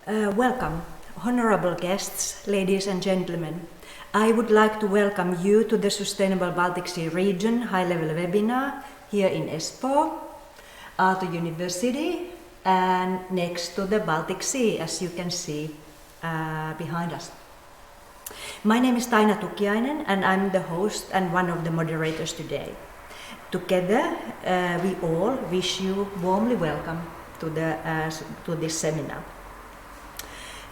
Welcome, honorable guests, ladies and gentlemen. I would like to welcome you to the Sustainable Baltic Sea Region high-level webinar here in Espoo, Aalto University, and next to the Baltic Sea, as you can see behind us. My name is Taina Tukiainen, and I'm the host and one of the moderators today. Together, we all wish you warmly welcome to this seminar.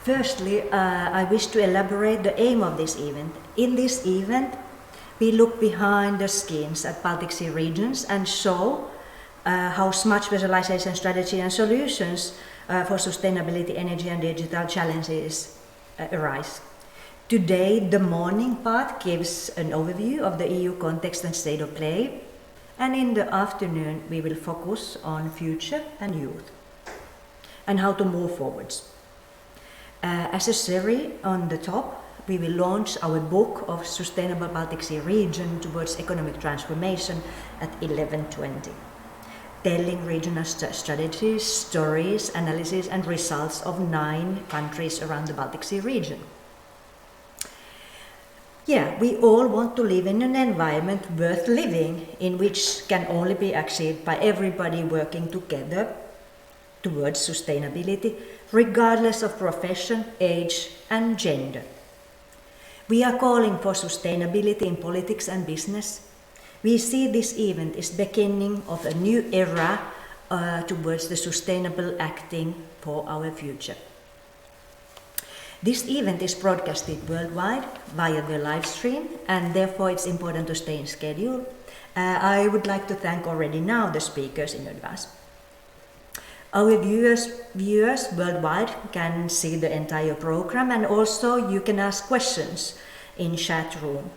Firstly, I wish to elaborate the aim of this event. In this event, we look behind the scenes at Baltic Sea regions and show how smart specialization strategy and solutions for sustainability, energy and digital challenges arise. Today, the morning part gives an overview of the EU context and state of play, and in the afternoon, we will focus on future and youth and how to move forwards. As a series on the top, we will launch our book of Sustainable Baltic Sea Region towards economic transformation at 11:20, telling regional strategies, stories, analysis and results of 9 countries around the Baltic Sea region. Yeah, we all want to live in an environment worth living, in which can only be achieved by everybody working together towards sustainability, regardless of profession, age and gender. We are calling for sustainability in politics and business. We see this event as the beginning of a new era towards the sustainable acting for our future. This event is broadcasted worldwide via the live stream, and therefore it's important to stay in schedule. I would like to thank already now the speakers in advance. Our viewers worldwide can see the entire program, and also you can ask questions in chat room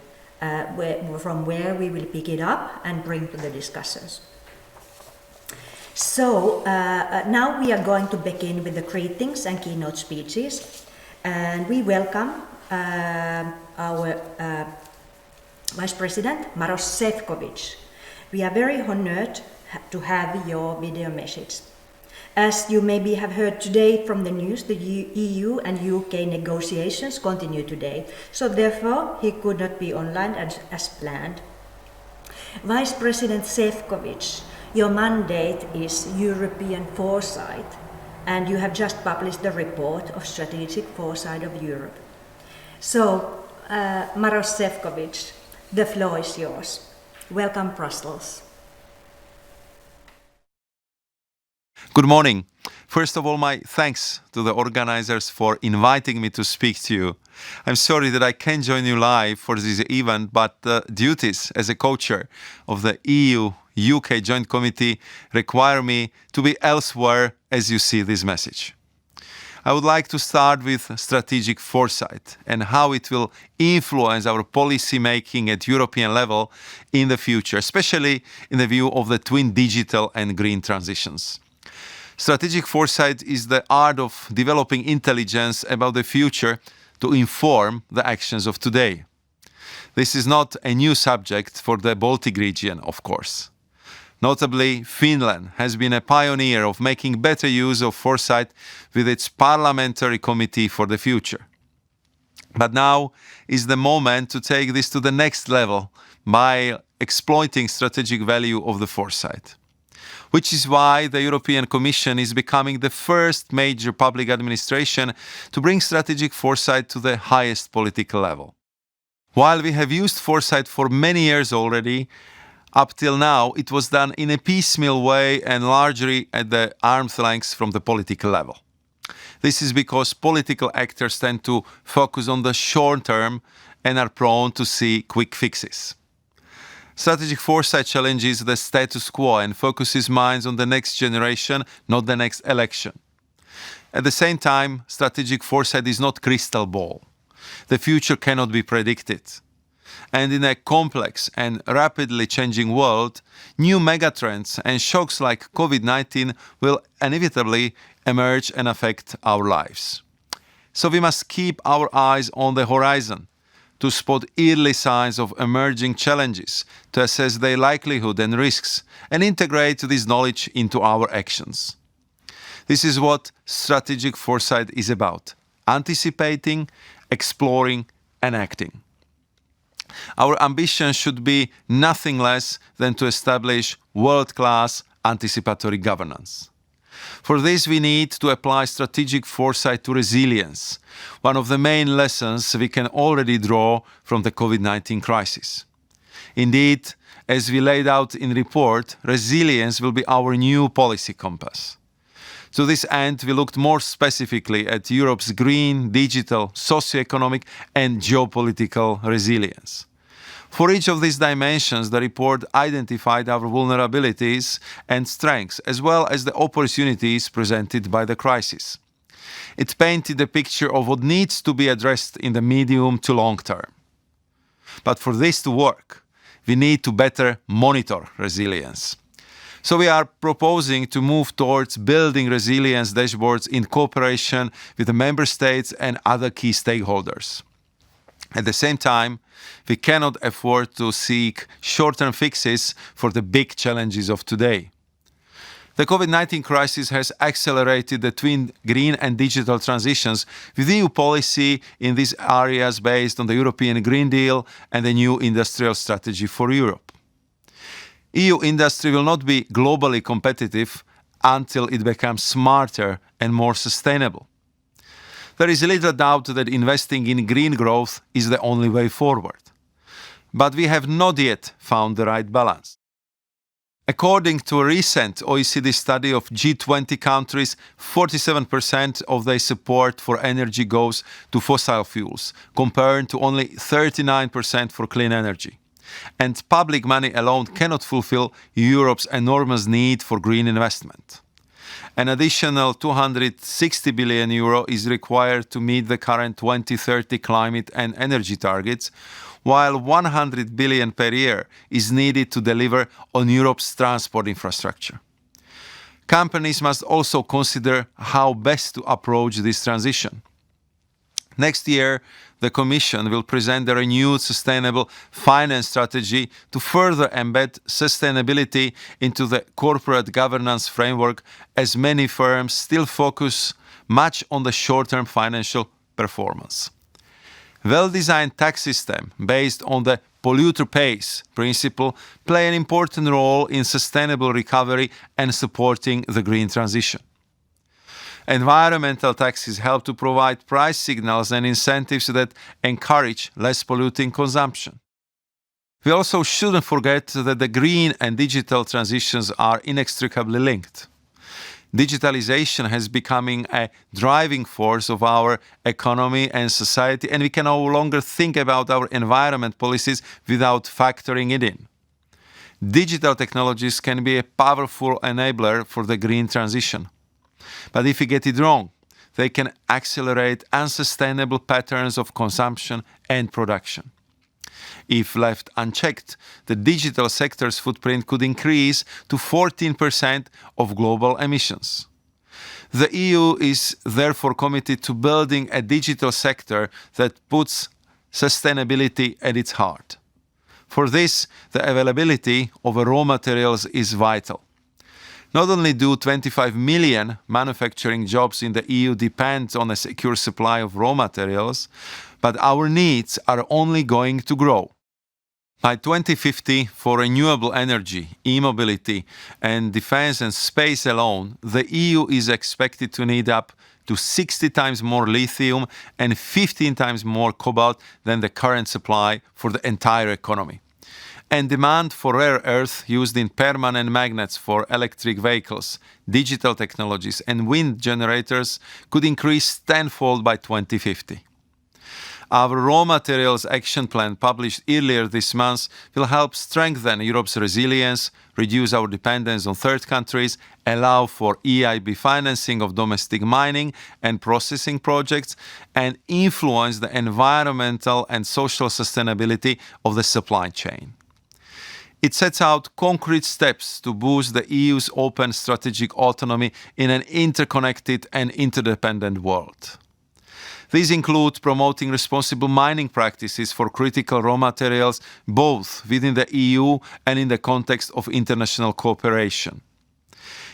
from where we will pick it up and bring to the discussions. So now we are going to begin with the greetings and keynote speeches, and we welcome our Vice President Maros Šefčovič. We are very honored to have your video message. As you maybe have heard today from the news, the EU and UK negotiations continue today, so therefore he could not be online as planned. Vice President Šefčovič, your mandate is European foresight, and you have just published the report of strategic foresight of Europe. So, Maros Šefčovič, the floor is yours. Welcome, Brussels. Good morning. First of all, my thanks to the organizers for inviting me to speak to you. I'm sorry that I can't join you live for this event, but the duties as a co-chair of the EU-UK Joint Committee require me to be elsewhere as you see this message. I would like to start with strategic foresight and how it will influence our policy making at European level in the future, especially in the view of the twin digital and green transitions. Strategic foresight is the art of developing intelligence about the future to inform the actions of today. This is not a new subject for the Baltic region, of course. Notably, Finland has been a pioneer of making better use of foresight with its Parliamentary Committee for the Future. But now is the moment to take this to the next level by exploiting strategic value of the foresight. Which is why the European Commission is becoming the first major public administration to bring strategic foresight to the highest political level. While we have used foresight for many years already, up till now it was done in a piecemeal way and largely at the arm's length from the political level. This is because political actors tend to focus on the short term and are prone to see quick fixes. Strategic foresight challenges the status quo and focuses minds on the next generation, not the next election. At the same time, strategic foresight is not crystal ball. The future cannot be predicted. And in a complex and rapidly changing world, new megatrends and shocks like COVID-19 will inevitably emerge and affect our lives. So we must keep our eyes on the horizon to spot early signs of emerging challenges, to assess their likelihood and risks, and integrate this knowledge into our actions. This is what strategic foresight is about: anticipating, exploring, and acting. Our ambition should be nothing less than to establish world-class anticipatory governance. For this, we need to apply strategic foresight to resilience, one of the main lessons we can already draw from the COVID-19 crisis. Indeed, as we laid out in the report, resilience will be our new policy compass. To this end, we looked more specifically at Europe's green, digital, socio-economic and geopolitical resilience. For each of these dimensions, the report identified our vulnerabilities and strengths, as well as the opportunities presented by the crisis. It painted a picture of what needs to be addressed in the medium to long term. But for this to work, we need to better monitor resilience. So we are proposing to move towards building resilience dashboards in cooperation with the member states and other key stakeholders. At the same time, we cannot afford to seek short-term fixes for the big challenges of today. The COVID-19 crisis has accelerated the twin green and digital transitions, with EU policy in these areas based on the European Green Deal and the new industrial strategy for Europe. EU industry will not be globally competitive until it becomes smarter and more sustainable. There is little doubt that investing in green growth is the only way forward. But we have not yet found the right balance. According to a recent OECD study of G20 countries, 47% of their support for energy goes to fossil fuels, compared to only 39% for clean energy. And public money alone cannot fulfill Europe's enormous need for green investment. An additional €260 billion is required to meet the current 2030 climate and energy targets, while €100 billion per year is needed to deliver on Europe's transport infrastructure. Companies must also consider how best to approach this transition. Next year, the Commission will present a renewed sustainable finance strategy to further embed sustainability into the corporate governance framework, as many firms still focus much on the short-term financial performance. Well-designed tax system based on the polluter pays principle play an important role in sustainable recovery and supporting the green transition. Environmental taxes help to provide price signals and incentives that encourage less polluting consumption. We also shouldn't forget that the green and digital transitions are inextricably linked. Digitalization has become a driving force of our economy and society, and we can no longer think about our environment policies without factoring it in. Digital technologies can be a powerful enabler for the green transition. But if we get it wrong, they can accelerate unsustainable patterns of consumption and production. If left unchecked, the digital sector's footprint could increase to 14% of global emissions. The EU is therefore committed to building a digital sector that puts sustainability at its heart. For this, the availability of raw materials is vital. Not only do 25 million manufacturing jobs in the EU depend on a secure supply of raw materials, but our needs are only going to grow. By 2050, for renewable energy, e-mobility, and defense and space alone, the EU is expected to need up to 60 times more lithium and 15 times more cobalt than the current supply for the entire economy. And demand for rare earth used in permanent magnets for electric vehicles, digital technologies, and wind generators could increase tenfold by 2050. Our Raw Materials Action Plan, published earlier this month, will help strengthen Europe's resilience, reduce our dependence on third countries, allow for EIB financing of domestic mining and processing projects, and influence the environmental and social sustainability of the supply chain. It sets out concrete steps to boost the EU's open strategic autonomy in an interconnected and interdependent world. These include promoting responsible mining practices for critical raw materials, both within the EU and in the context of international cooperation.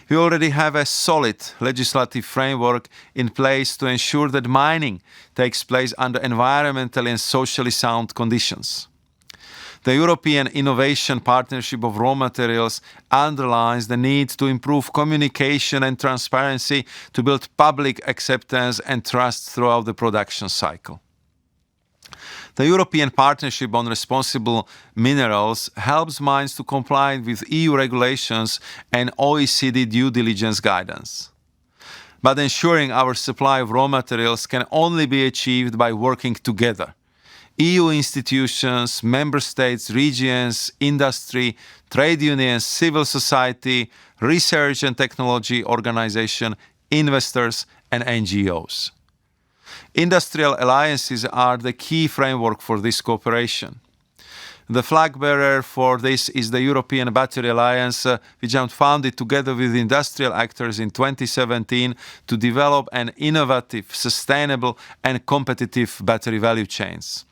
We already have a solid legislative framework in place to ensure that mining takes place under environmentally and socially sound conditions. The European Innovation Partnership of Raw Materials underlines the need to improve communication and transparency to build public acceptance and trust throughout the production cycle. The European Partnership on Responsible Minerals helps mines to comply with EU regulations and OECD due diligence guidance. But ensuring our supply of raw materials can only be achieved by working together. EU institutions, member states, regions, industry, trade unions, civil society, research and technology organizations, investors, and NGOs. Industrial alliances are the key framework for this cooperation. The flag bearer for this is the European Battery Alliance, which I founded together with industrial actors in 2017 to develop an innovative, sustainable, and competitive battery value chains.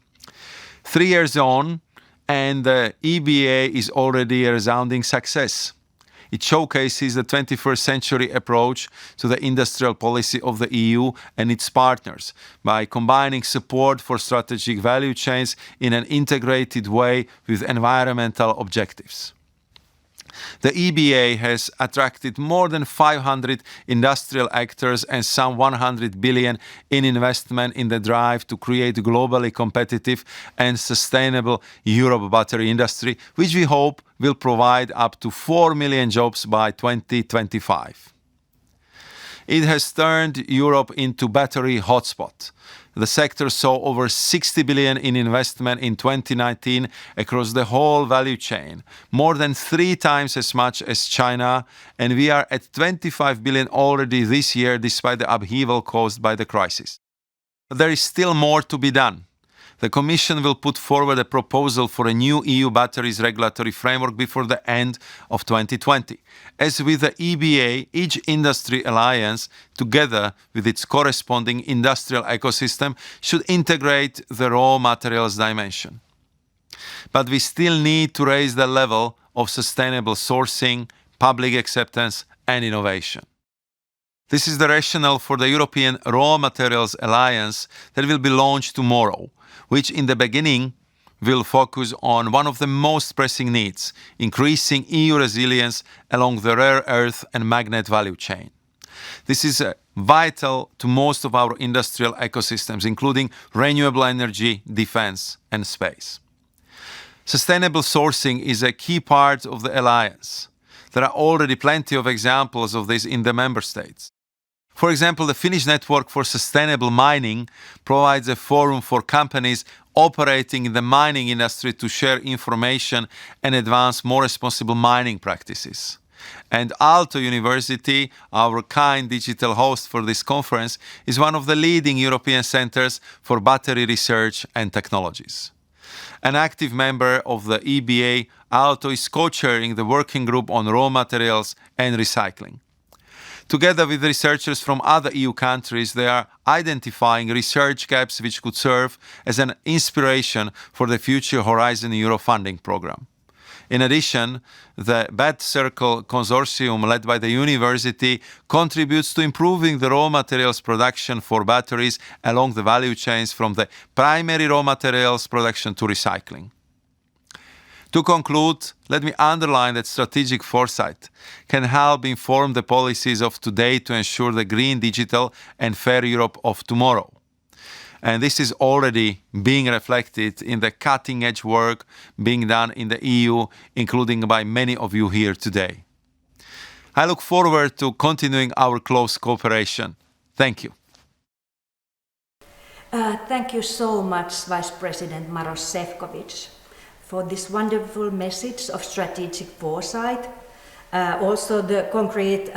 3 years on, and the EBA is already a resounding success. It showcases the 21st century approach to the industrial policy of the EU and its partners by combining support for strategic value chains in an integrated way with environmental objectives. The EBA has attracted more than 500 industrial actors and some 100 billion in investment in the drive to create a globally competitive and sustainable Europe battery industry, which we hope will provide up to 4 million jobs by 2025. It has turned Europe into battery hotspot. The sector saw over 60 billion in investment in 2019 across the whole value chain, more than 3 times as much as China, and we are at 25 billion already this year despite the upheaval caused by the crisis. But there is still more to be done. The Commission will put forward a proposal for a new EU batteries regulatory framework before the end of 2020. As with the EBA, each industry alliance, together with its corresponding industrial ecosystem, should integrate the raw materials dimension. But we still need to raise the level of sustainable sourcing, public acceptance, and innovation. This is the rationale for the European Raw Materials Alliance that will be launched tomorrow, which in the beginning will focus on one of the most pressing needs, increasing EU resilience along the rare earth and magnet value chain. This is vital to most of our industrial ecosystems, including renewable energy, defense, and space. Sustainable sourcing is a key part of the alliance. There are already plenty of examples of this in the member states. For example, the Finnish Network for Sustainable Mining provides a forum for companies operating in the mining industry to share information and advance more responsible mining practices. And Aalto University, our kind digital host for this conference, is one of the leading European centers for battery research and technologies. An active member of the EBA, Aalto is co-chairing the working group on raw materials and recycling. Together with researchers from other EU countries, they are identifying research gaps which could serve as an inspiration for the future Horizon Euro funding program. In addition, the BAT Circle consortium led by the university contributes to improving the raw materials production for batteries along the value chains from the primary raw materials production to recycling. To conclude, let me underline that strategic foresight can help inform the policies of today to ensure the green, digital, and fair Europe of tomorrow. And this is already being reflected in the cutting-edge work being done in the EU, including by many of you here today. I look forward to continuing our close cooperation. Thank you. Thank you so much, Vice President Maros Šefčovič, for this wonderful message of strategic foresight. Also the concrete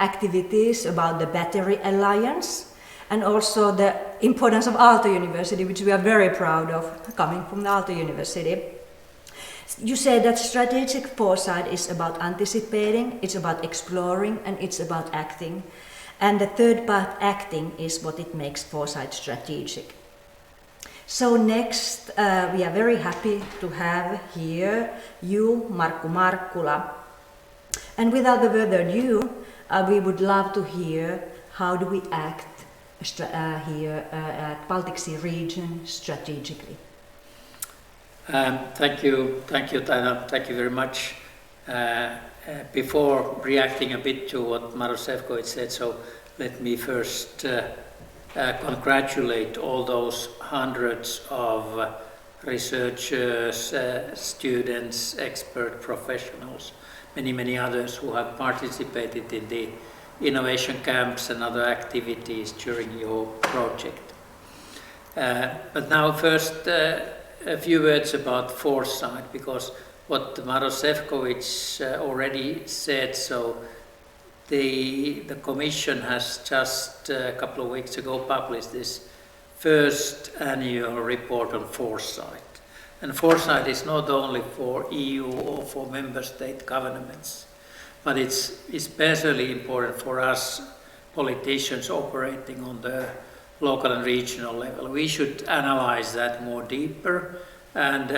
activities about the Battery Alliance, and also the importance of Aalto University, which we are very proud of, coming from the Aalto University. You said that strategic foresight is about anticipating, it's about exploring, and it's about acting. And the third part, acting, is what it makes foresight strategic. So next, we are very happy to have here you, Markku Markkula, And without the further ado, we would love to hear how do we act here at Baltic Sea region strategically. Thank you, Taina. Thank you very much. Before reacting a bit to what Maros Sefcovic said, so let me first congratulate all those hundreds of researchers, students, expert professionals, many others who have participated in the innovation camps and other activities during your project. But now first a few words about foresight, because what Maros Sefcovic already said, so the Commission has just a couple of weeks ago published this first annual report on foresight. And foresight is not only for EU or for member state governments, but it's especially important for us politicians operating on the local and regional level. We should analyze that more deeper, and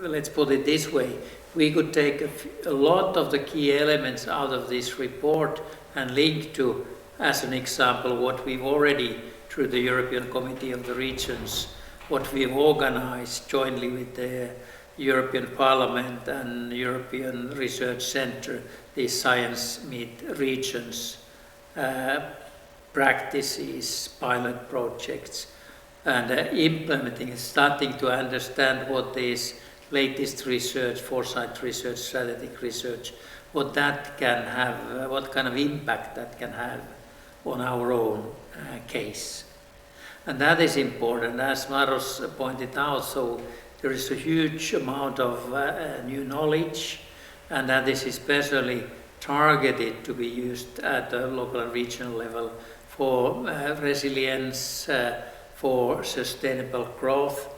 let's put it this way, we could take a lot of the key elements out of this report and link to, as an example, what we've already, through the European Committee of the Regions, what we've organized jointly with the European Parliament and European Research Centre, the Science Meet Regions practices, pilot projects, and implementing, starting to understand what this latest research, foresight research, strategic research, what that can have, what kind of impact that can have on our own case. And that is important, as Maros pointed out, so there is a huge amount of new knowledge, and that is especially targeted to be used at the local and regional level for resilience, for sustainable growth,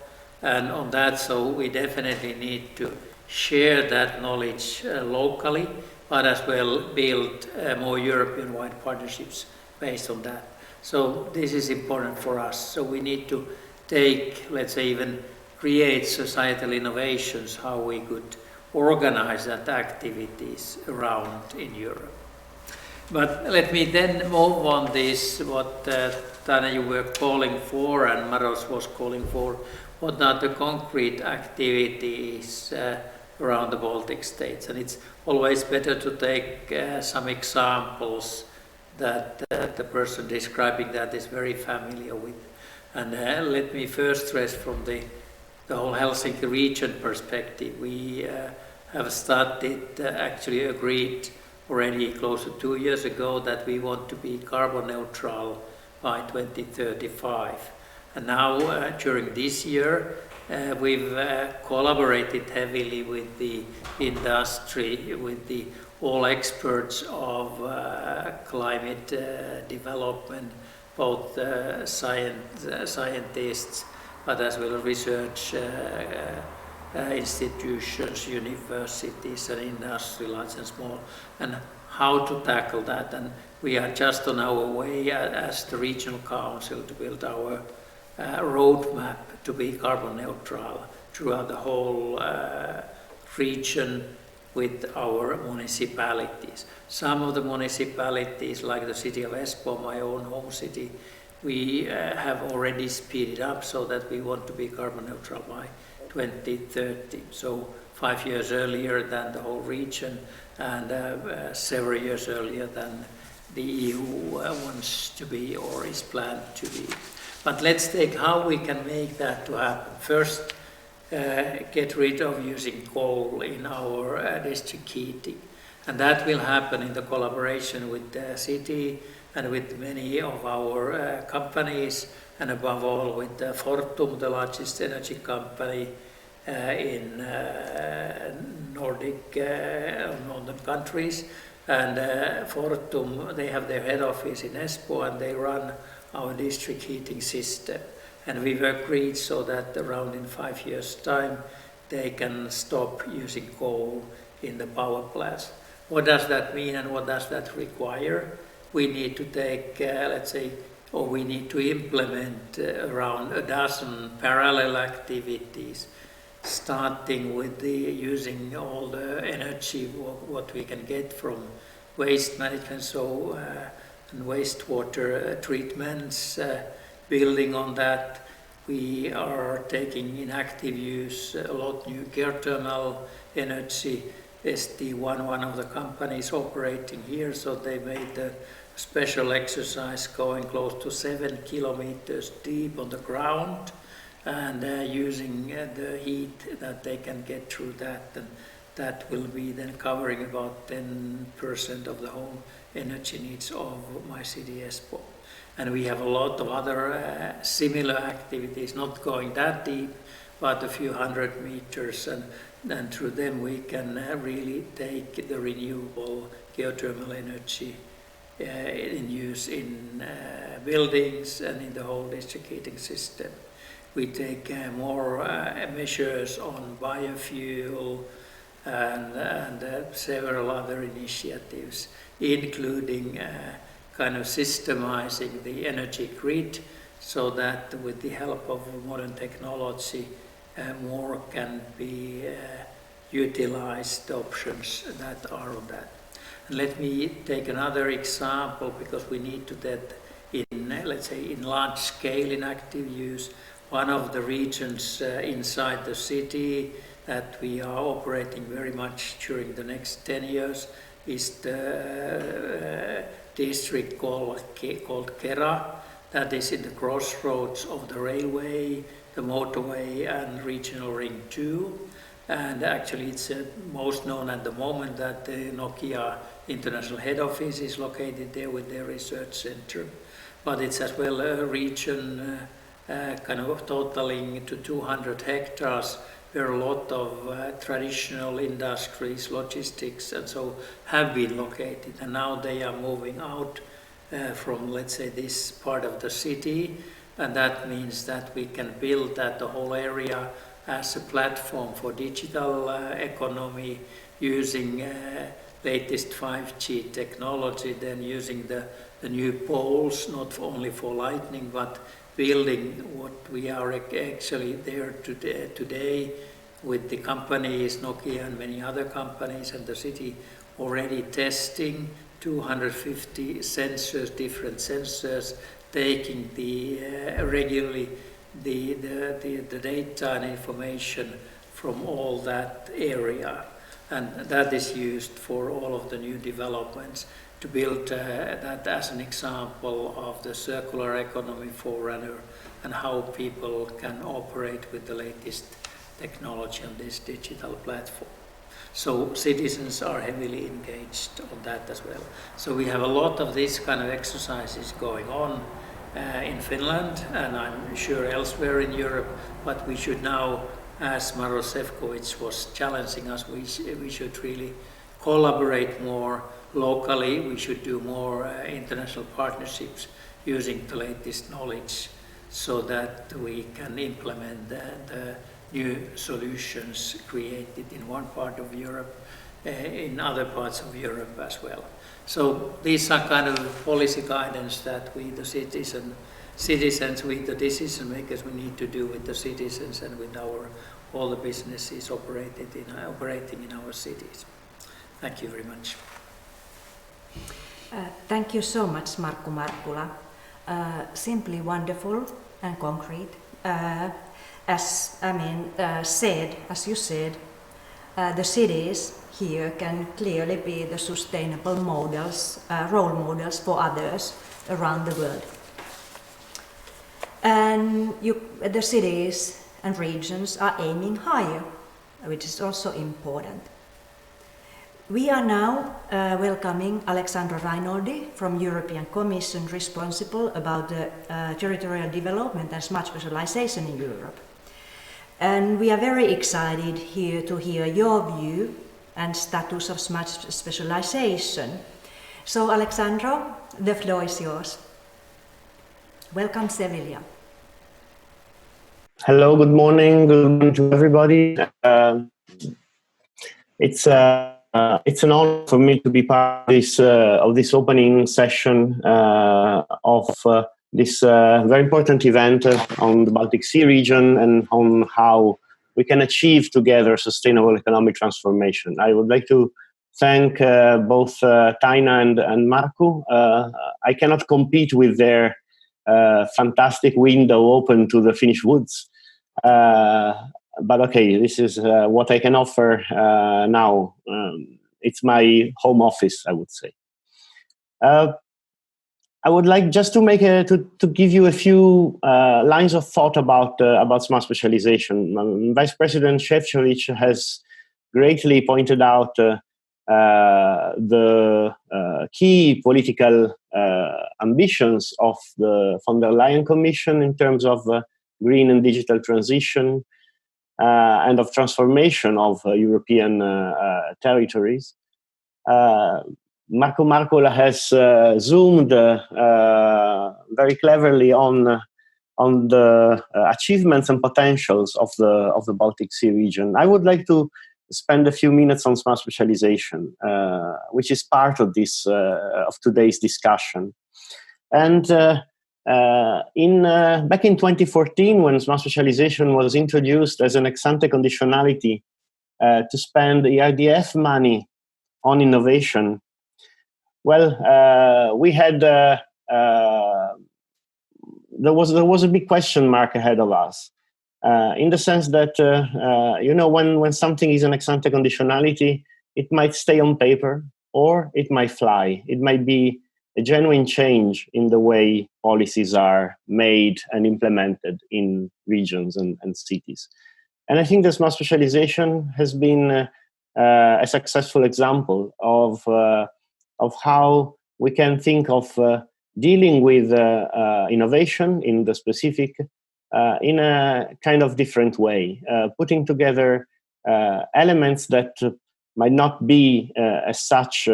and on that, so we definitely need to share that knowledge locally, but as well build more European-wide partnerships based on that. So this is important for us. So we need to take, let's say, even create societal innovations, how we could organize that activities around in Europe. But let me then move on this, what Tana, you were calling for and Maros was calling for. What are the concrete activities around the Baltic states? And it's always better to take some examples that the person describing that is very familiar with. And let me first stress from the whole Helsinki region perspective. We have started, actually agreed already close to 2 years ago that we want to be carbon neutral by 2035. And now, during this year, we've collaborated heavily with the industry, with all experts of climate development, both scientists, but as well as research institutions, universities, and industry, large and small, and how to tackle that. And we are just on our way as the Regional Council to build our roadmap to be carbon neutral throughout the whole region with our municipalities. Some of the municipalities, like the city of Espoo, my own home city, we have already speeded up so that we want to be carbon neutral by 2030. So 5 years earlier than the whole region, and several years earlier than the EU wants to be or is planned to be. But let's take how we can make that to happen. First, get rid of using coal in our district heating. And that will happen in the collaboration with the city and with many of our companies, and above all with Fortum, the largest energy company in Nordic northern countries. And Fortum, they have their head office in Espoo, and they run our district heating system. And we've agreed so that around in 5 years' time, they can stop using coal in the power plants. What does that mean and what does that require? We need to take, let's say, or we need to implement around a dozen parallel activities starting with using all the energy what we can get from waste management, and wastewater treatments, building on that. We are taking in active use a lot new geothermal energy. SD1, one of the companies operating here, so they made a special exercise going close to 7 kilometers deep on the ground, and using the heat that they can get through that, and that will be then covering about 10% of the whole energy needs of my city Espoo. And we have a lot of other similar activities, not going that deep, but a few hundred meters, and through them we can really take the renewable geothermal energy in use in buildings and in the whole district heating system. We take more measures on biofuel and several other initiatives, including kind of systemizing the energy grid, so that with the help of modern technology, more can be utilized, options that are on that. And let me take another example, because we need to that in, let's say, in large scale in active use. One of the regions inside the city that we are operating very much during the next 10 years is the district called Kera, that is in the crossroads of the railway, the motorway and regional ring 2. And actually it's most known at the moment that the Nokia international head office is located there with their research center. But it's as well a region kind of totaling to 200 hectares, where a lot of traditional industries, logistics and so have been located. And now they are moving out from, let's say, this part of the city. And that means that we can build that the whole area as a platform for digital economy, using latest 5G technology, then using the new poles, not only for lightning, but building what we are actually there today with the companies, Nokia and many other companies, and the city already testing 250 sensors, different sensors, taking the regularly the data and information from all that area, and that is used for all of the new developments to build that as an example of the circular economy forerunner and how people can operate with the latest technology on this digital platform. So citizens are heavily engaged on that as well. So we have a lot of these kind of exercises going on in Finland, and I'm sure elsewhere in Europe, but we should now, as Maros Sefcovic was challenging us, we should really collaborate more locally. We should do more international partnerships using the latest knowledge, so that we can implement the new solutions created in one part of Europe, in other parts of Europe as well. So these are kind of policy guidance that we, the citizens, we, the decision makers, we need to do with the citizens and with all the businesses operating in our cities. Thank you very much. Thank you so much, Markku Markkula. Simply wonderful and concrete. As you said, the cities here can clearly be the sustainable models, role models for others around the world. And the cities and regions are aiming higher, which is also important. We are now welcoming Alexandra Reinoldi from European Commission, responsible about the territorial development and smart specialization in Europe. And we are very excited here to hear your view and status of smart specialization. So Alexandra, the floor is yours. Welcome, Sevilla. Hello, good morning to everybody. It's an honor for me to be part of this opening session of this very important event on the Baltic Sea region, and on how we can achieve together sustainable economic transformation. I would like to thank both Taina and Markku. I cannot compete with their fantastic window open to the Finnish woods. But okay, this is what I can offer now. It's my home office, I would say. I would like just to make to give you a few lines of thought about smart specialization. Vice President Šefčovič has greatly pointed out the key political ambitions of the von der Leyen Commission in terms of green and digital transition and of transformation of European territories. Markku Markkula has zoomed very cleverly on the achievements and potentials of the Baltic Sea region. I would like to spend a few minutes on smart specialization, which is part of this of today's discussion. And back in 2014, when smart specialization was introduced as an ex-ante conditionality to spend ERDF money on innovation, well, we had there was a big question mark ahead of us, in the sense that when something is an ex-ante conditionality, it might stay on paper or it might fly. It might be a genuine change in the way policies are made and implemented in regions and cities. And I think the smart specialization has been a successful example of how we can think of dealing with innovation in the specific in a kind of different way, putting together elements that might not be as such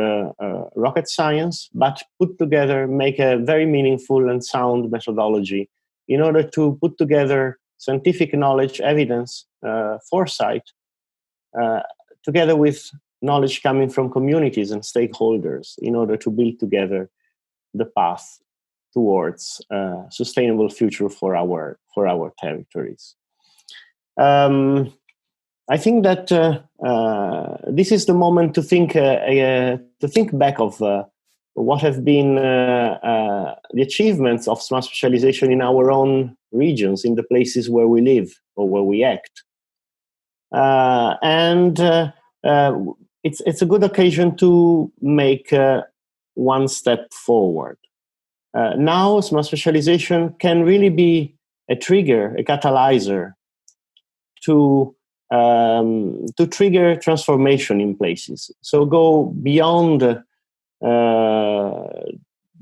rocket science, but put together, make a very meaningful and sound methodology in order to put together scientific knowledge, evidence, foresight, together with knowledge coming from communities and stakeholders in order to build together the path towards a sustainable future for our territories. I think that this is the moment to think back of what have been the achievements of smart specialization in our own regions, in the places where we live or where we act, it's a good occasion to make one step forward. Now, smart specialization can really be a trigger, a catalyzer to trigger transformation in places. So go beyond the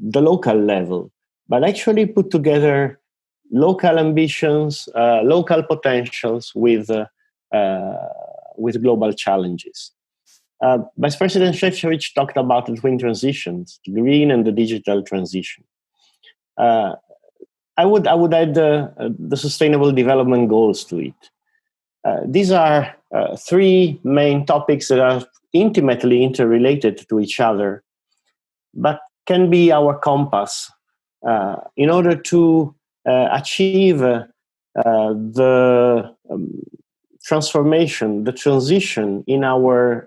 local level, but actually put together local ambitions, local potentials with global challenges. Vice President Šefčovič talked about the twin transitions, the green and the digital transition. I would add the Sustainable Development Goals to it. These are three main topics that are intimately interrelated to each other, but can be our compass in order to achieve the transformation, the transition in our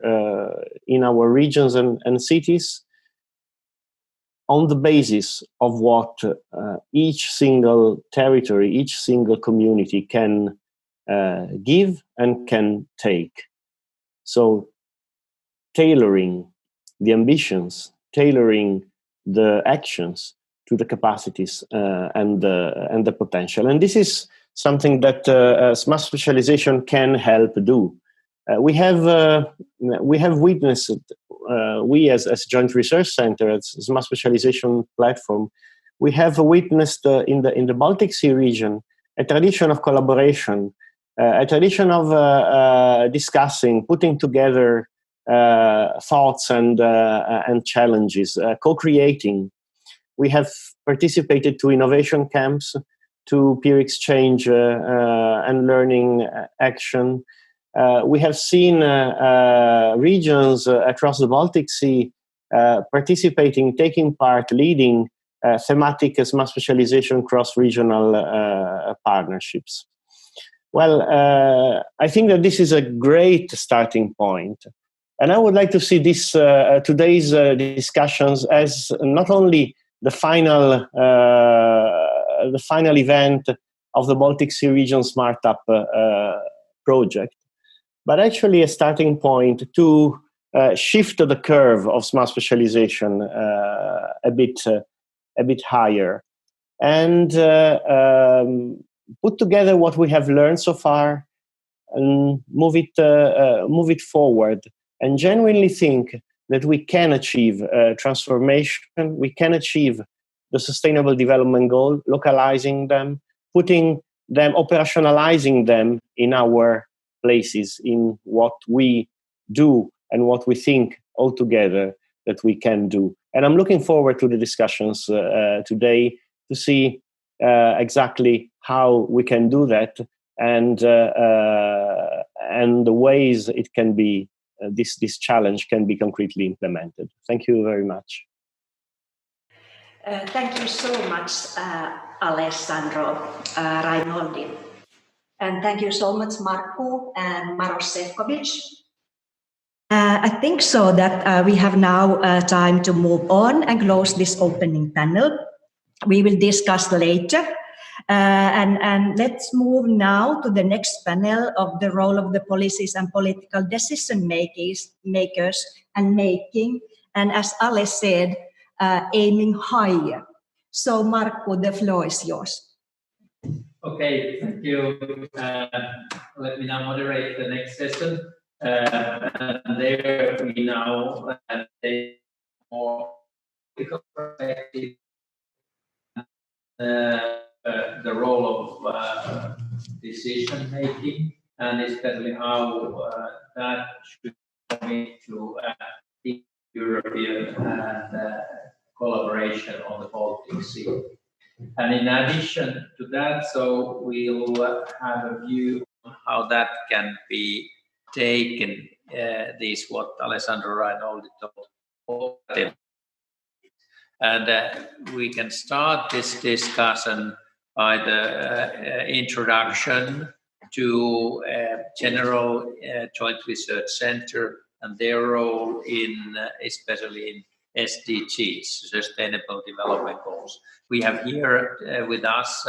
regions and cities on the basis of what each single territory, each single community can give and can take. So tailoring the ambitions, tailoring the actions to the capacities and the potential. And this is something that smart specialization can help do. We have witnessed, we as Joint Research Center, as Smart Specialization Platform, we have witnessed in the Baltic Sea region a tradition of collaboration, a tradition of discussing, putting together thoughts and challenges, co-creating. We have participated to innovation camps, to peer exchange and learning action. We have seen regions across the Baltic Sea participating, taking part, leading thematic smart specialization cross-regional partnerships. Well, I think that this is a great starting point. And I would like to see this today's discussions as not only the final event of the Baltic Sea Region Smart Up project, but actually a starting point to shift the curve of smart specialization a bit higher, and put together what we have learned so far and move it forward, and genuinely think that we can achieve transformation, we can achieve the Sustainable Development Goal, localizing them, putting them, operationalizing them in our places, in what we do and what we think altogether that we can do. And I'm looking forward to the discussions today to see exactly how we can do that, and the ways it can be this challenge can be concretely implemented. Thank you very much. Thank you so much, Alessandro Rainoldi. And thank you so much, Markku and Maros Sefcovic. I think so that we have now time to move on and close this opening panel. We will discuss later. And let's move now to the next panel of the role of the policies and political decision makers and making. And as Ale said, aiming higher. So Markku, the floor is yours. Okay, thank you. Let me now moderate the next session. And there we now take more perspective, the role of decision making, and especially how that should come into the European collaboration on the Baltic Sea. And in addition to that, so we'll have a view on how that can be taken, this what Alessandro Rainoldi told. And we can start this discussion by the introduction to General Joint Research Center and their role in, especially in SDGs, Sustainable Development Goals. We have here with us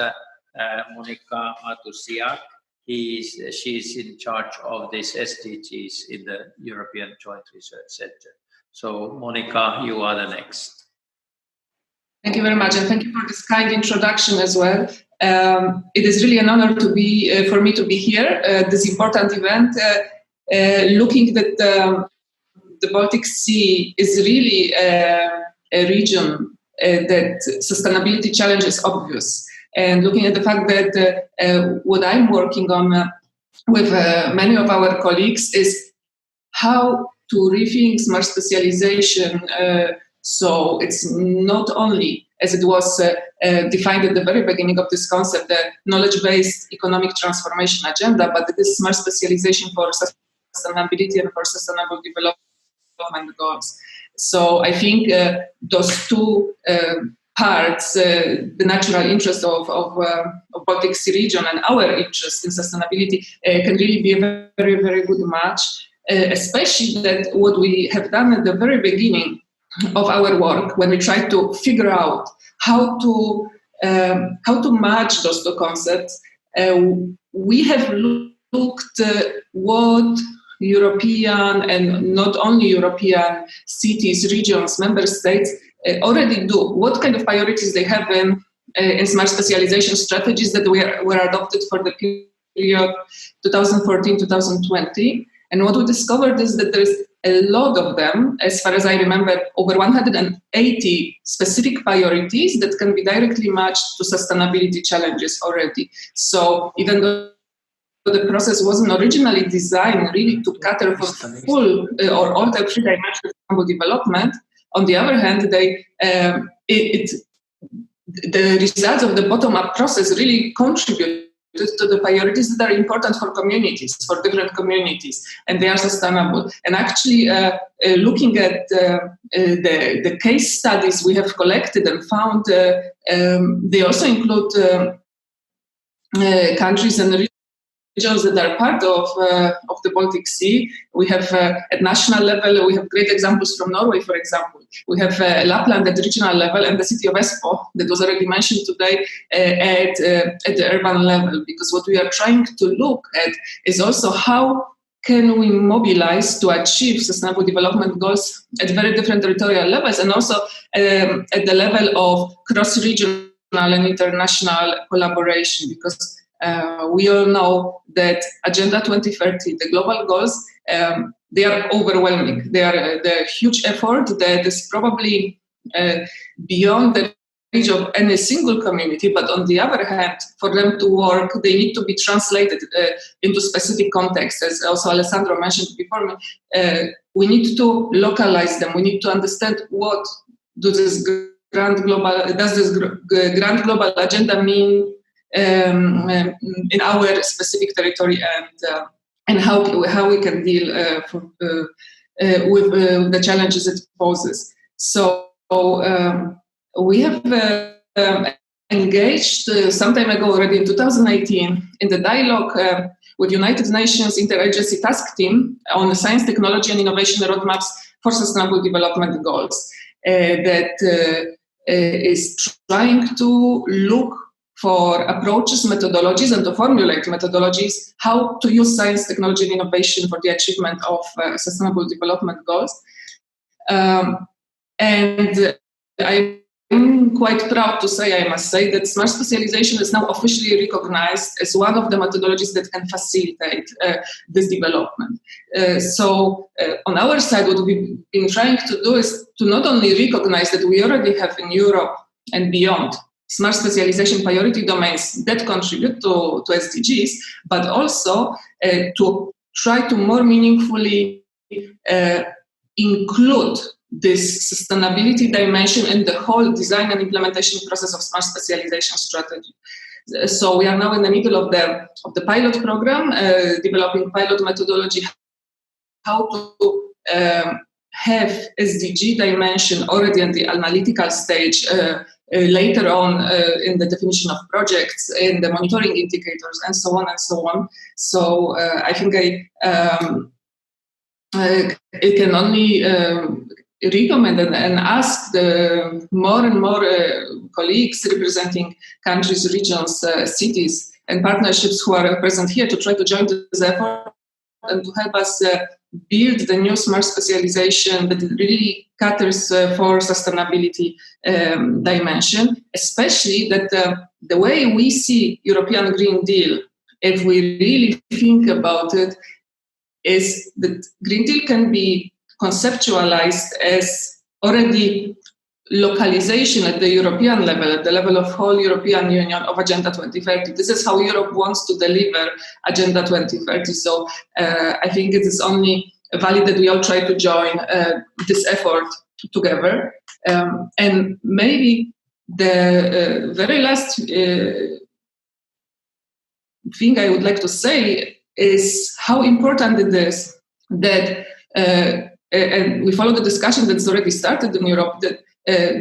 Monika Matusiak. She's in charge of this SDGs in the European Joint Research Center. So Monika, you are the next. Thank you very much, and thank you for this kind introduction as well. It is really an honor to be for me to be here. This important event, looking at the Baltic Sea is really a region that sustainability challenge is obvious. And looking at the fact that what I'm working on with many of our colleagues is how to rethink smart specialization. So it's not only, as it was defined at the very beginning of this concept, the knowledge-based economic transformation agenda, but it is smart specialization for sustainability and for sustainable development goals. So I think those two parts, the natural interest of Baltic Sea region and our interest in sustainability can really be a very, very good match, especially that what we have done at the very beginning of our work, when we try to figure out how to match those two concepts, we have looked what European and not only European cities, regions, member states already do. What kind of priorities they have in smart specialization strategies that were adopted for the period 2014-2020. And what we discovered is that there's a lot of them, as far as I remember, over 180 specific priorities that can be directly matched to sustainability challenges already. So even though the process wasn't originally designed really to cater for full or all the three dimensions of sustainable development, on the other hand, the results of the bottom-up process really contribute to the priorities that are important for communities, for different communities, and they are sustainable. And actually, looking at the case studies we have collected and found, they also include countries and regions that are part of the Baltic Sea. We have at national level, we have great examples from Norway, for example. We have Lapland at regional level and the city of Espoo that was already mentioned today at the urban level, because what we are trying to look at is also how can we mobilize to achieve sustainable development goals at very different territorial levels, and also at the level of cross-regional and international collaboration, because we all know that Agenda 2030, the global goals, they are overwhelming. They are the huge effort that is probably beyond the reach of any single community, but on the other hand, for them to work, they need to be translated into specific contexts. As also Alessandro mentioned before me, we need to localize them. We need to understand what does this grand global agenda mean in our specific territory, and how we can deal with the challenges it poses. So we have engaged some time ago, already in 2018, in the dialogue with United Nations Interagency Task Team on the Science, Technology and Innovation Roadmaps for Sustainable Development Goals that is trying to look for approaches, methodologies, and to formulate methodologies how to use science, technology, and innovation for the achievement of sustainable development goals. And I'm quite proud to say, I must say, that smart specialization is now officially recognized as one of the methodologies that can facilitate this development. So on our side, what we've been trying to do is to not only recognize that we already have in Europe and beyond smart specialization priority domains that contribute to SDGs, but also to try to more meaningfully include this sustainability dimension in the whole design and implementation process of smart specialization strategy. So we are now in the middle of the pilot program, developing pilot methodology, how to have SDG dimension already in the analytical stage, later on in the definition of projects, in the monitoring indicators, and so on and so on. So I think it can only recommend and ask the more and more colleagues representing countries, regions, cities, and partnerships who are present here to try to join this effort and to help us build the new smart specialization that really caters for sustainability dimension, especially that the way we see European Green Deal, if we really think about it, is that Green Deal can be conceptualized as already localization at the European level, at the level of whole European Union of Agenda 2030. This is how Europe wants to deliver Agenda 2030. So I think it is only valid that we all try to join this effort together. And maybe the very last thing I would like to say is how important it is that and we follow the discussion that's already started in Europe, that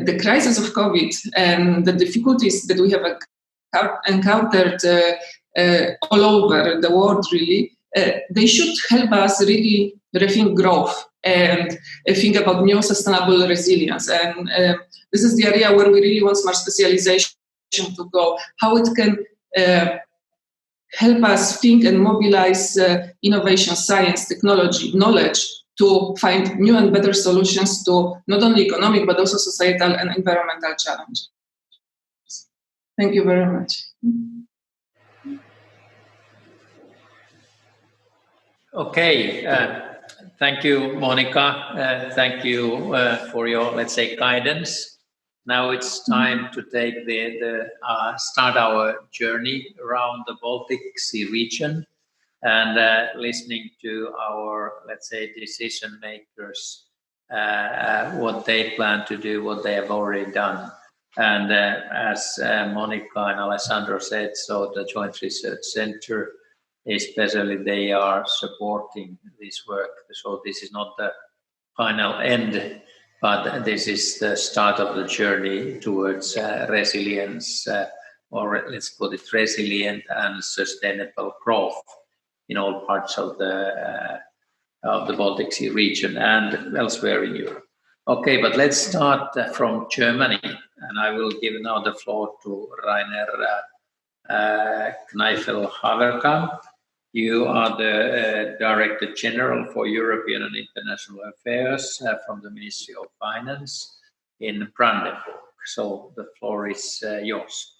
the crisis of COVID and the difficulties that we have encountered all over the world, really, they should help us really rethink growth and think about new sustainable resilience. And this is the area where we really want smart specialization to go, how it can help us think and mobilize innovation, science, technology, knowledge, to find new and better solutions to not only economic, but also societal and environmental challenges. Thank you very much. Okay, thank you, Monica. Thank you for your, let's say, guidance. Now it's time to take start our journey around the Baltic Sea region, and listening to our, let's say, decision makers, what they plan to do, what they have already done. And as Monica and Alessandro said, so the Joint Research Center, especially, they are supporting this work. So this is not the final end, but this is the start of the journey towards resilience, or let's put it resilient and sustainable growth. in all parts of the Baltic Sea region and elsewhere in Europe. Okay, but let's start from Germany, and I will give now the floor to Rainer Kneifel-Haverkamp. You are the Director General for European and International Affairs from the Ministry of Finance in Brandenburg. So the floor is yours.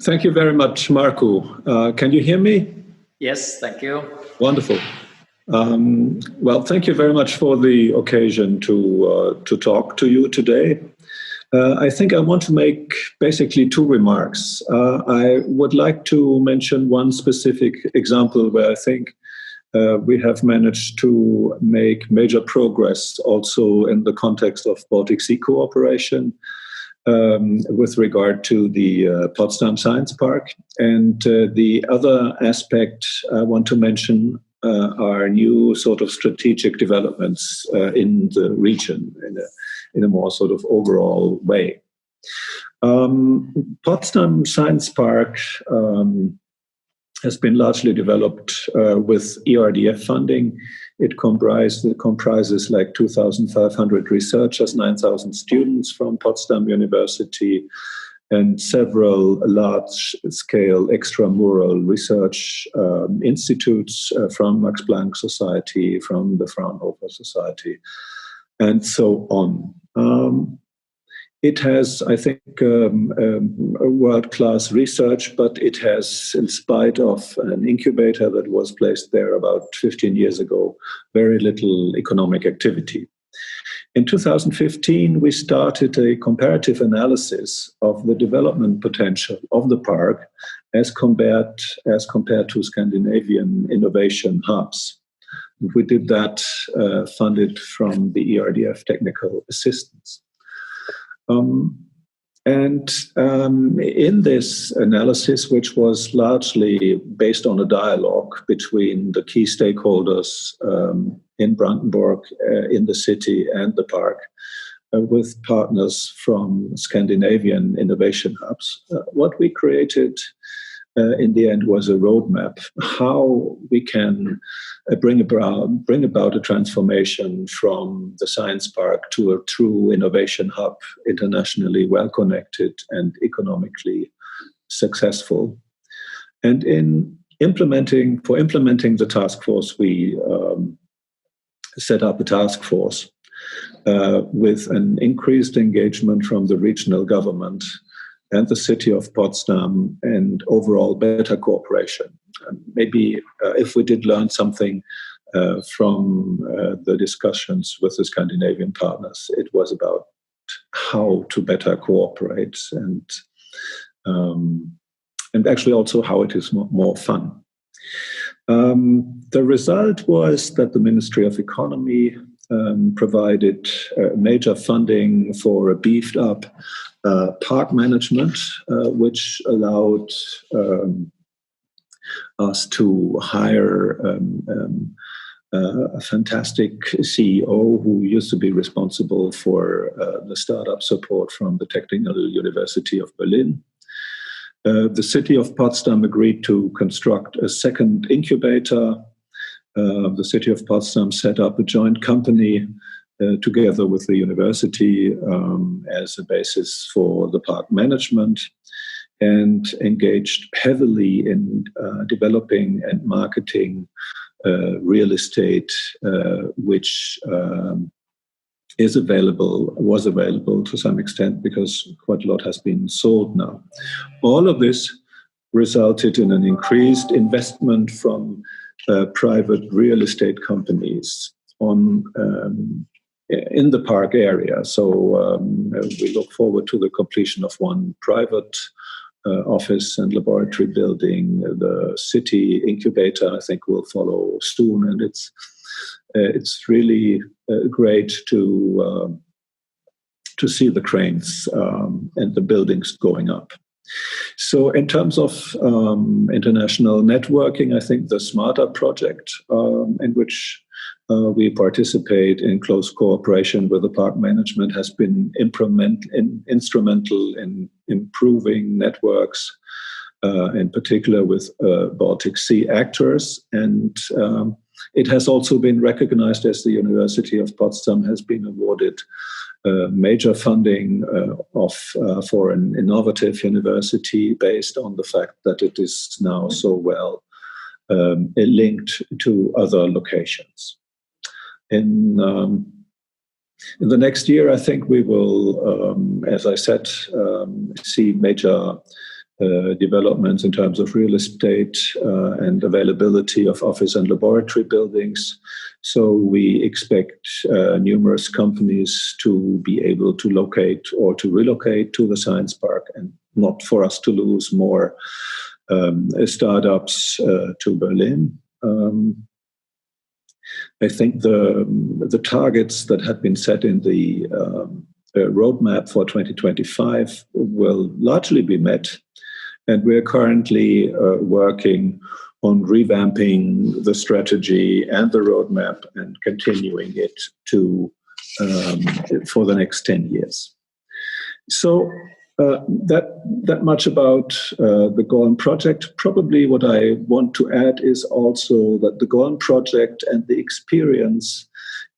Thank you very much, Marco. Can you hear me? Yes, thank you. Wonderful. Well, thank you very much for the occasion to talk to you today. I think I want to make basically two remarks. I would like to mention one specific example where I think we have managed to make major progress also in the context of Baltic Sea cooperation with regard to the Potsdam Science Park. And the other aspect I want to mention are new sort of strategic developments in the region in a more sort of overall way. Potsdam Science Park has been largely developed with ERDF funding. It comprises like 2,500 researchers, 9,000 students from Potsdam University, and several large-scale extramural research institutes from Max Planck Society, from the Fraunhofer Society, and so on. It has, I think, world-class research, but it has, in spite of an incubator that was placed there about 15 years ago, very little economic activity. In 2015, we started a comparative analysis of the development potential of the park as compared to Scandinavian innovation hubs. We did that funded from the ERDF technical assistance. In this analysis, which was largely based on a dialogue between the key stakeholders in Brandenburg, in the city and the park, with partners from Scandinavian innovation hubs, what we created in the end was a roadmap how we can bring about a transformation from the science park to a true innovation hub, internationally well connected and economically successful. And in implementing the task force, we set up a task force with an increased engagement from the regional government and the city of Potsdam, and overall better cooperation. Maybe if we did learn something from the discussions with the Scandinavian partners, it was about how to better cooperate and actually also how it is more fun. The result was that the Ministry of Economy provided major funding for a beefed up park management, which allowed us to hire a fantastic CEO who used to be responsible for the startup support from the Technical University of Berlin. The city of Potsdam agreed to construct a second incubator. The city of Potsdam set up a joint company together with the university as a basis for the park management, and engaged heavily in developing and marketing real estate, which was available to some extent because quite a lot has been sold now. All of this resulted in an increased investment from private real estate companies in the park area. So we look forward to the completion of one private office and laboratory building. The city incubator, I think, will follow soon, and it's really great to see the cranes and the buildings going up. So in terms of international networking, I think the SMARTer project, in which we participate in close cooperation with the park management, has been instrumental in improving networks in particular with Baltic Sea actors. And it has also been recognized as the University of Potsdam has been awarded major funding for an innovative university based on the fact that it is now so well linked to other locations. In the next year, I think we will, as I said, see major developments in terms of real estate and availability of office and laboratory buildings. So we expect numerous companies to be able to locate or to relocate to the science park, and not for us to lose more startups to Berlin. I think the targets that have been set in the roadmap for 2025 will largely be met. And we're currently working on revamping the strategy and the roadmap and continuing it to for the next 10 years. So that much about the Golem project. Probably what I want to add is also that the Golem project and the experience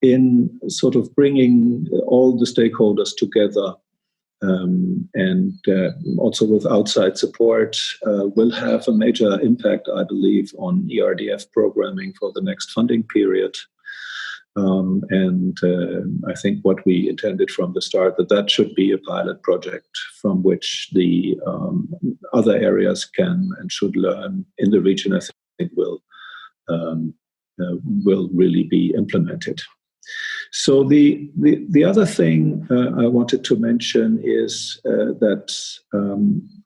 in sort of bringing all the stakeholders together and also with outside support will have a major impact, I believe, on ERDF programming for the next funding period. I think what we intended from the start, that should be a pilot project from which the other areas can and should learn in the region. I think will really be implemented. So the other thing I wanted to mention is that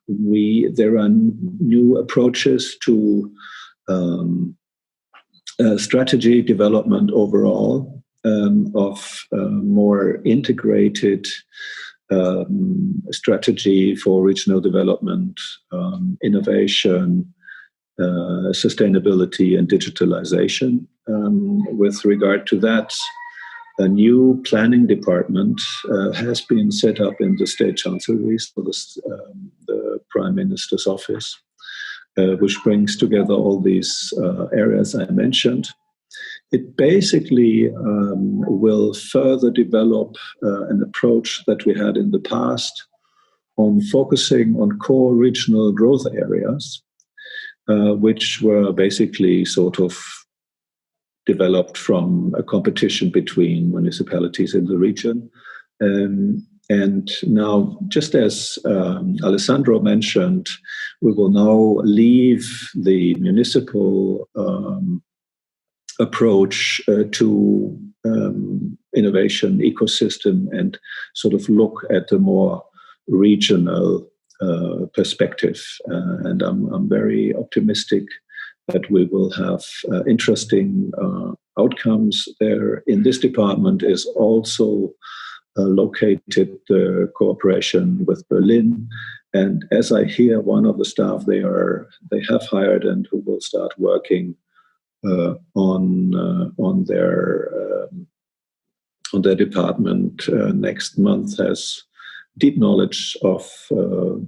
there are new approaches to strategy development overall, of more integrated strategy for regional development, innovation, sustainability, and digitalization. With regard to that, a new planning department has been set up in the State Chancellery, so the Prime Minister's office, which brings together all these areas I mentioned. It basically will further develop an approach that we had in the past on focusing on core regional growth areas, which were basically sort of developed from a competition between municipalities in the region. And now, just as Alessandro mentioned, we will now leave the municipal approach to innovation ecosystem and sort of look at a more regional perspective. And I'm very optimistic that we will have interesting outcomes there. In this department is also located cooperation with Berlin. And as I hear one of the staff they have hired and who will start working on their department next month has deep knowledge of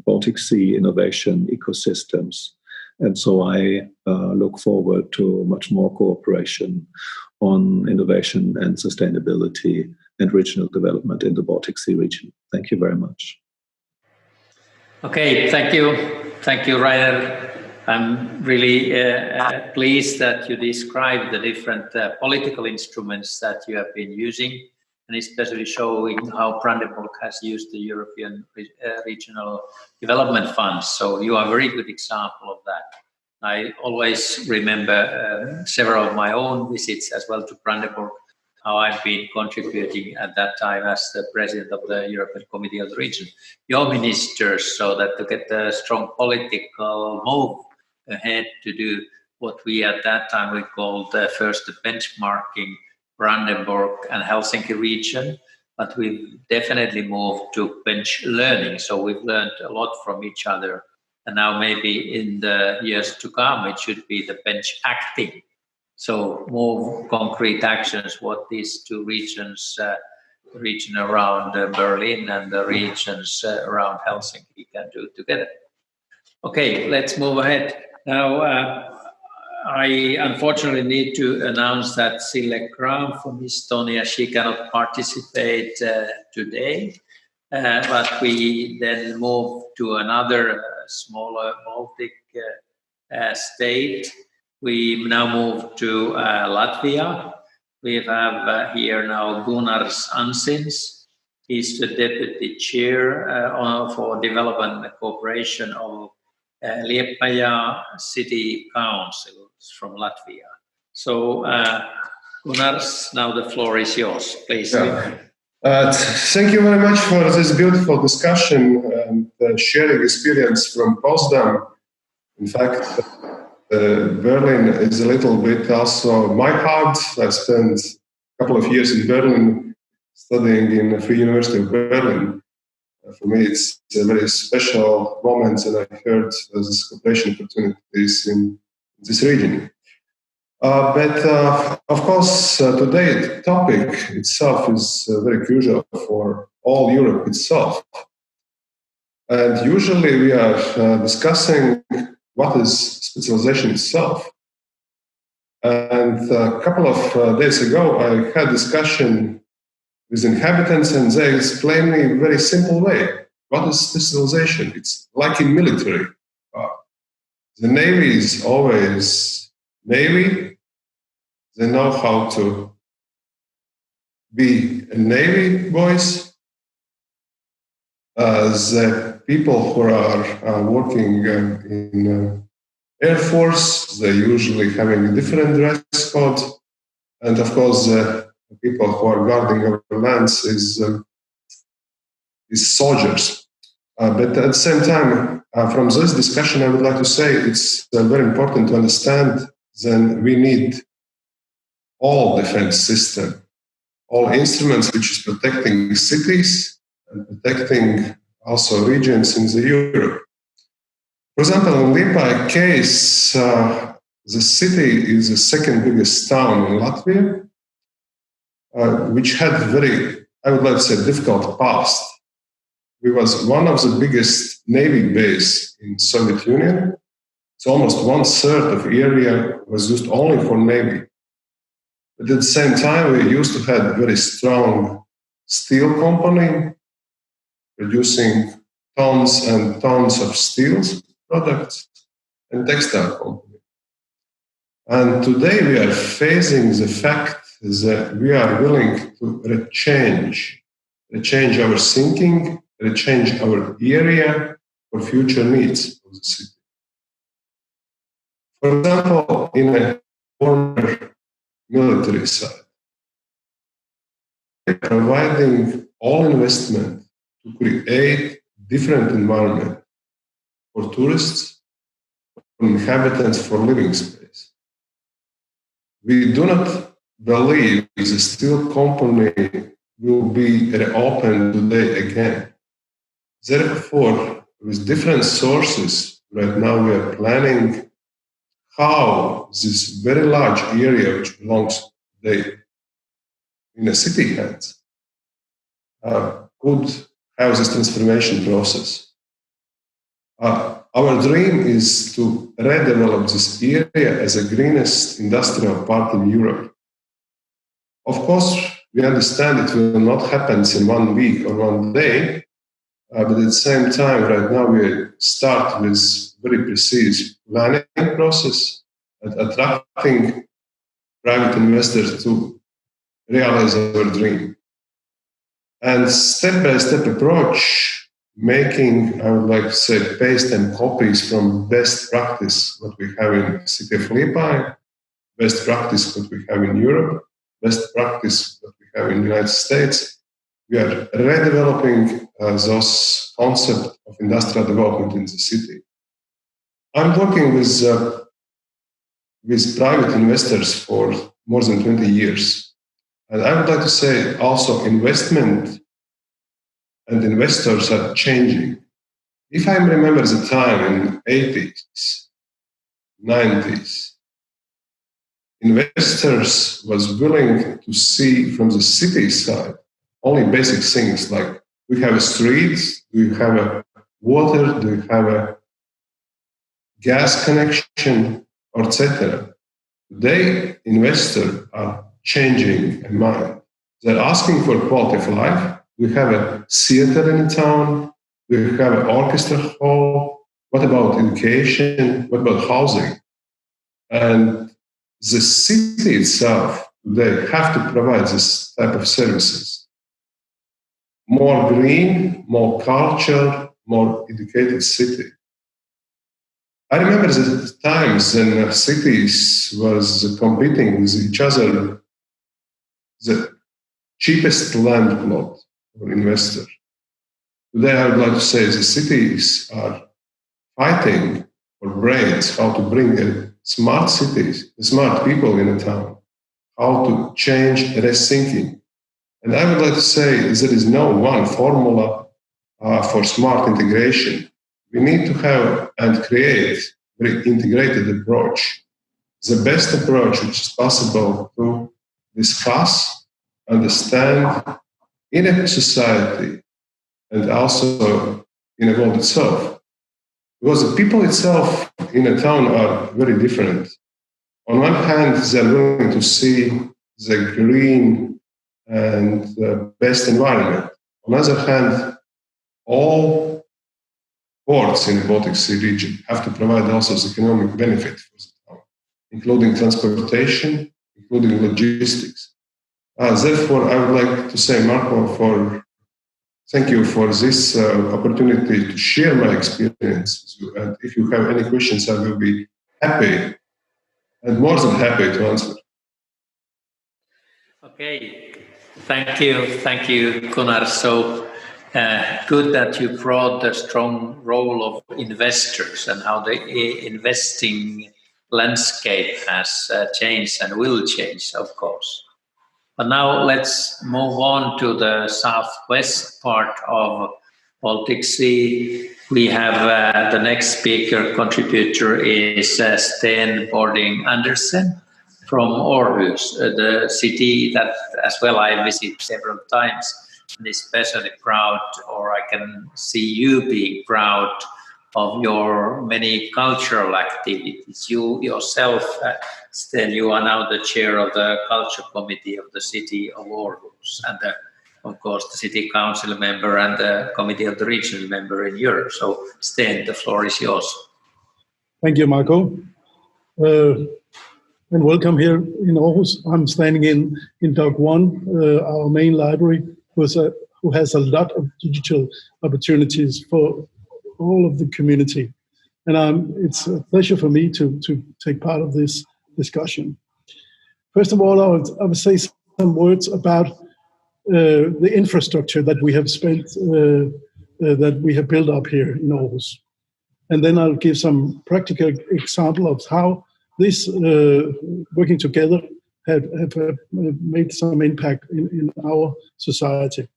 Baltic Sea innovation ecosystems. And so I look forward to much more cooperation on innovation and sustainability and regional development in the Baltic Sea region. Thank you very much. Okay, thank you. Thank you, Rainer. I'm really pleased that you described the different political instruments that you have been using, and especially showing how Brandenburg has used the European Regional Development Funds. So you are a very good example of that. I always remember several of my own visits as well to Brandenburg, how I've been contributing at that time as the president of the European Committee of the Region, your ministers, so that to get a strong political move ahead to do what we at that time we called first the benchmarking Brandenburg and Helsinki region, but we've definitely moved to bench learning. So we've learned a lot from each other. And now maybe in the years to come, it should be the bench acting. So more concrete actions, what these two regions, region around Berlin and the regions around Helsinki can do together. Okay, let's move ahead. Now, I unfortunately need to announce that Sille Kram from Estonia, she cannot participate today, but we then move to another smaller Baltic state. We now move to Latvia. We have here now Gunnars Ansins. He's the Deputy Chair for Development and Cooperation of Liepāja City Council from Latvia. So, Gunnars, now the floor is yours, please. Yeah. Thank you very much for this beautiful discussion and sharing experience from Potsdam. In fact, Berlin is a little bit also my heart. I spent a couple of years in Berlin studying in the Free University of Berlin. For me, it's a very special moment, and I heard there's cooperation opportunities in this region. But of course, today the topic itself is very crucial for all Europe itself. And usually we are discussing what is specialization itself. And a couple of days ago, I had a discussion with inhabitants, and they explained me in a very simple way. What is specialization? It's like in military. The Navy is always Navy. They know how to be a Navy boys. The people who are working in Air Force, they're usually having a different dress code. And of course, the people who are guarding our lands is soldiers. But at the same time, from this discussion, I would like to say it's very important to understand that we need all defense system, all instruments which is protecting cities and protecting also regions in the Europe. For example, in Liepāja case, the city is the second biggest town in Latvia, which had very, I would like to say, difficult past. It was one of the biggest Navy base in Soviet Union. So almost 1/3 of area was used only for Navy. But at the same time, we used to have a very strong steel company producing tons and tons of steel products and textile company. And today we are facing the fact that we are willing to change our thinking, change our area for future needs of the city. For example, in a former military side, providing all investment to create different environment for tourists, for inhabitants, for living space. We do not believe the steel company will be reopened today again. Therefore, with different sources, right now we are planning how this very large area which belongs today in a city hands could have this transformation process. Our dream is to redevelop this area as the greenest industrial park in Europe. Of course, we understand it will not happen in 1 week or 1 day, but at the same time, right now we start with very precise planning process and attracting private investors to realize our dream. And step-by-step approach, making, I would like to say, paste and copies from best practice what we have in the city of Liepāja, best practice what we have in Europe, best practice what we have in the United States. We are redeveloping those concepts of industrial development in the city. I'm working with private investors for more than 20 years. And I would like to say also investment and investors are changing. If I remember the time in 80s, 90s, investors was willing to see from the city side only basic things like, we have a street, do you have a water, do you have a gas connection, etc. Today, investors are changing their mind. They're asking for quality of life. We have a theater in town. We have an orchestra hall. What about education? What about housing? And the city itself, they have to provide this type of services. More green, more culture, more educated city. I remember the times when cities was competing with each other, the cheapest land plot for investor. Today, I would like to say the cities are fighting for brains, how to bring in smart cities, smart people in a town, how to change rest thinking. And I would like to say there is no one formula for smart integration. We need to have and create a very integrated approach. The best approach which is possible to discuss, understand in a society and also in the world itself. Because the people itself in a town are very different. On one hand, they're willing to see the green and the best environment. On the other hand, all ports in the Baltic Sea region have to provide also the economic benefit for the town, including transportation, including logistics. Therefore, I would like to say, Marko, thank you for this opportunity to share my experience. And if you have any questions, I will be happy and more than happy to answer. Okay, thank you, Gunnar. So good that you brought the strong role of investors and how the investing landscape has changed and will change, of course. But now let's move on to the southwest part of Baltic Sea. We have the next speaker contributor is Sten Bording Andersen from Aarhus, the city that as well I visit several times, and especially proud, or I can see you being proud of your many cultural activities. You yourself, Sten, you are now the chair of the culture committee of the city of Aarhus, and of course the city council member and the committee of the regional member in Europe. So Sten, the floor is yours. Thank you, Marko. And welcome here in Aarhus. I'm standing in Dock 1, our main library, who has a lot of digital opportunities for all of the community. And it's a pleasure for me to take part of this discussion. First of all, I would say some words about the infrastructure that we have that we have built up here in Aarhus. And then I'll give some practical example of how this working together have made some impact in our society.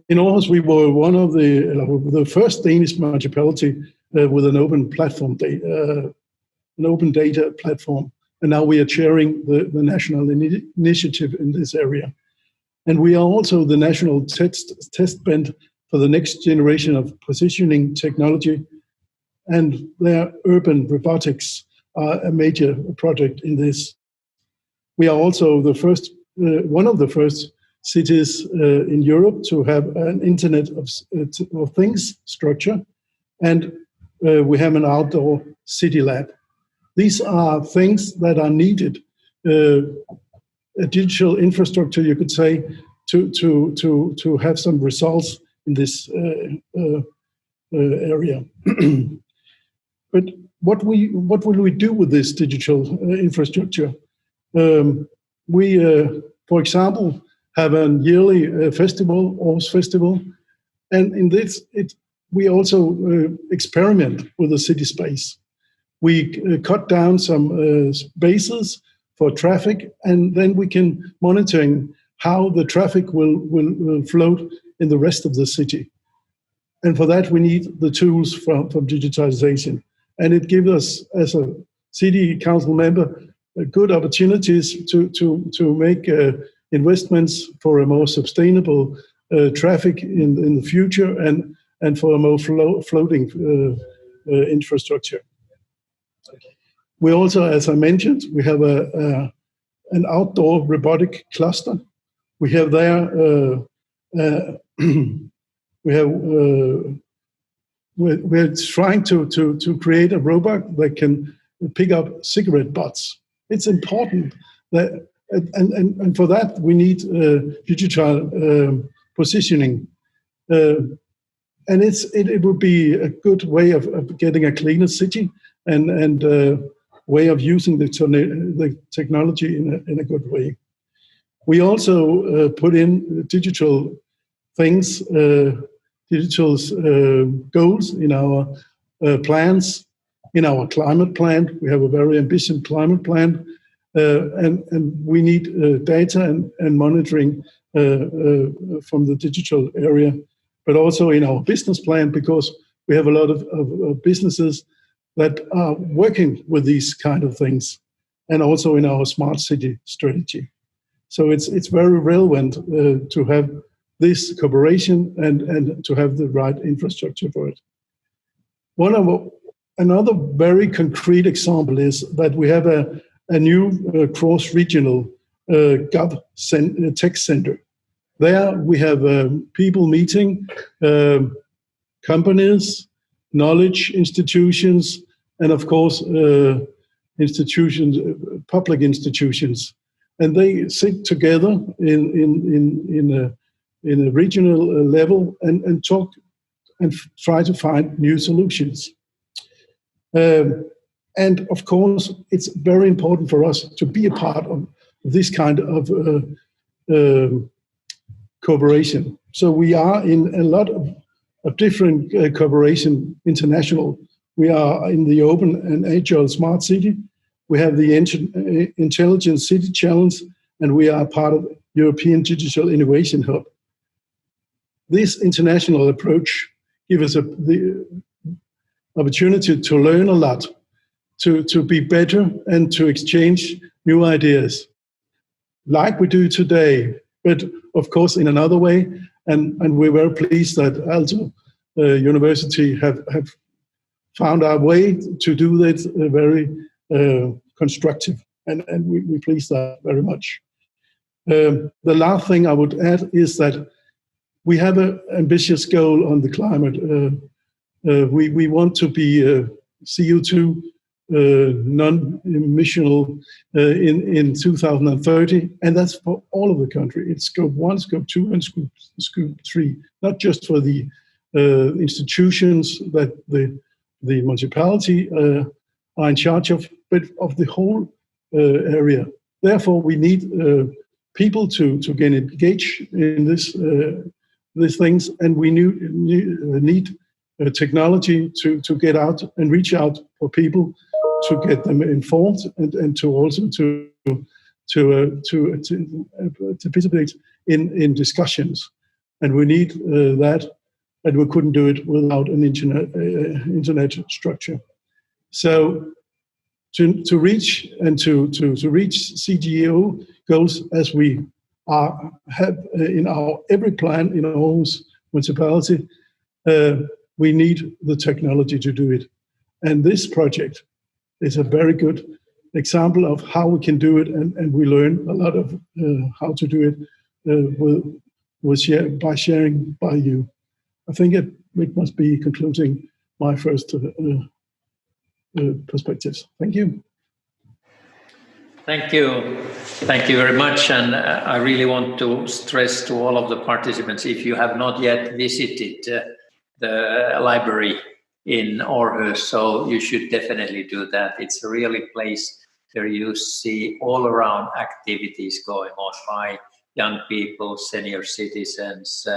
In Aarhus, we were one of the first Danish municipality with an open platform, an open data platform, and now we are chairing the national initiative in this area. And we are also the national test bed for the next generation of positioning technology, and their urban robotics are a major project in this. We are also the first, one of the first cities in Europe to have an Internet of Things structure, and we have an outdoor city lab. These are things that are needed, a digital infrastructure, you could say, to have some results in this area. But what will we do with this digital infrastructure? We, for example, have a yearly festival, Aarhus Festival, and in this, we also experiment with the city space. We cut down some spaces for traffic, and then we can monitoring how the traffic will float in the rest of the city. And for that, we need the tools from digitization. And it gives us, as a city council member, good opportunities to make investments for a more sustainable traffic in the future, and for a more floating infrastructure. We also, as I mentioned, we have an outdoor robotic cluster. We have there, we're trying to create a robot that can pick up cigarette butts. It's important that, and for that we need digital positioning. And it would be a good way of getting a cleaner city and way of using the technology in a good way. We also put in digital things, digital goals in our plans, in our climate plan. We have a very ambitious climate plan, and we need data and monitoring from the digital area, but also in our business plan, because we have a lot of businesses that are working with these kind of things, and also in our smart city strategy. So it's very relevant to have this cooperation and to have the right infrastructure for it. Another very concrete example is that we have a new cross-regional tech center. There we have people meeting, companies, knowledge institutions, and of course institutions, public institutions, and they sit together in a regional level and talk and try to find new solutions. And of course, it's very important for us to be a part of this kind of cooperation. So we are in a lot of different cooperation international. We are in the Open and Agile Smart City. We have the Intelligent City Challenge, and we are part of European Digital Innovation Hub. This international approach gives us the opportunity to learn a lot, to be better, and to exchange new ideas, like we do today, but of course in another way. And we're very pleased that Aalto University have found our way to do that very constructive, and we're pleased that very much. The last thing I would add is that we have an ambitious goal on the climate. We want to be CO2 non-emissional in 2030, and that's for all of the country. It's scope 1, scope 2, and scope 3, not just for the institutions that the municipality are in charge of, but of the whole area. Therefore, we need people to get engaged in these things, and we need technology to get out and reach out for people, to get them informed, and to also to participate in discussions. And we need that, and we couldn't do it without an internet structure. So to reach CGO goals as we have in our every plan in our municipality, we need the technology to do it. And this project is a very good example of how we can do it, and we learn a lot of how to do it by sharing by you. I think it must be concluding my first perspectives. Thank you. Thank you. Thank you very much. And I really want to stress to all of the participants, if you have not yet visited the library in Aarhus, so you should definitely do that. It's a really place where you see all around activities going on by young people, senior citizens,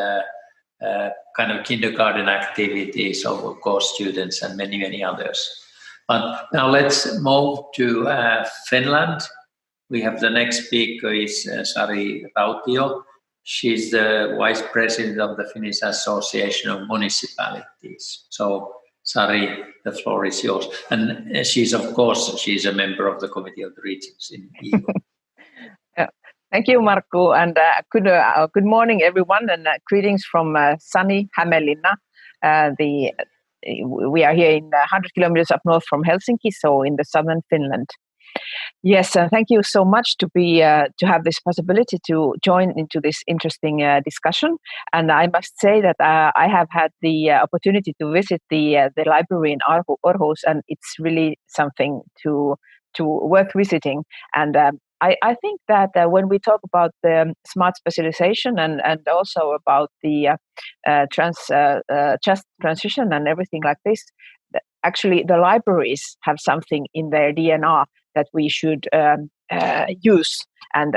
kind of kindergarten activities, of course students, and many, many others. But now let's move to Finland. We have the next speaker is Sari Rautio. She's the Vice President of the Finnish Association of Municipalities. So Sari, the floor is yours. And she's a member of the Committee of the Regions in EU. Thank you, Markku, and good morning, everyone, and greetings from sunny Hämeenlinna, the we are here in 100 kilometers up north from Helsinki, so in the southern Finland. Yes, thank you so much to have this possibility to join into this interesting discussion. And I must say that I have had the opportunity to visit the library in Aarhus, and it's really something to worth visiting. And I think that when we talk about the smart specialization and also about the just transition and everything like this, actually the libraries have something in their DNA that we should use, and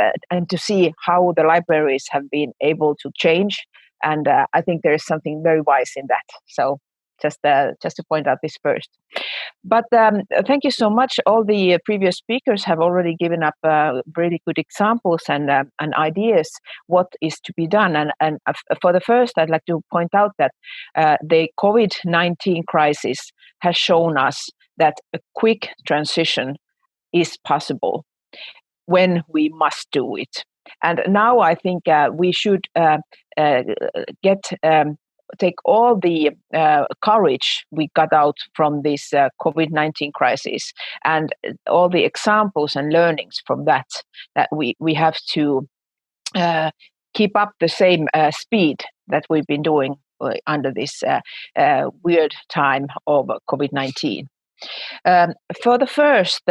to see how the libraries have been able to change. And I think there is something very wise in that. So just to point out this first. But thank you so much. All the previous speakers have already given up really good examples and ideas what is to be done. And for the first, I'd like to point out that the COVID-19 crisis has shown us that a quick transition is possible when we must do it. And now I think we should take all the courage we got out from this COVID-19 crisis and all the examples and learnings from that we have to keep up the same speed that we've been doing under this weird time of COVID-19. For the first,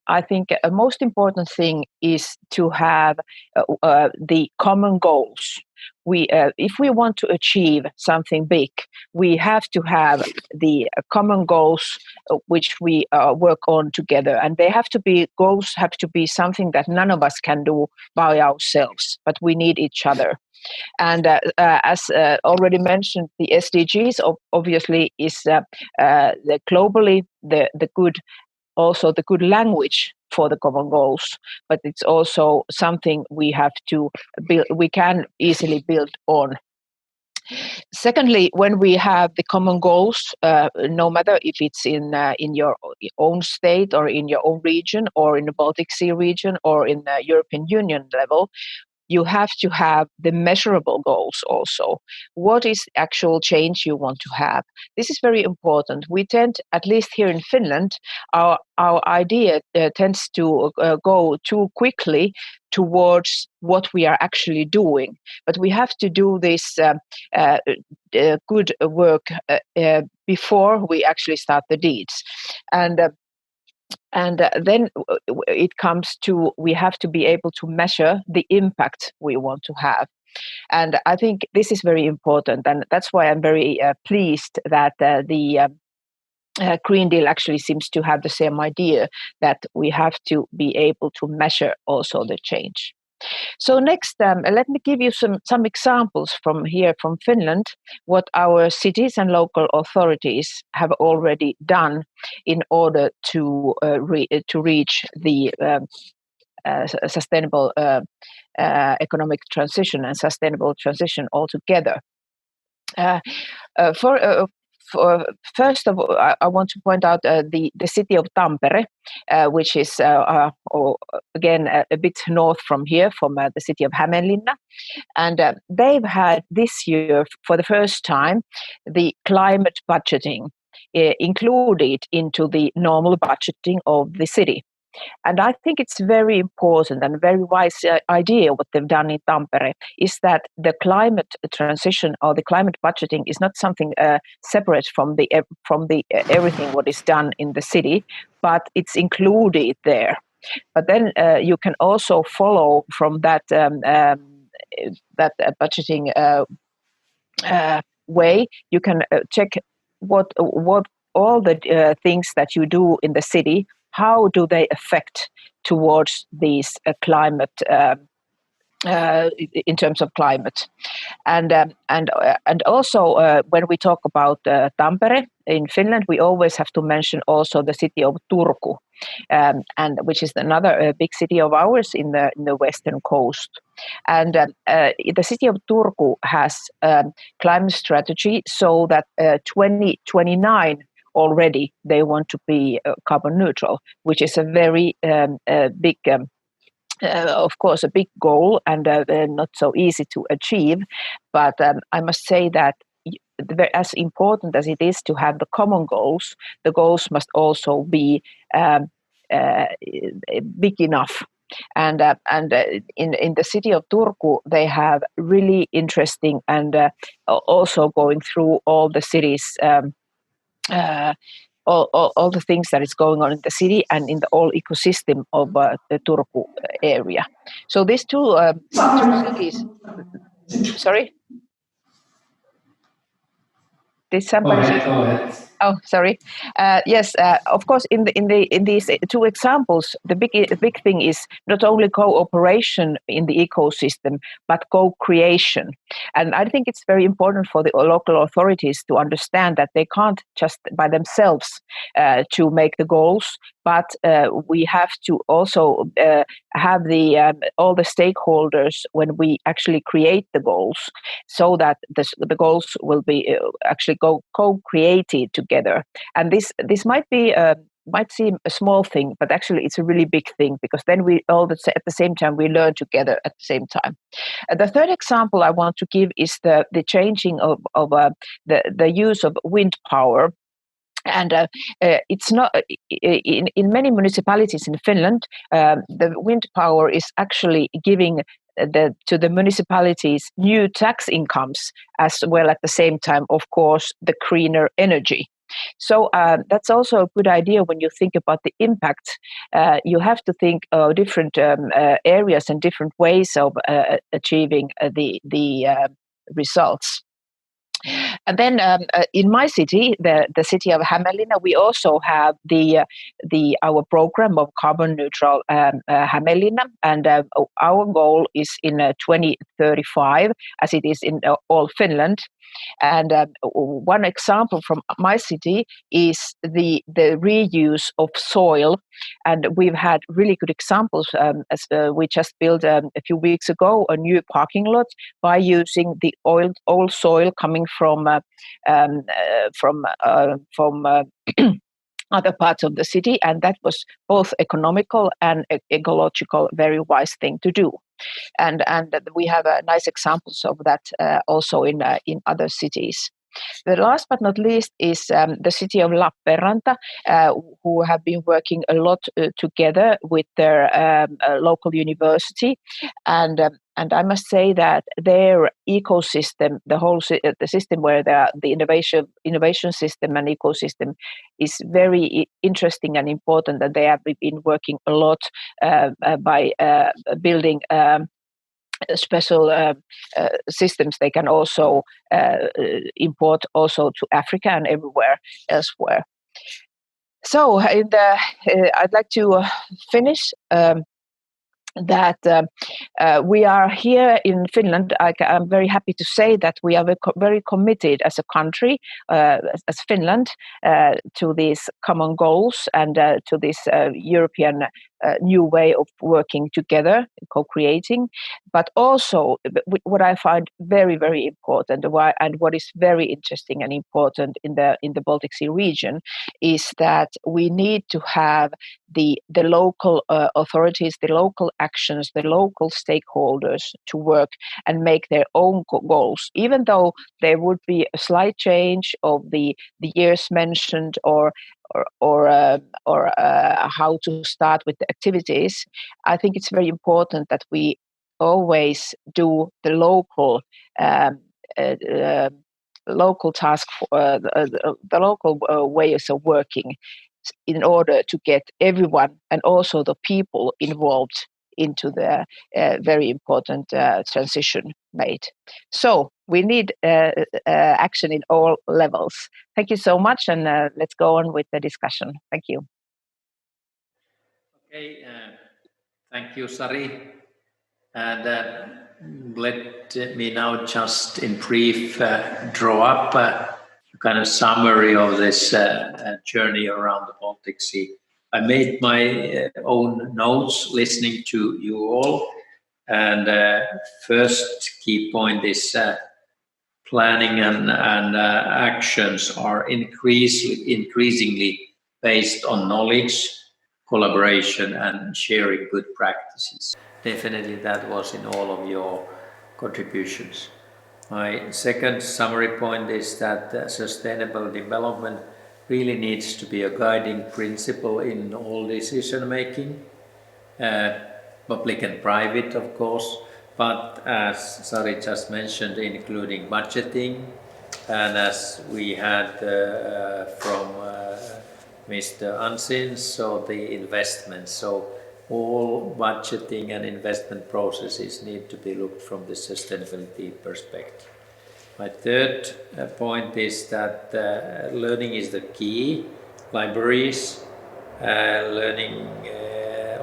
I think a most important thing is to have the common goals. If we want to achieve something big, we have to have the common goals which we work on together, and goals have to be something that none of us can do by ourselves, but we need each other. And as already mentioned, the SDGs obviously is globally the good. Also the good language for the common goals, but it's also something we have to build, we can easily build on. Secondly, when we have the common goals, no matter if it's in your own state or in your own region or in the Baltic Sea region or in the European Union level, you have to have the measurable goals also. What is the actual change you want to have? This is very important. We tend, at least here in Finland, our idea tends to go too quickly towards what we are actually doing. But we have to do this good work before we actually start the deeds. And then it comes to, we have to be able to measure the impact we want to have. And I think this is very important. And that's why I'm very pleased that the Green Deal actually seems to have the same idea, that we have to be able to measure also the change. So next, let me give you some examples from here from Finland, what our cities and local authorities have already done in order to reach the sustainable economic transition and sustainable transition altogether. First of all, I want to point out the city of Tampere, which is again a bit north from here, from the city of Hämeenlinna, and they've had this year for the first time the climate budgeting included into the normal budgeting of the city. And I think it's very important and very wise idea what they've done in Tampere is that the climate transition or the climate budgeting is not something separate from the everything what is done in the city, but it's included there. But then you can also follow from that budgeting way. You can check what all the things that you do in the city, how do they affect towards these climate in terms of climate, and also when we talk about Tampere in Finland, we always have to mention also the city of Turku, and which is another big city of ours in the western coast. And the city of Turku has climate strategy so that 2029 already they want to be carbon neutral, which is a very big. Of course, a big goal and not so easy to achieve. But I must say that as important as it is to have the common goals, the goals must also be big enough. And in the city of Turku, they have really interesting and also going through all the cities. All the things that is going on in the city and in the whole ecosystem of the Turku area. So these two cities. Sorry, did somebody say? Go ahead. Oh, sorry. Yes, of course. In these two examples, the big thing is not only cooperation in the ecosystem, but co-creation. And I think it's very important for the local authorities to understand that they can't just by themselves to make the goals, but we have to also have all the stakeholders when we actually create the goals, so that the goals will be actually co-created together. And this might seem a small thing, but actually it's a really big thing, because then we all at the same time we learn together at the same time. The third example I want to give is the changing of the use of wind power. And it's not in many municipalities in Finland. The wind power is actually giving to the municipalities new tax incomes, as well at the same time, of course, the greener energy. So that's also a good idea when you think about the impact. You have to think of different areas and different ways of achieving the results. And then in my city, the city of Hämeenlinna, we also have our program of carbon neutral Hämeenlinna, and our goal is in 2035, as it is in all Finland. And one example from my city is the reuse of soil, and we've had really good examples. As we just built a few weeks ago a new parking lot by using the old soil coming from other parts of the city, and that was both economical and ecological, very wise thing to do. And we have nice examples of that also in other cities. The last but not least is the city of Lappeenranta, who have been working a lot together with their local university, and I must say that their ecosystem, the system where the innovation system and ecosystem is very interesting and important, and they have been working a lot by building special systems they can also import also to Africa and everywhere elsewhere. So I'd like to finish that we are here in Finland. I'm very happy to say that we are very committed as a country, as Finland, to these common goals and to this European new way of working together, co-creating. But also, what I find very, very important, and what is very interesting and important in the Baltic Sea region, is that we need to have the local authorities, the local actions, the local stakeholders to work and make their own goals, even though there would be a slight change of the years mentioned or how to start with the activities. I think it's very important that we always do the local task, the local ways of working, in order to get everyone and also the people involved into the very important transition made. So we need action in all levels. Thank you so much, and let's go on with the discussion. Thank you. Okay, thank you, Sari. And let me now just in brief draw up a kind of summary of this journey around the Baltic Sea. I made my own notes listening to you all. And first key point is planning and actions are increasingly based on knowledge, collaboration, and sharing good practices. Definitely that was in all of your contributions. My second summary point is that sustainable development really needs to be a guiding principle in all decision making, public and private, of course, but as Sari just mentioned, including budgeting, and as we had from Mr. Ansin, so the investments. So all budgeting and investment processes need to be looked from the sustainability perspective. My third point is that learning is the key. Libraries, learning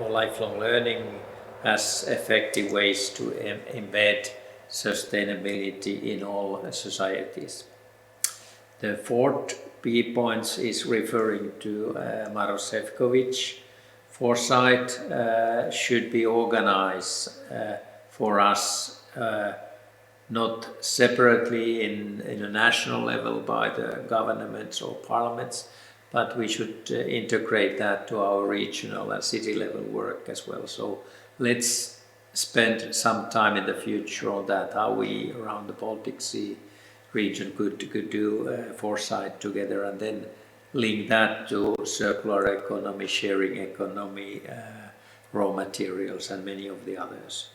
or lifelong learning as effective ways to embed sustainability in all societies. The fourth key point is referring to Maros Sefcovic. Foresight should be organized for us not separately in a national level by the governments or parliaments, but we should integrate that to our regional and city level work as well. So let's spend some time in the future on that, how we around the Baltic Sea region could do foresight together, and then link that to circular economy, sharing economy, raw materials, and many of the others.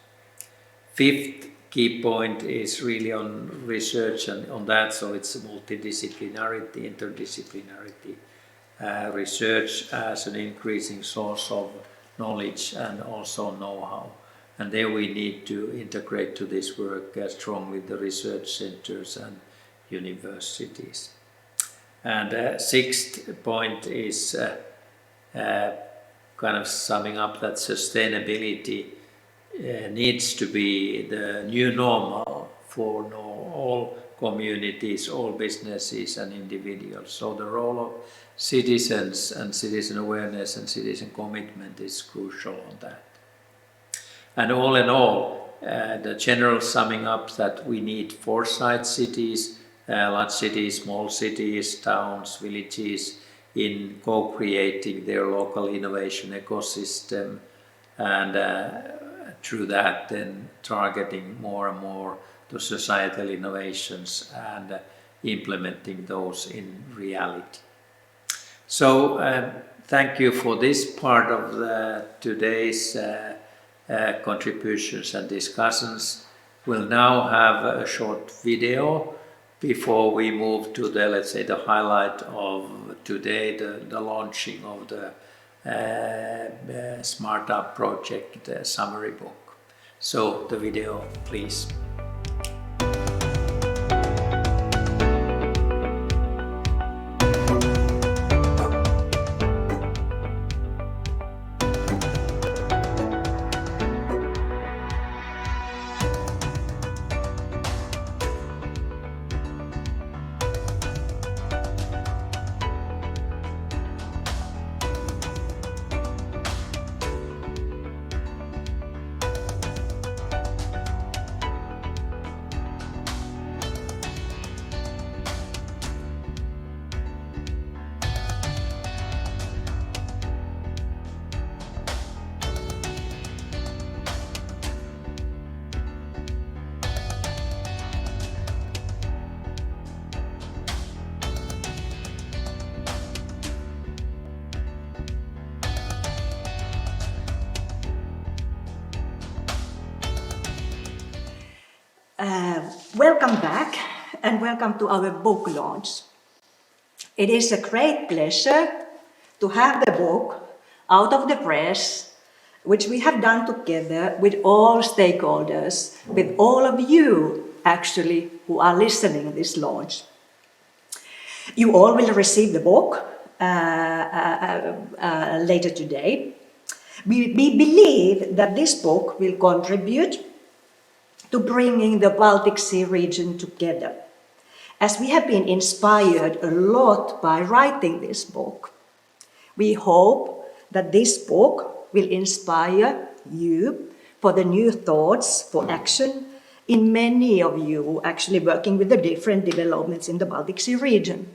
Fifth key point is really on research and on that, so it's multidisciplinarity, interdisciplinarity, research as an increasing source of knowledge and also know-how. And there we need to integrate to this work strongly the research centers and universities. And sixth point is kind of summing up that sustainability needs to be the new normal for all communities, all businesses and individuals. So the role of citizens and citizen awareness and citizen commitment is crucial on that. And all in all, the general summing up that we need foresight cities, large cities, small cities, towns, villages, in co-creating their local innovation ecosystem, and through that then targeting more and more the societal innovations and implementing those in reality. So thank you for this part of today's contributions and discussions. We'll now have a short video before we move to the, let's say, the highlight of today, the launching of the Smart Up project summary book. So the video, please. Welcome back and welcome to our book launch. It is a great pleasure to have the book out of the press, which we have done together with all stakeholders, with all of you actually who are listening to this launch. You all will receive the book later today. We believe that this book will contribute to bringing the Baltic Sea region together, as we have been inspired a lot by writing this book. We hope that this book will inspire you for the new thoughts, for action, in many of you actually working with the different developments in the Baltic Sea region.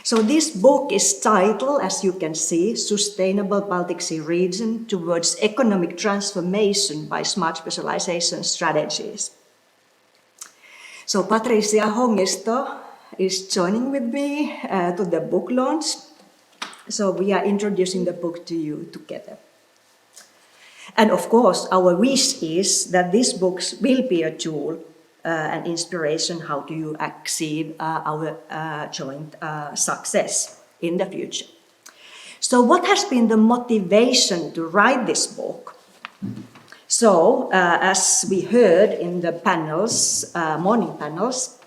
So this book is titled, as you can see, Sustainable Baltic Sea Region Towards Economic Transformation by Smart Specialisation Strategies. So Patricia Hongisto is joining with me to the book launch. So we are introducing the book to you together. And of course, our wish is that these books will be a tool and inspiration how to achieve our joint success in the future. So what has been the motivation to write this book? So as we heard in the panels, morning panels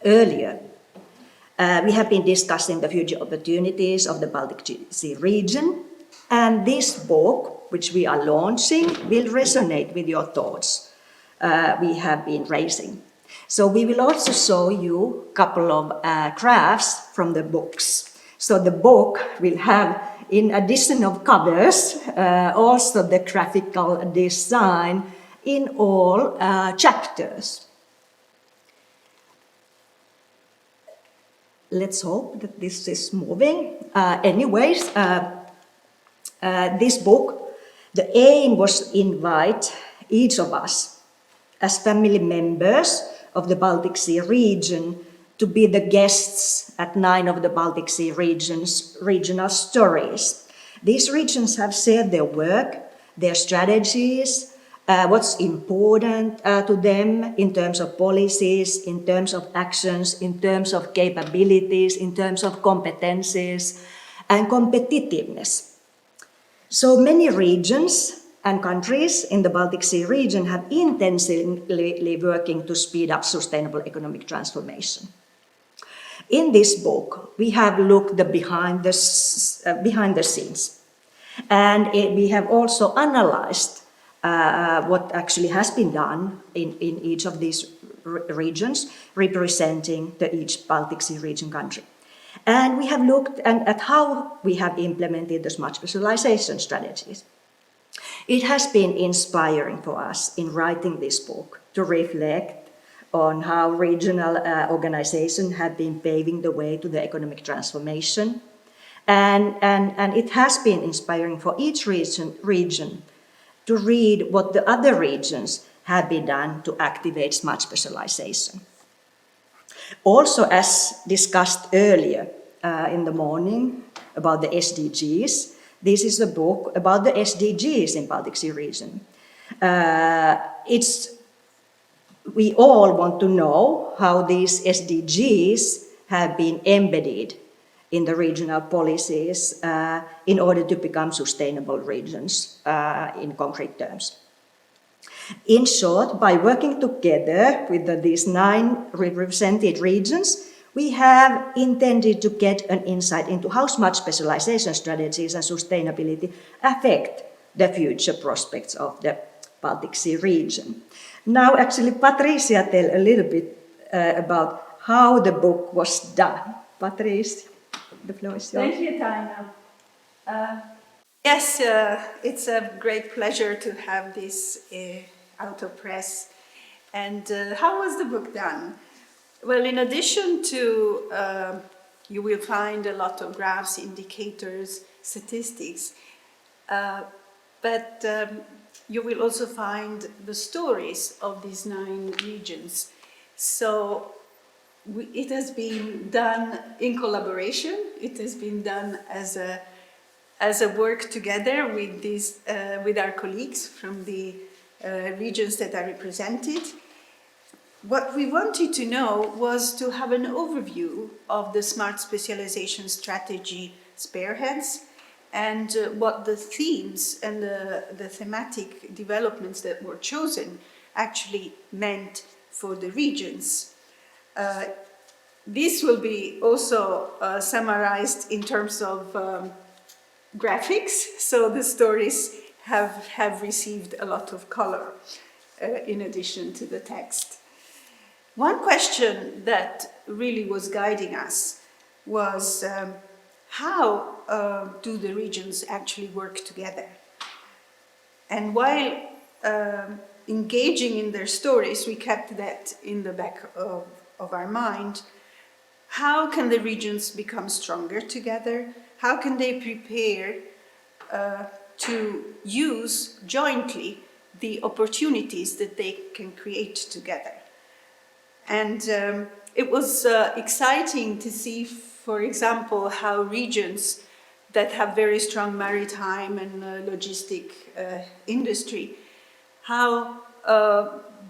earlier, we have been discussing the future opportunities of the Baltic Sea region, and this book, which we are launching, will resonate with your thoughts we have been raising. So we will also show you a couple of graphs from the books. So the book will have, in addition of covers, also the graphical design in all chapters. Let's hope that this is moving. Anyways, this book, the aim was to invite each of us as family members of the Baltic Sea region to be the guests at 9 of the Baltic Sea region's regional stories. These regions have shared their work, their strategies, what's important to them in terms of policies, in terms of actions, in terms of capabilities, in terms of competencies and competitiveness. So many regions and countries in the Baltic Sea region have intensively working to speed up sustainable economic transformation. In this book, we have looked behind the scenes, and we have also analyzed what actually has been done in each of these regions, representing each Baltic Sea region country. And we have looked at how we have implemented the Smart Specialisation Strategies. It has been inspiring for us in writing this book to reflect on how regional organizations have been paving the way to the economic transformation. And it has been inspiring for each region to read what the other regions have been done to activate smart specialization. Also, as discussed earlier in the morning about the SDGs, this is a book about the SDGs in Baltic Sea region. We all want to know how these SDGs have been embedded in the regional policies in order to become sustainable regions in concrete terms. In short, by working together with these 9 represented regions, we have intended to get an insight into how smart specialization strategies and sustainability affect the future prospects of the Baltic Sea region. Now, actually, Patricia tell a little bit about how the book was done. Patricia, the floor is yours. Thank you, Taina. Yes, it's a great pleasure to have this out of press. And how was the book done? Well, in addition to, you will find a lot of graphs, indicators, statistics, but you will also find the stories of these 9 regions. So it has been done in collaboration. It has been done as a work together with our colleagues from the regions that are represented. What we wanted to know was to have an overview of the Smart Specialisation Strategy spearheads and what the themes and the thematic developments that were chosen actually meant for the regions. This will be also summarized in terms of graphics, so the stories have received a lot of color in addition to the text. One question that really was guiding us was how do the regions actually work together? And while engaging in their stories, we kept that in the back of our mind. How can the regions become stronger together? How can they prepare to use jointly the opportunities that they can create together. And it was exciting to see, for example, how regions that have very strong maritime and logistic industry, how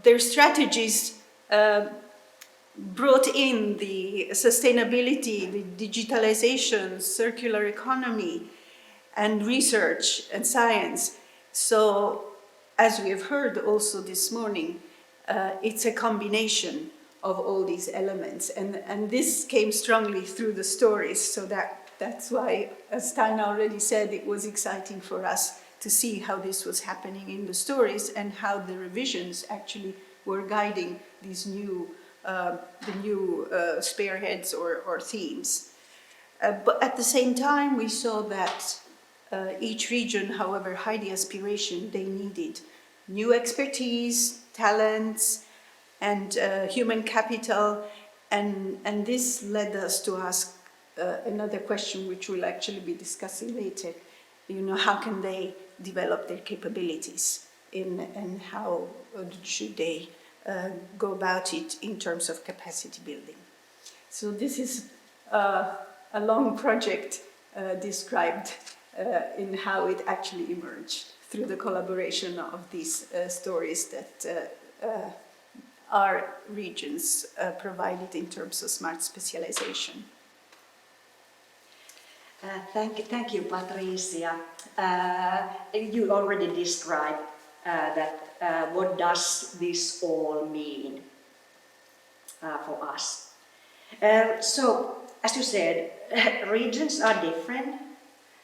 their strategies brought in the sustainability, the digitalization, circular economy, and research and science. So, as we have heard also this morning, it's a combination of all these elements. And this came strongly through the stories, so that's why, as Taina already said, it was exciting for us to see how this was happening in the stories and how the revisions actually were guiding these new spearheads or themes. But at the same time, we saw that each region, however high the aspiration, they needed new expertise, talents, and human capital. And this led us to ask another question, which we'll actually be discussing later. You know, how can they develop their capabilities and how should they go about it in terms of capacity building? So this is a long project described in how it actually emerged through the collaboration of these stories that our regions provided in terms of smart specialization. Thank you, Patricia. You already described that what does this all mean for us. So, as you said, regions are different,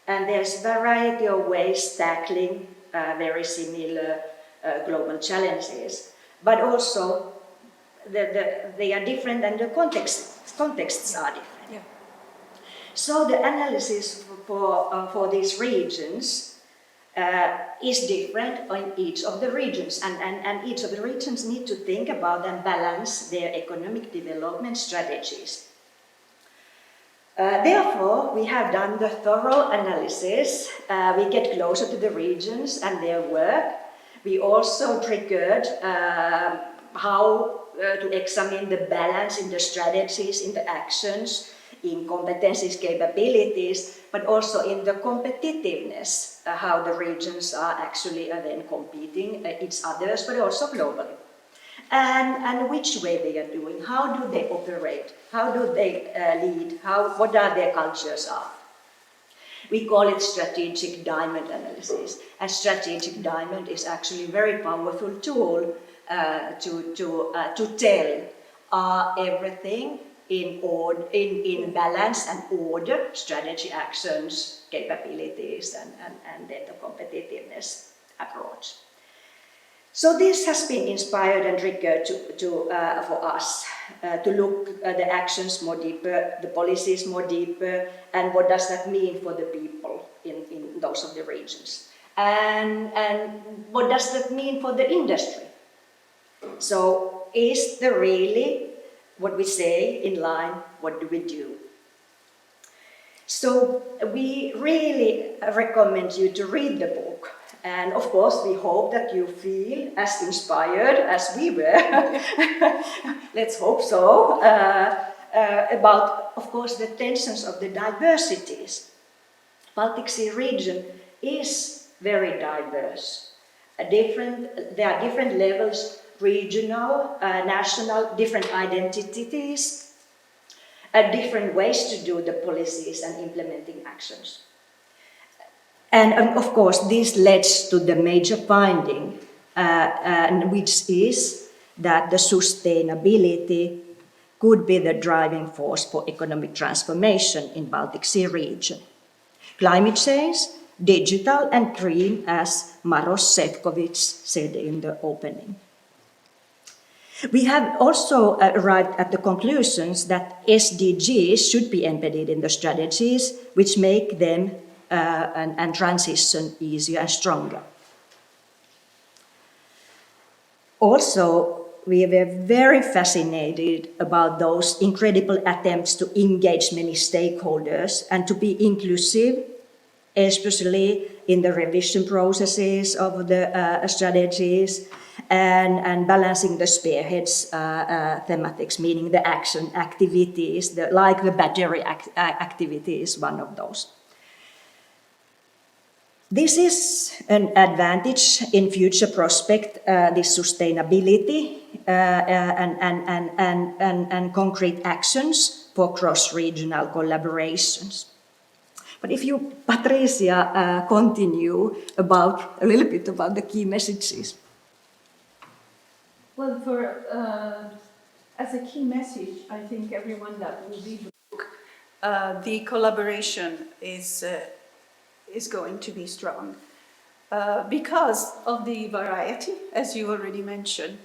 and there's a variety of ways tackling very similar global challenges. But also, they are different, and the contexts are different. Yeah. So the analysis for these regions is different in each of the regions, and each of the regions need to think about and balance their economic development strategies. Therefore, we have done the thorough analysis. We get closer to the regions and their work. We also triggered how to examine the balance in the strategies, in the actions, in competencies, capabilities, but also in the competitiveness, how the regions are actually then competing each others, but also globally. And which way they are doing, how do they operate, how do they lead, what are their cultures are. We call it strategic diamond analysis, and strategic diamond is actually a very powerful tool to tell everything in balance and order, strategy, actions, capabilities, and then the competitiveness approach. So this has been inspired and triggered for us to look at the actions more deeper, the policies more deeper, and what does that mean for the people in those of the regions. And what does that mean for the industry? So is there really what we say in line, what do we do? So we really recommend you to read the book. And of course, we hope that you feel as inspired as we were. Let's hope so. About, of course, the tensions of the diversities. Baltic Sea region is very diverse. There are different levels, regional, national, different identities, different ways to do the policies and implementing actions. And of course, this leads to the major finding, which is that the sustainability could be the driving force for economic transformation in Baltic Sea region. Climate change, digital and green, as Maros Sefcovic said in the opening. We have also arrived at the conclusions that SDGs should be embedded in the strategies, which make them and transition easier and stronger. Also, we were very fascinated about those incredible attempts to engage many stakeholders and to be inclusive especially in the revision processes of the strategies, and balancing the spearheads thematics, meaning the action activities, like the battery activity is one of those. This is an advantage in future prospect, this sustainability and concrete actions for cross-regional collaborations. But if you, Patricia, continue a little bit about the key messages. Well, as a key message, I think everyone that will read the book, the collaboration is going to be strong because of the variety, as you already mentioned.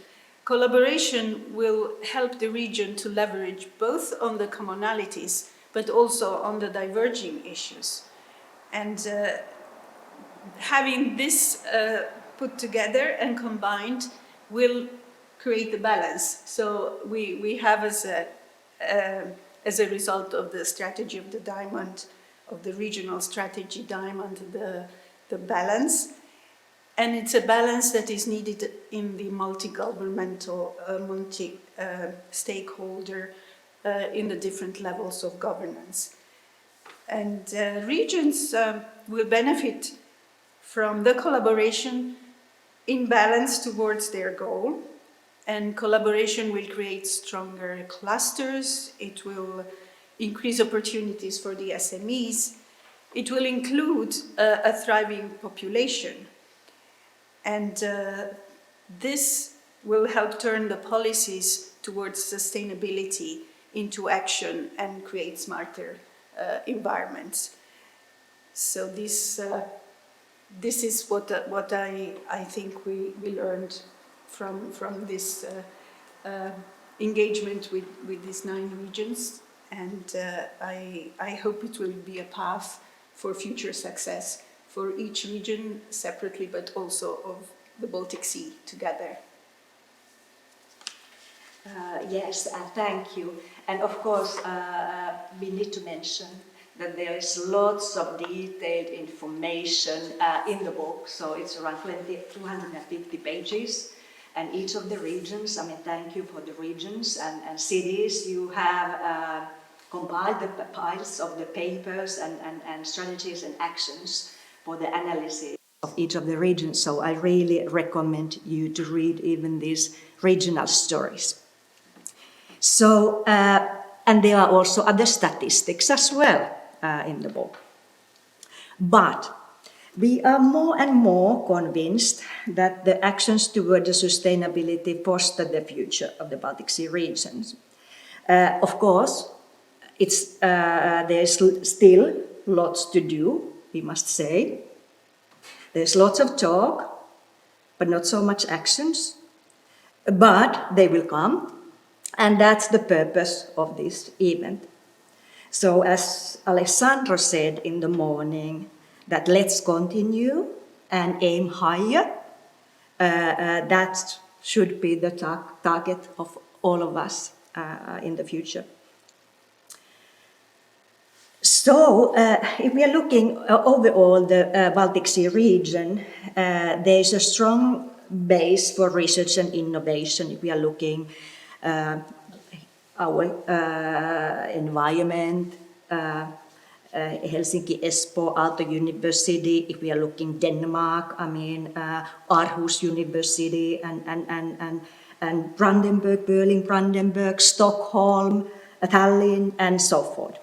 Collaboration will help the region to leverage both on the commonalities but also on the diverging issues. And having this put together and combined will create the balance. So we have as a result of the strategy of the diamond, of the regional strategy diamond, the balance. And it's a balance that is needed in the multi-governmental, multi-stakeholder in the different levels of governance. And regions will benefit from the collaboration in balance towards their goal. And collaboration will create stronger clusters. It will increase opportunities for the SMEs. It will include a thriving population. And this will help turn the policies towards sustainability into action and create smarter environments. So this is what I think we learned from this engagement with these 9 regions, and I hope it will be a path for future success for each region separately, but also of the Baltic Sea together. Yes, thank you. And of course, we need to mention that there is lots of detailed information in the book. So it's around 250 pages. And each of the regions, thank you for the regions and cities. You have compiled the piles of the papers and strategies and actions for the analysis of each of the regions. So I really recommend you to read even these regional stories. So, and there are also other statistics as well in the book. But we are more and more convinced that the actions toward the sustainability foster the future of the Baltic Sea regions. Of course, there's still lots to do, we must say. There's lots of talk, but not so much actions. But they will come. And that's the purpose of this event. So as Alessandro said in the morning, that let's continue and aim higher. That should be the target of all of us in the future. So if we are looking overall the Baltic Sea region, there is a strong base for research and innovation. If we are looking our environment, Helsinki, Espoo, Aalto University. If we are looking Denmark, Aarhus University and Brandenburg, Berlin, Brandenburg, Stockholm, Tallinn, and so forth.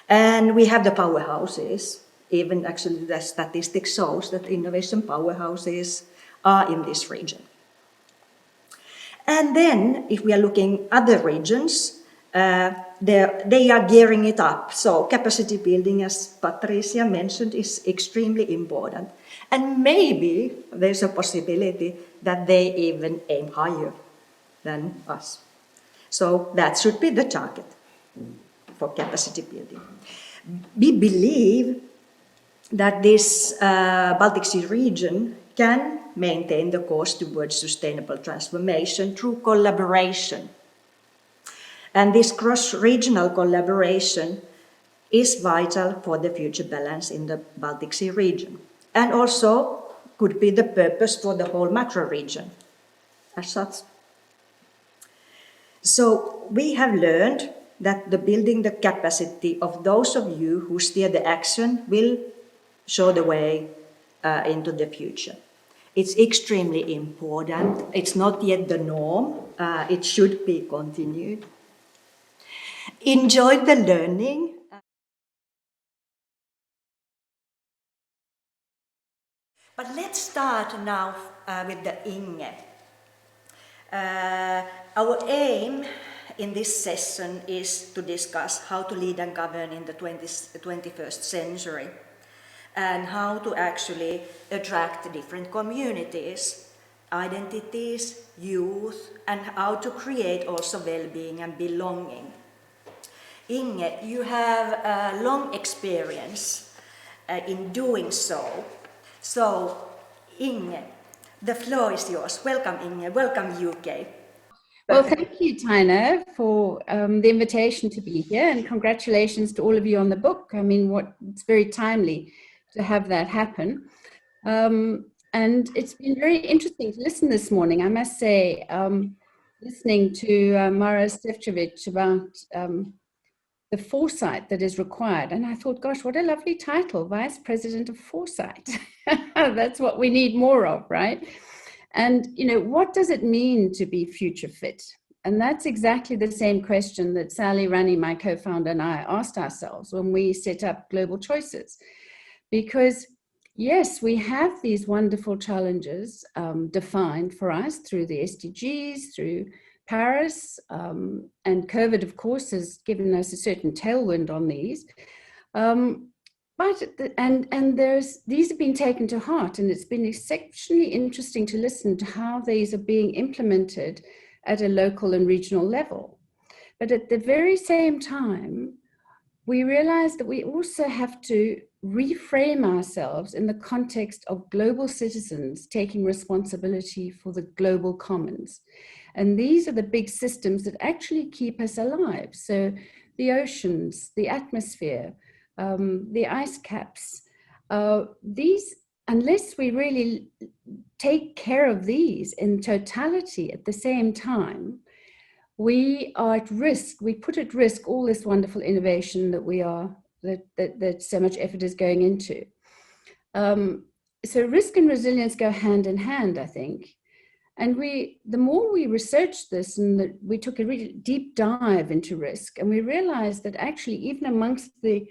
And we have the powerhouses. Even actually the statistics shows that innovation powerhouses are in this region. And then, if we are looking other regions, they are gearing it up. So capacity building, as Patricia mentioned, is extremely important. And maybe there's a possibility that they even aim higher than us. So that should be the target for capacity building. We believe that this Baltic Sea region can maintain the course towards sustainable transformation through collaboration. And this cross-regional collaboration is vital for the future balance in the Baltic Sea region, and also could be the purpose for the whole macro region as such. So we have learned that the building the capacity of those of you who steer the action will show the way into the future. It's extremely important. It's not yet the norm. It should be continued. Enjoy the learning. But let's start now with the Inge. Our aim in this session is to discuss how to lead and govern in the 21st century and how to actually attract different communities, identities, youth, and how to create also well-being and belonging. Inge, you have a long experience in doing so. So, Inge, the floor is yours. Welcome, Inge. Welcome, UK. Well, thank you, Taina, for the invitation to be here, and congratulations to all of you on the book. I mean, it's very timely to have that happen. And it's been very interesting to listen this morning. I must say, listening to Mara Stevčević about the foresight that is required. And I thought, gosh, what a lovely title, Vice President of Foresight. That's what we need more of, right? And, you know, what does it mean to be future fit? And that's exactly the same question that Sally Rani, my co-founder, and I asked ourselves when we set up Global Choices. Because, yes, we have these wonderful challenges defined for us through the SDGs, through Paris, and COVID, of course, has given us a certain tailwind on these. These have been taken to heart, and it's been exceptionally interesting to listen to how these are being implemented at a local and regional level. But at the very same time, we realize that we also have to reframe ourselves in the context of global citizens taking responsibility for the global commons. And these are the big systems that actually keep us alive. So the oceans, the atmosphere, the ice caps, these, unless we really take care of these in totality at the same time, we are at risk, we put at risk all this wonderful innovation that so much effort is going into. So risk and resilience go hand in hand, I think. And the more we researched this, and we took a really deep dive into risk, and we realized that actually even amongst the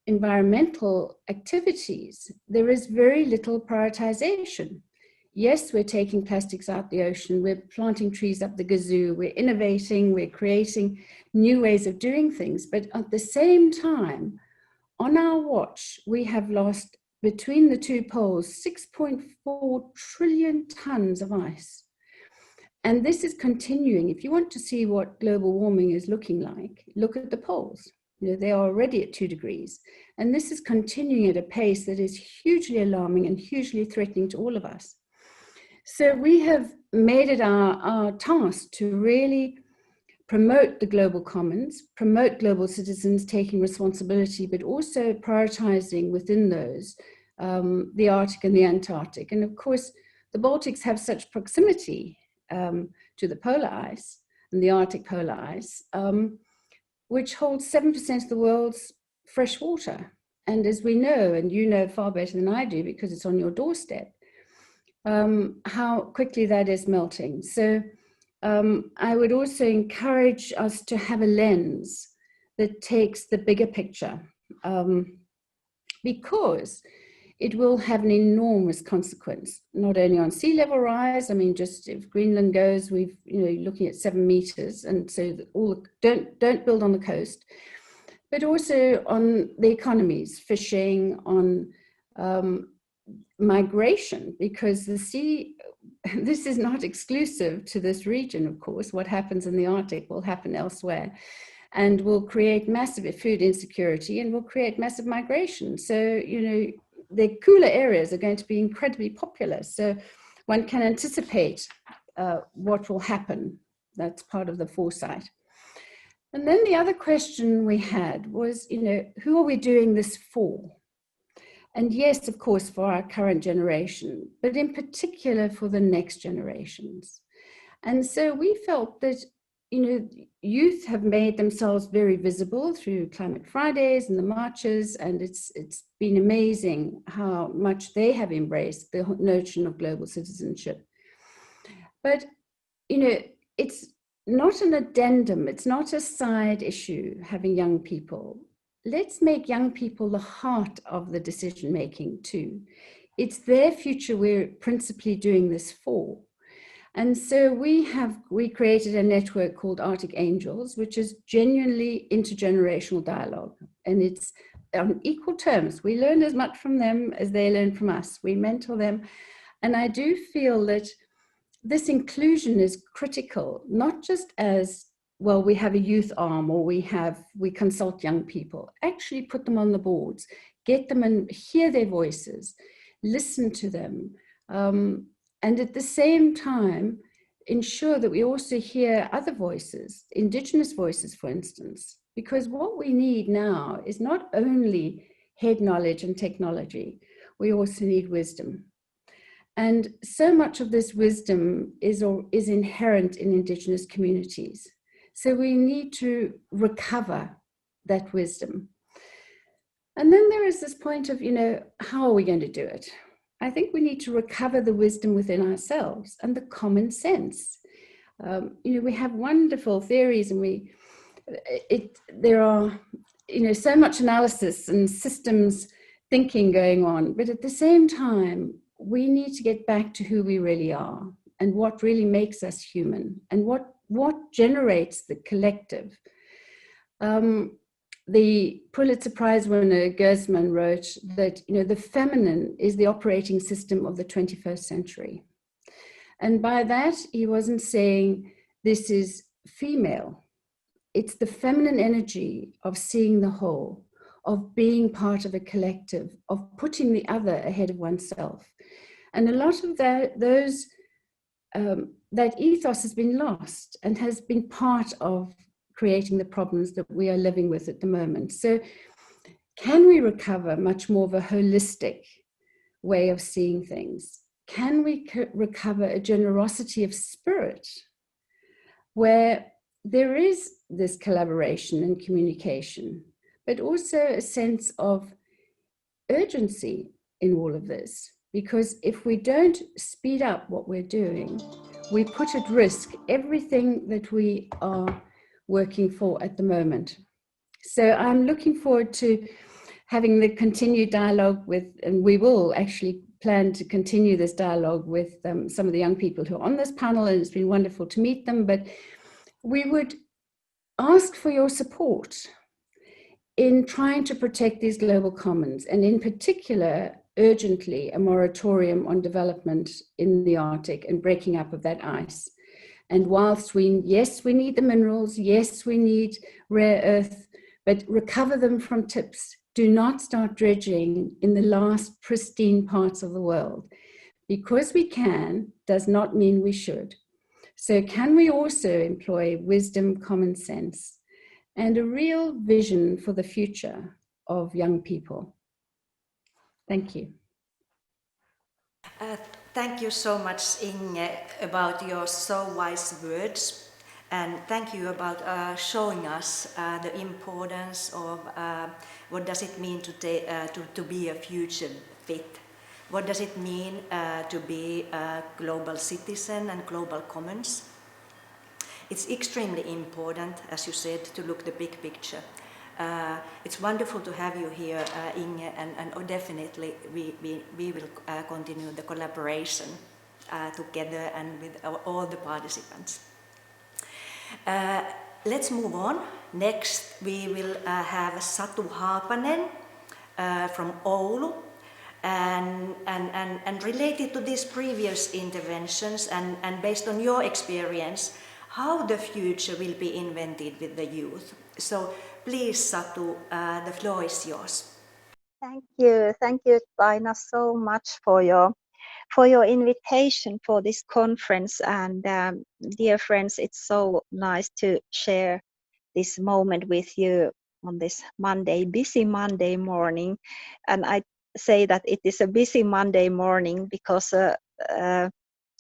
environmental activities, there is very little prioritization. Yes, we're taking plastics out the ocean, we're planting trees up the gazoo, we're innovating, we're creating new ways of doing things, but at the same time, on our watch, we have lost, between the two poles, 6.4 trillion tons of ice. And this is continuing. If you want to see what global warming is looking like, look at the poles. You know, they are already at 2 degrees. And this is continuing at a pace that is hugely alarming and hugely threatening to all of us. So we have made it our task to really promote the global commons, promote global citizens taking responsibility, but also prioritizing within those the Arctic and the Antarctic. And of course, the Baltics have such proximity to the polar ice and the Arctic polar ice, which holds 7% of the world's fresh water. And as we know, and you know far better than I do because it's on your doorstep, how quickly that is melting. So I would also encourage us to have a lens that takes the bigger picture, because it will have an enormous consequence, not only on sea level rise. I mean, just if Greenland goes, looking at 7 meters, and so don't build on the coast, but also on the economies, fishing, on migration, because the sea, this is not exclusive to this region, of course. What happens in the Arctic will happen elsewhere and will create massive food insecurity and will create massive migration. So, the cooler areas are going to be incredibly popular. So one can anticipate what will happen. That's part of the foresight. And then the other question we had was, who are we doing this for? And yes, of course, for our current generation, but in particular for the next generations. And so we felt that, youth have made themselves very visible through Climate Fridays and the marches, and it's been amazing how much they have embraced the notion of global citizenship. But, it's not an addendum, it's not a side issue, having young people. Let's make young people the heart of the decision making too. It's their future we're principally doing this for. And so we created a network called Arctic Angels, which is genuinely intergenerational dialogue. And it's on equal terms. We learn as much from them as they learn from us. We mentor them. And I do feel that this inclusion is critical, not just as, well, we have a youth arm or we consult young people. Actually put them on the boards, get them and hear their voices, listen to them. And at the same time, ensure that we also hear other voices, Indigenous voices, for instance, because what we need now is not only head knowledge and technology, we also need wisdom. And so much of this wisdom is inherent in Indigenous communities. So we need to recover that wisdom. And then there is this point of, how are we going to do it? I think we need to recover the wisdom within ourselves and the common sense. We have wonderful theories, and there are, so much analysis and systems thinking going on. But at the same time, we need to get back to who we really are and what really makes us human and what generates the collective. The Pulitzer Prize winner Gersman wrote that, the feminine is the operating system of the 21st century. And by that, he wasn't saying this is female. It's the feminine energy of seeing the whole, of being part of a collective, of putting the other ahead of oneself. And a lot of that ethos has been lost and has been part of creating the problems that we are living with at the moment. So can we recover much more of a holistic way of seeing things? Can we recover a generosity of spirit where there is this collaboration and communication, but also a sense of urgency in all of this? Because if we don't speed up what we're doing, we put at risk everything that we are working for at the moment. So I'm looking forward to having the continued dialogue with, and we will actually plan to continue this dialogue with some of the young people who are on this panel, and it's been wonderful to meet them, but we would ask for your support in trying to protect these global commons, and in particular, urgently, a moratorium on development in the Arctic and breaking up of that ice. And whilst we need the minerals, yes, we need rare earth, but recover them from tips. Do not start dredging in the last pristine parts of the world. Because we can does not mean we should. So can we also employ wisdom, common sense, and a real vision for the future of young people? Thank you. Thank you so much, Inge, about your so wise words, and thank you about showing us the importance of what does it mean to be a future fit. What does it mean to be a global citizen and global commons? It's extremely important, as you said, to look the big picture. It's wonderful to have you here, Inge, and definitely we will continue the collaboration together and with all the participants. Let's move on. Next, we will have Satu Haapanen from Oulu. And related to these previous interventions and based on your experience, how the future will be invented with the youth. So please, Satu, the floor is yours. Thank you, Taina, so much for your invitation for this conference. And dear friends, it's so nice to share this moment with you on this busy Monday morning. And I say that it is a busy Monday morning because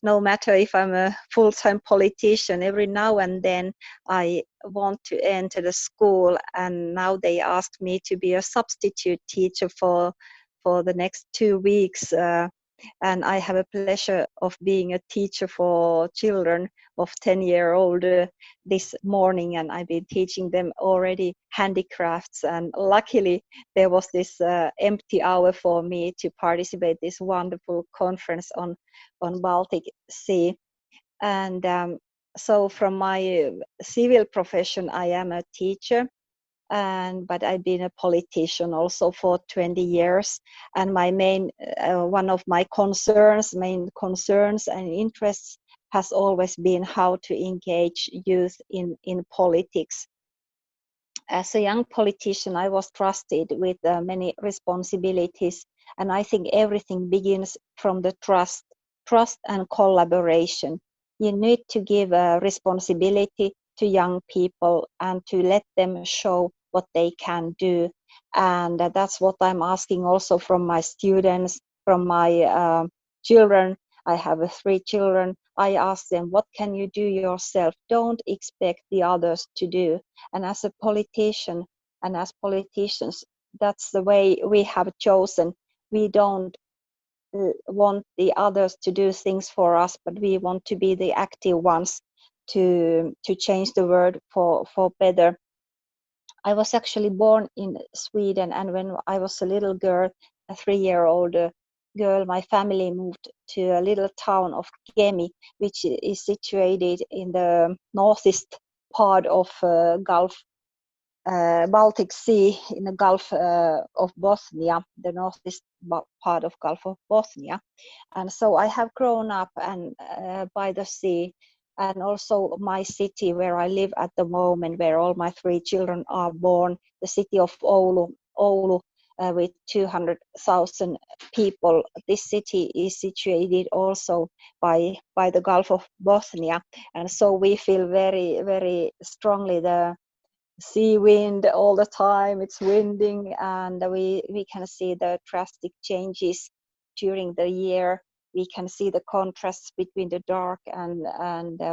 no matter if I'm a full-time politician, every now and then I want to enter the school, and now they asked me to be a substitute teacher for the next 2 weeks. And I have a pleasure of being a teacher for children of 10-year-old this morning, and I've been teaching them already handicrafts. And luckily there was this empty hour for me to participate this wonderful conference on Baltic Sea. And so from my civil profession, I am a teacher, but I've been a politician also for 20 years. And my one of my main concerns and interests has always been how to engage youth in politics. As a young politician, I was trusted with many responsibilities, and I think everything begins from the trust and collaboration. You need to give a responsibility to young people and to let them show what they can do. And that's what I'm asking also from my students, from my children. I have 3 children. I ask them, what can you do yourself? Don't expect the others to do. And as a politician, and as politicians, that's the way we have chosen. We don't want the others to do things for us, but we want to be the active ones to change the world for better. I was actually born in Sweden, and when I was a little girl, a 3-year-old girl, my family moved to a little town of Kemi, which is situated in the northeast part of Baltic Sea, in the Gulf of Bosnia, the northeast part of Gulf of Bosnia. And so I have grown up and by the sea, and also my city where I live at the moment, where all my 3 children are born, the city of Oulu, with 200,000 people. This city is situated also by the Gulf of Bosnia, and so we feel very, very strongly the sea wind all the time. It's winding, and we can see the drastic changes during the year. We can see the contrasts between the dark and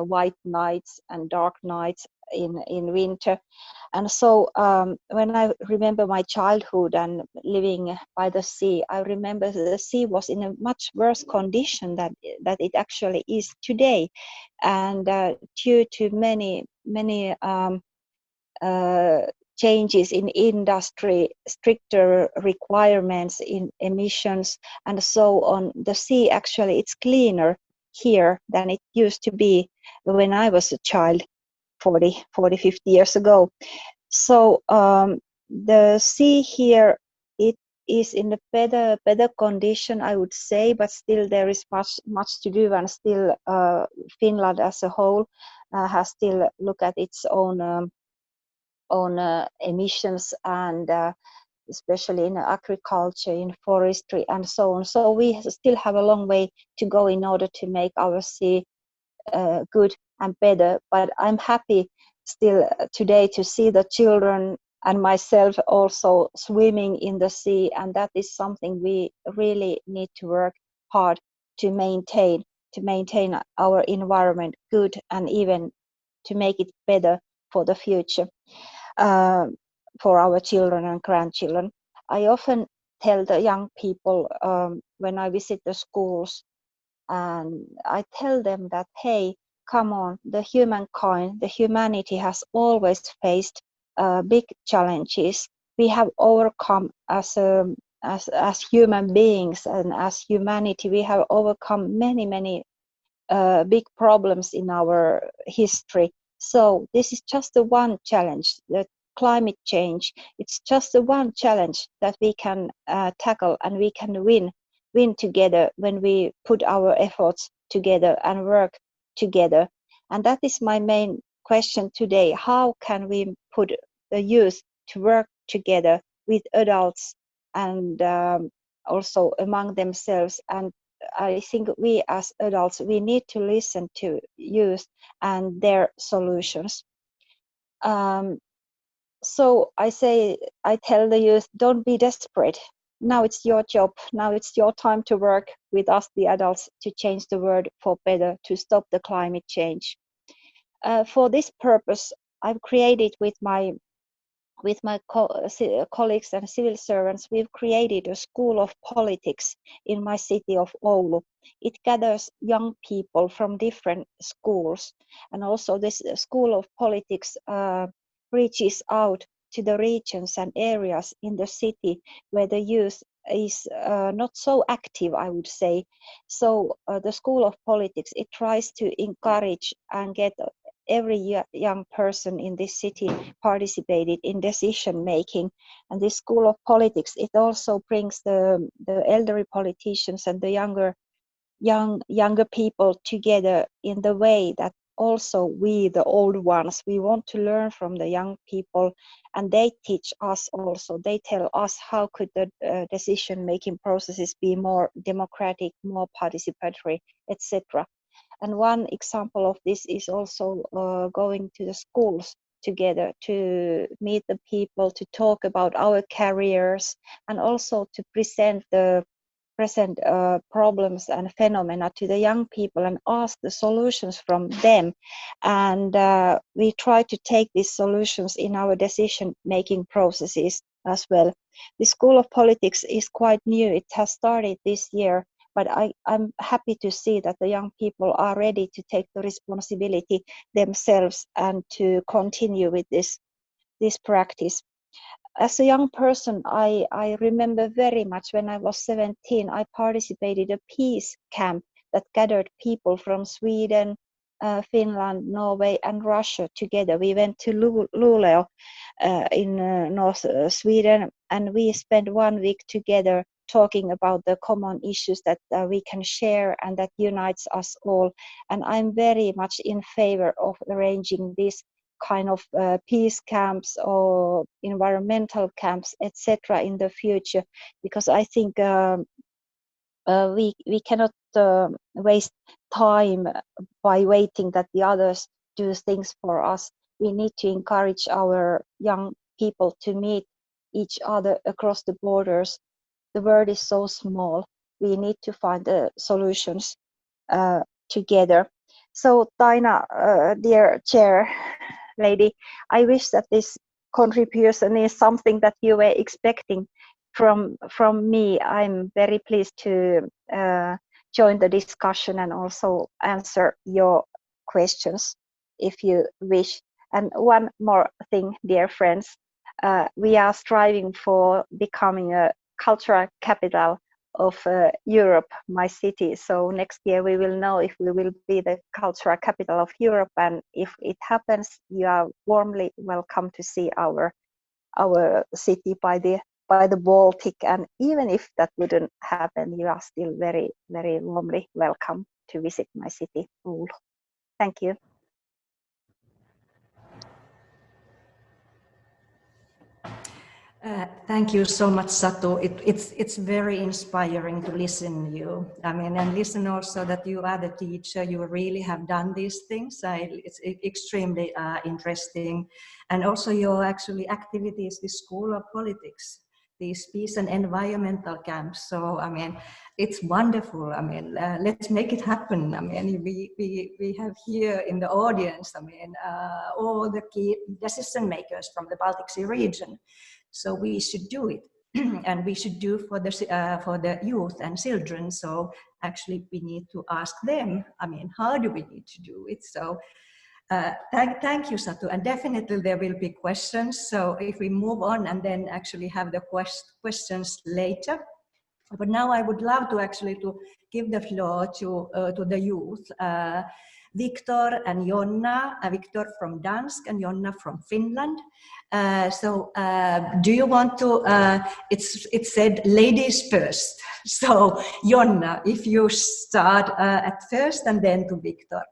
white nights and dark nights in winter. And so when I remember my childhood and living by the sea, I remember the sea was in a much worse condition that it actually is today. And due to many changes in industry, stricter requirements in emissions, and so on, the sea actually it's cleaner here than it used to be when I was a child 40, 50 years ago. So the sea here, it is in a better condition, I would say, but still there is much to do, and still Finland as a whole has still look at its own emissions, and especially in agriculture, in forestry, and so on. So we still have a long way to go in order to make our sea good and better. But I'm happy still today to see the children and myself also swimming in the sea, and that is something we really need to work hard to maintain our environment good, and even to make it better for the future. For our children and grandchildren. I often tell the young people when I visit the schools, and I tell them that, hey, come on, the humanity has always faced big challenges. We have overcome as human beings and as humanity, we have overcome many big problems in our history. So this is just the one challenge, the climate change. It's just the one challenge that we can tackle, and we can win together when we put our efforts together and work together. And that is my main question today. How can we put the youth to work together with adults and also among themselves? And I think we as adults, we need to listen to youth and their solutions. So I tell the youth, don't be desperate. Now it's your job. Now it's your time to work with us, the adults, to change the world for better, to stop the climate change. For this purpose, I've created with my colleagues and civil servants, we've created a school of politics in my city of Oulu. It gathers young people from different schools, and also this school of politics reaches out to the regions and areas in the city where the youth is not so active, I would say. So the school of politics, it tries to encourage and get every young person in this city participated in decision making. And this school of politics, it also brings the elderly politicians and the younger people together in the way that also we, the old ones, we want to learn from the young people, and they teach us also. They tell us how could the decision making processes be more democratic, more participatory, etc. And one example of this is also going to the schools together to meet the people, to talk about our careers, and also to present the present problems and phenomena to the young people and ask the solutions from them. And we try to take these solutions in our decision-making processes as well. The School of Politics is quite new. It has started this year, but I'm happy to see that the young people are ready to take the responsibility themselves and to continue with this practice. As a young person, I remember very much when I was 17, I participated in a peace camp that gathered people from Sweden, Finland, Norway, and Russia together. We went to Luleå in North Sweden, and we spent 1 week together talking about the common issues that we can share and that unites us all. And I'm very much in favor of arranging this kind of peace camps or environmental camps, etc., in the future, because I think we cannot waste time by waiting that the others do things for us. We need to encourage our young people to meet each other across the borders. The world is so small. We need to find the solutions together. So Taina, dear chair lady, I wish that this contribution is something that you were expecting from me. I'm very pleased to join the discussion and also answer your questions if you wish. And one more thing, dear friends, we are striving for becoming a cultural capital of Europe, my city. So next year we will know if we will be the cultural capital of Europe, and if it happens, you are warmly welcome to see our city by the Baltic. And even if that wouldn't happen, you are still very, very warmly welcome to visit my city, Oulu. Thank you. Thank you so much, Satu. It's very inspiring to listen to you. I mean, and listen also that you are the teacher. You really have done these things. It's extremely interesting, and also your actually activities, the School of Politics, these peace and environmental camps. So I mean, it's wonderful. I mean, let's make it happen. I mean, we have here in the audience, I mean, all the key decision makers from the Baltic Sea region. So we should do it, and we should do for the youth and children. So actually, we need to ask them. I mean, how do we need to do it? So thank you, Satu, and definitely there will be questions. So if we move on and then actually have the questions later. But now I would love to actually to give the floor to the youth. Victor and Jonna, Victor from Dansk and Jonna from Finland. Do you want to, it said ladies first. So Jonna, if you start at first and then to Victor.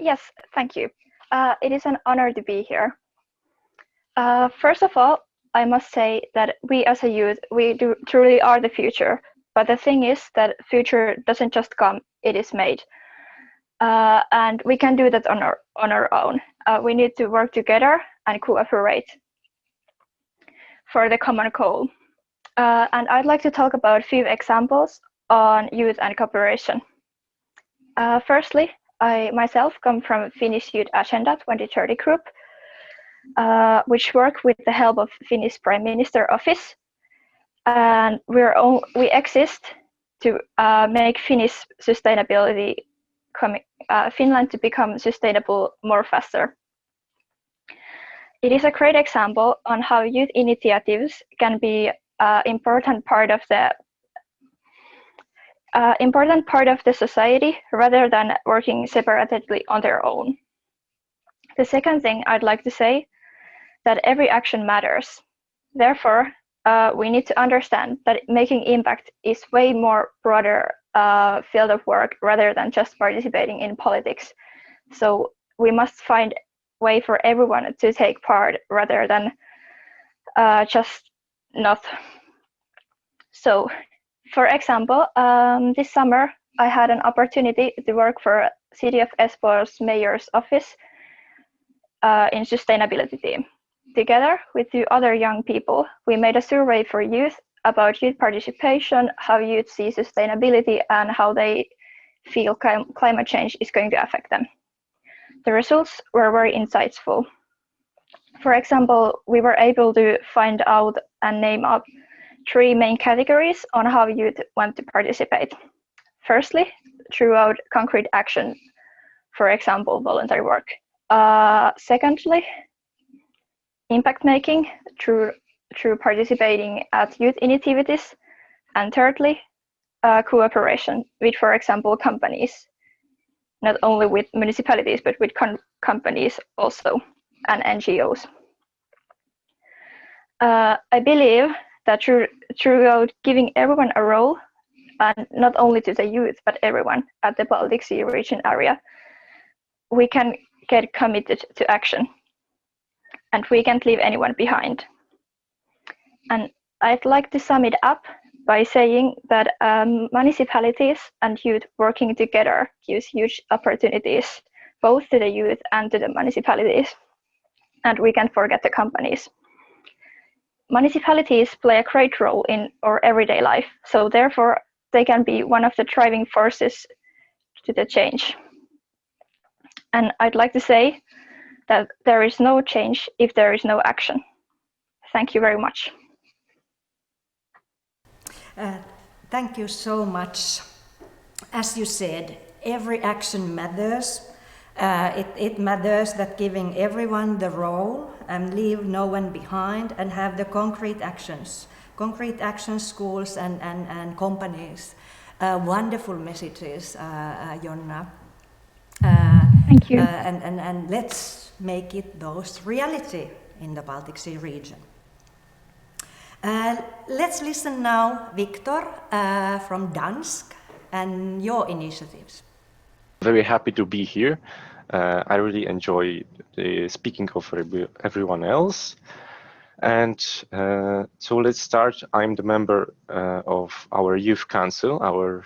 Yes, thank you. It is an honor to be here. First of all, I must say that we as a youth, we truly are the future. But the thing is that future doesn't just come, it is made. and we can do that on our own. We need to work together and cooperate for the common goal. And I'd like to talk about a few examples on youth and cooperation. Firstly, I myself come from Finnish Youth Agenda 2030 group, which work with the help of Finnish Prime Minister Office, and we exist to make Finnish sustainability Finland to become sustainable more faster. It is a great example on how youth initiatives can be important part of the society rather than working separately on their own. The second thing I'd like to say that every action matters. Therefore, we need to understand that making impact is way more broader field of work rather than just participating in politics. So we must find way for everyone to take part rather than just not. So, for example, this summer I had an opportunity to work for City of Espoo's Mayor's Office in sustainability team. Together with 2 other young people, we made a survey for youth about youth participation, how youth see sustainability, and how they feel climate change is going to affect them. The results were very insightful. For example, we were able to find out and name up 3 main categories on how youth want to participate. Firstly, throughout concrete action, for example, voluntary work. Secondly, impact making through participating at youth initiatives. And thirdly, cooperation with, for example, companies, not only with municipalities, but with companies also, and NGOs. I believe that throughout giving everyone a role, and not only to the youth, but everyone at the Baltic Sea region area, we can get committed to action, and we can't leave anyone behind. And I'd like to sum it up by saying that municipalities and youth working together gives huge opportunities, both to the youth and to the municipalities. And we can't forget the companies. Municipalities play a great role in our everyday life, so therefore they can be one of the driving forces to the change. And I'd like to say that there is no change if there is no action. Thank you very much. Thank you so much. As you said, every action matters. It matters that giving everyone the role and leave no one behind, and have the concrete actions, schools and companies. Wonderful messages, Jonna. Thank you. And let's make it those reality in the Baltic Sea region. Let's listen now, Victor, from Dansk, and your initiatives. Very happy to be here. I really enjoy speaking of everyone else. And so let's start. I'm the member of our youth council, our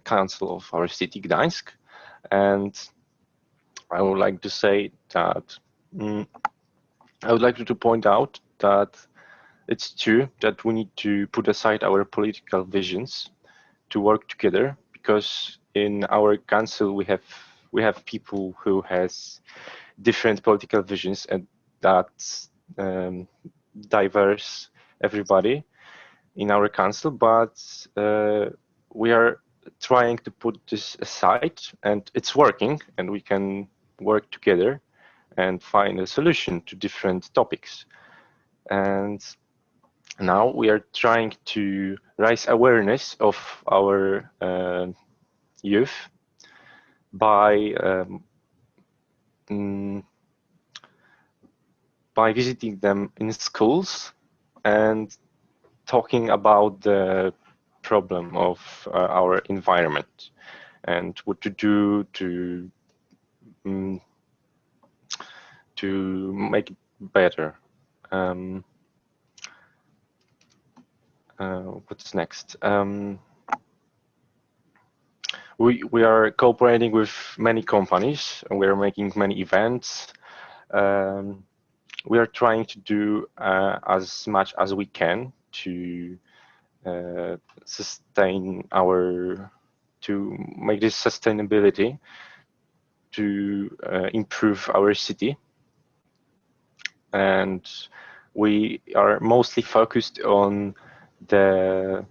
council of our city, Gdańsk. And I would like to say that I would like to point out that it's true that we need to put aside our political visions to work together, because in our council we have people who has different political visions, and that's diverse everybody in our council, but we are trying to put this aside, and it's working, and we can work together and find a solution to different topics. And now we are trying to raise awareness of our youth by visiting them in schools and talking about the problem of our environment and what to do to make it better. What's next? We are cooperating with many companies, and we are making many events. We are trying to do as much as we can to to make this sustainability, to improve our city. And we are mostly focused on the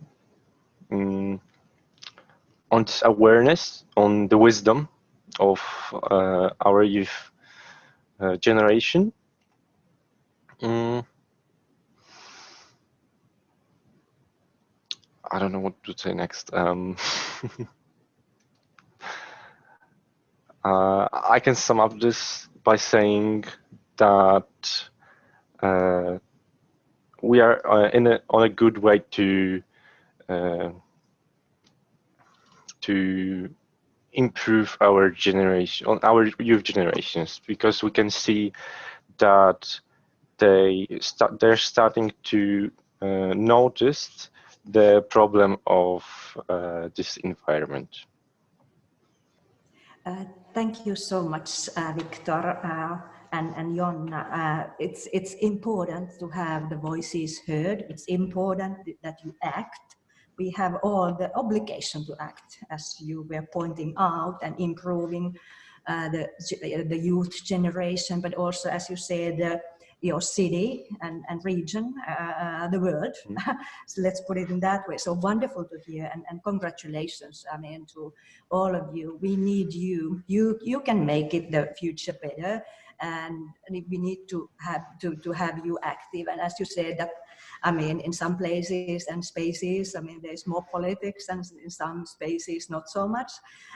on this awareness, on the wisdom of our youth generation. I don't know what to say next. I can sum up this by saying that we are on a good way to improve our generation, on our youth generations, because we can see that they're starting to notice the problem of this environment. Thank you so much, Victor and Jonna. It's important to have the voices heard. It's important that you act. We have all the obligation to act, as you were pointing out, and improving the youth generation, but also, as you said, your city and region, the world. So let's put it in that way. So wonderful to hear, and congratulations, I mean, to all of you. We need you. You can make it the future better, and we need to have you active. And as you said, that I mean, in some places and spaces, I mean, there's more politics, and in some spaces not so much.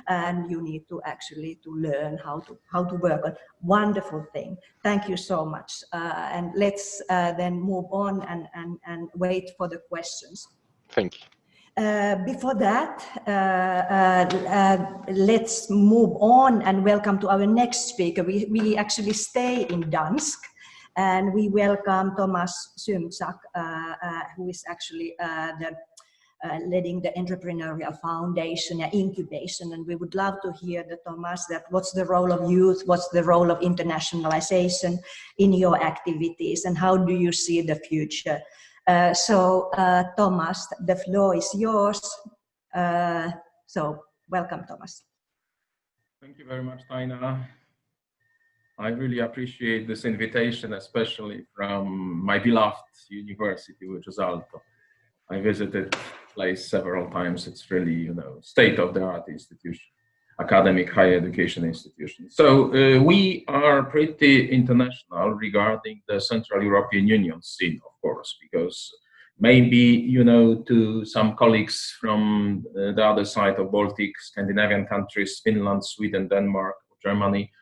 And you need to actually learn how to work on. Wonderful thing. Thank you so much. And let's then move on and wait for the questions. Thank you. Before that, let's move on and welcome to our next speaker. We actually stay in Dansk, and we welcome Thomas Symczak, who is actually leading the entrepreneurial foundation and incubation. And we would love to hear Thomas, that what's the role of youth, what's the role of internationalization in your activities, and how do you see the future? So Thomas, the floor is yours. So welcome, Thomas. Thank you very much, Taina. I really appreciate this invitation, especially from my beloved university, which is Aalto. I visited the place several times. It's really, you know, state-of-the-art institution, academic higher education institution. So we are pretty international regarding the Central European Union scene, of course, because maybe, you know, to some colleagues from the other side of Baltic, Scandinavian countries, Finland, Sweden, Denmark, Germany,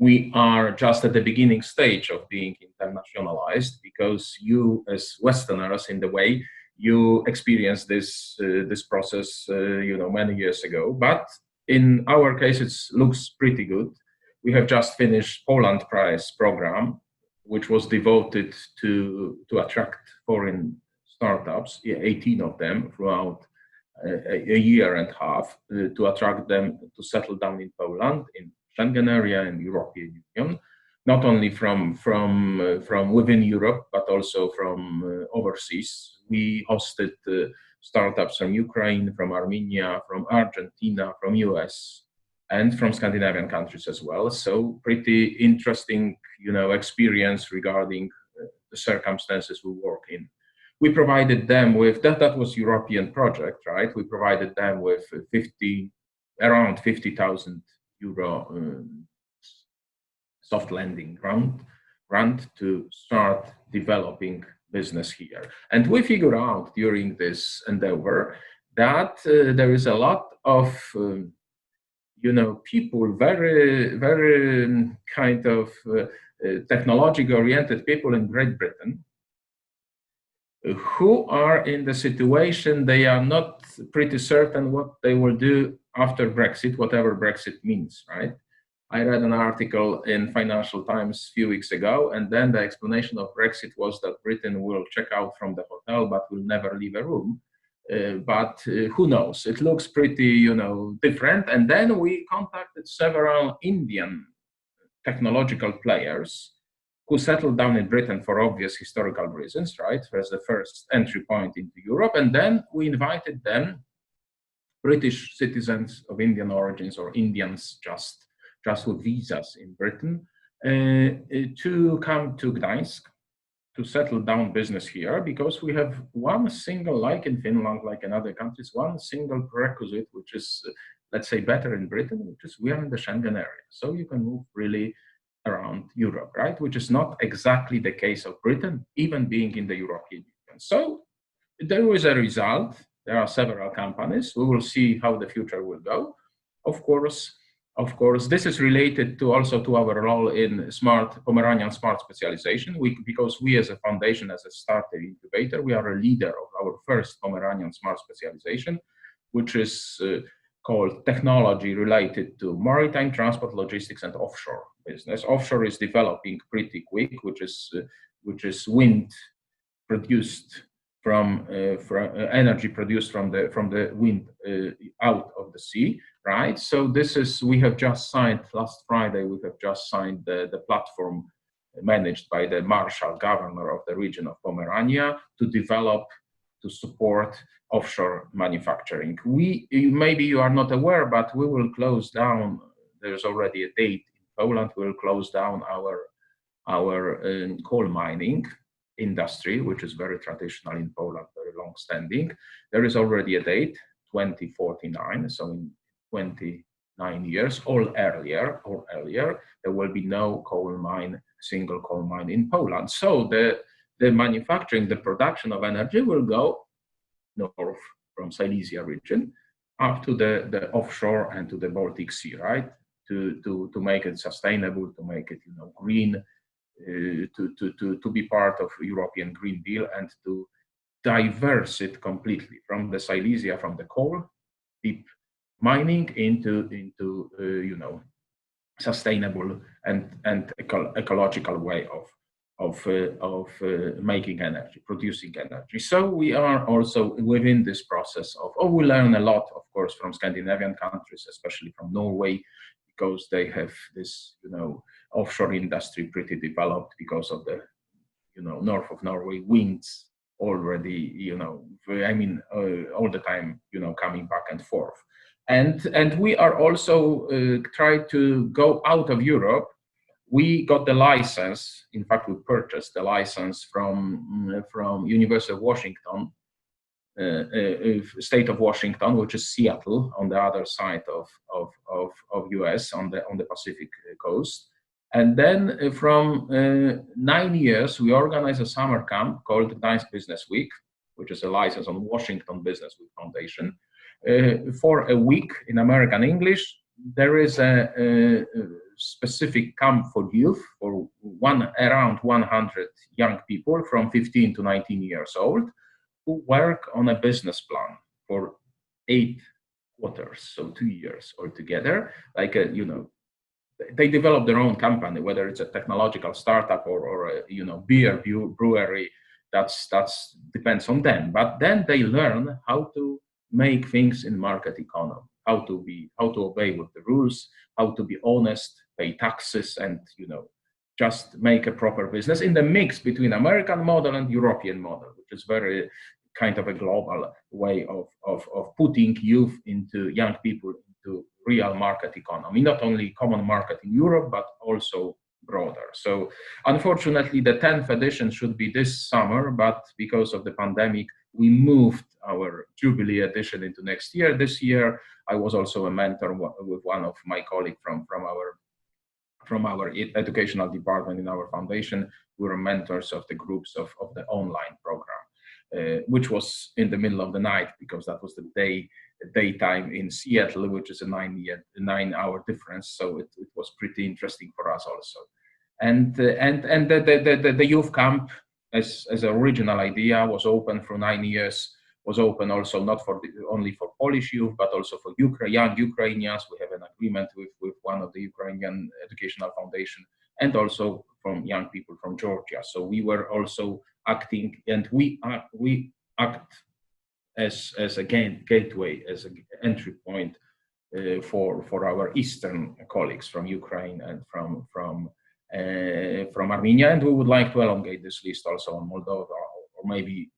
we are just at the beginning stage of being internationalized, because you as Westerners, in the way, you experienced this process, you know, many years ago. But in our case, it looks pretty good. We have just finished Poland Prize program, which was devoted to attract foreign startups, 18 of them throughout a year and a half, to attract them to settle down in Poland, in Schengen area and European Union, not only from within Europe, but also from overseas. We hosted startups from Ukraine, from Armenia, from Argentina, from US, and from Scandinavian countries as well. So pretty interesting, you know, experience regarding the circumstances we work in. We provided them with, that was European project, right? We provided them with around 50,000 euro soft lending grant to start developing business here. And we figure out during this endeavor that there is a lot of you know, people, very kind of technology oriented people in Great Britain, who are in the situation they are not pretty certain what they will do after Brexit, whatever Brexit means, right? I read an article in Financial Times a few weeks ago, and then the explanation of Brexit was that Britain will check out from the hotel but will never leave a room. but who knows? It looks pretty, different. And then we contacted several Indian technological players who settled down in Britain for obvious historical reasons, right? As the first entry point into Europe. And then we invited them, British citizens of Indian origins or Indians just with visas in Britain, to come to Gdańsk to settle down business here, because we have one single, like in Finland, like in other countries, one single prerequisite, which is, let's say, better in Britain, which is we are in the Schengen area. So you can move really around Europe, right? Which is not exactly the case of Britain, even being in the European Union. So there was a result. There are several companies. We will see how the future will go. Of course, this is related to also to our role in Pomeranian Smart Specialization, because we as a foundation, as a starter incubator, we are a leader of our first Pomeranian Smart Specialization, which is called technology related to maritime transport, logistics, and offshore business. Offshore is developing pretty quick, which is wind produced from energy produced from the wind out of the sea, right? So we have just signed last Friday. We have just signed the platform managed by the Marshal Governor of the region of Pomerania to support offshore manufacturing. Maybe you are not aware, but we will close down. There's already a date in Poland. We will close down our coal mining industry, which is very traditional in Poland, very long-standing. There is already a date, 2049, so in 29 years or earlier, there will be no single coal mine in Poland. So the manufacturing, the production of energy will go north from Silesia region up to the offshore and to the Baltic Sea, right? To make it sustainable, to make it green, to be part of European Green Deal, and to diverse it completely from the Silesia, from the coal, deep mining into sustainable and ecological way of making energy, producing energy. So we are also within this process we learn a lot, of course, from Scandinavian countries, especially from Norway, because they have this, offshore industry pretty developed because of the, north of Norway winds already, all the time, coming back and forth. And we are also trying to go out of Europe. We got the license. In fact, we purchased the license from University of Washington, state of Washington, which is Seattle, on the other side of US, on the Pacific coast. And then from 9 years, we organize a summer camp called Gdańsk Business Week, which is a license on Washington Business Week Foundation. For a week in American English, there is a specific camp for youth, for around 100 young people from 15 to 19 years old, who work on a business plan for 8 quarters, so 2 years altogether. Like they develop their own company, whether it's a technological startup or a beer brewery. That's depends on them. But then they learn how to make things in market economy, how to obey with the rules, how to be honest, pay taxes, and just make a proper business in the mix between American model and European model, which is very kind of a global way of putting young people into real market economy, not only common market in Europe, but also broader. So unfortunately, the 10th edition should be this summer, but because of the pandemic, we moved our Jubilee edition into next year. This year, I was also a mentor with one of my colleagues from our educational department in our foundation. We were mentors of the groups of the online program, which was in the middle of the night, because that was the daytime in Seattle, which is a 9-hour difference. So it was pretty interesting for us also. And the youth camp, as an original idea, was open for 9 years. Was open also not only for Polish youth, but also for young Ukrainians. We have an agreement with one of the Ukrainian educational foundation, and also from young people from Georgia. So we were also acting, and we act as a gateway, as an entry point for our Eastern colleagues from Ukraine and from Armenia, and we would like to elongate this list also on Moldova, or maybe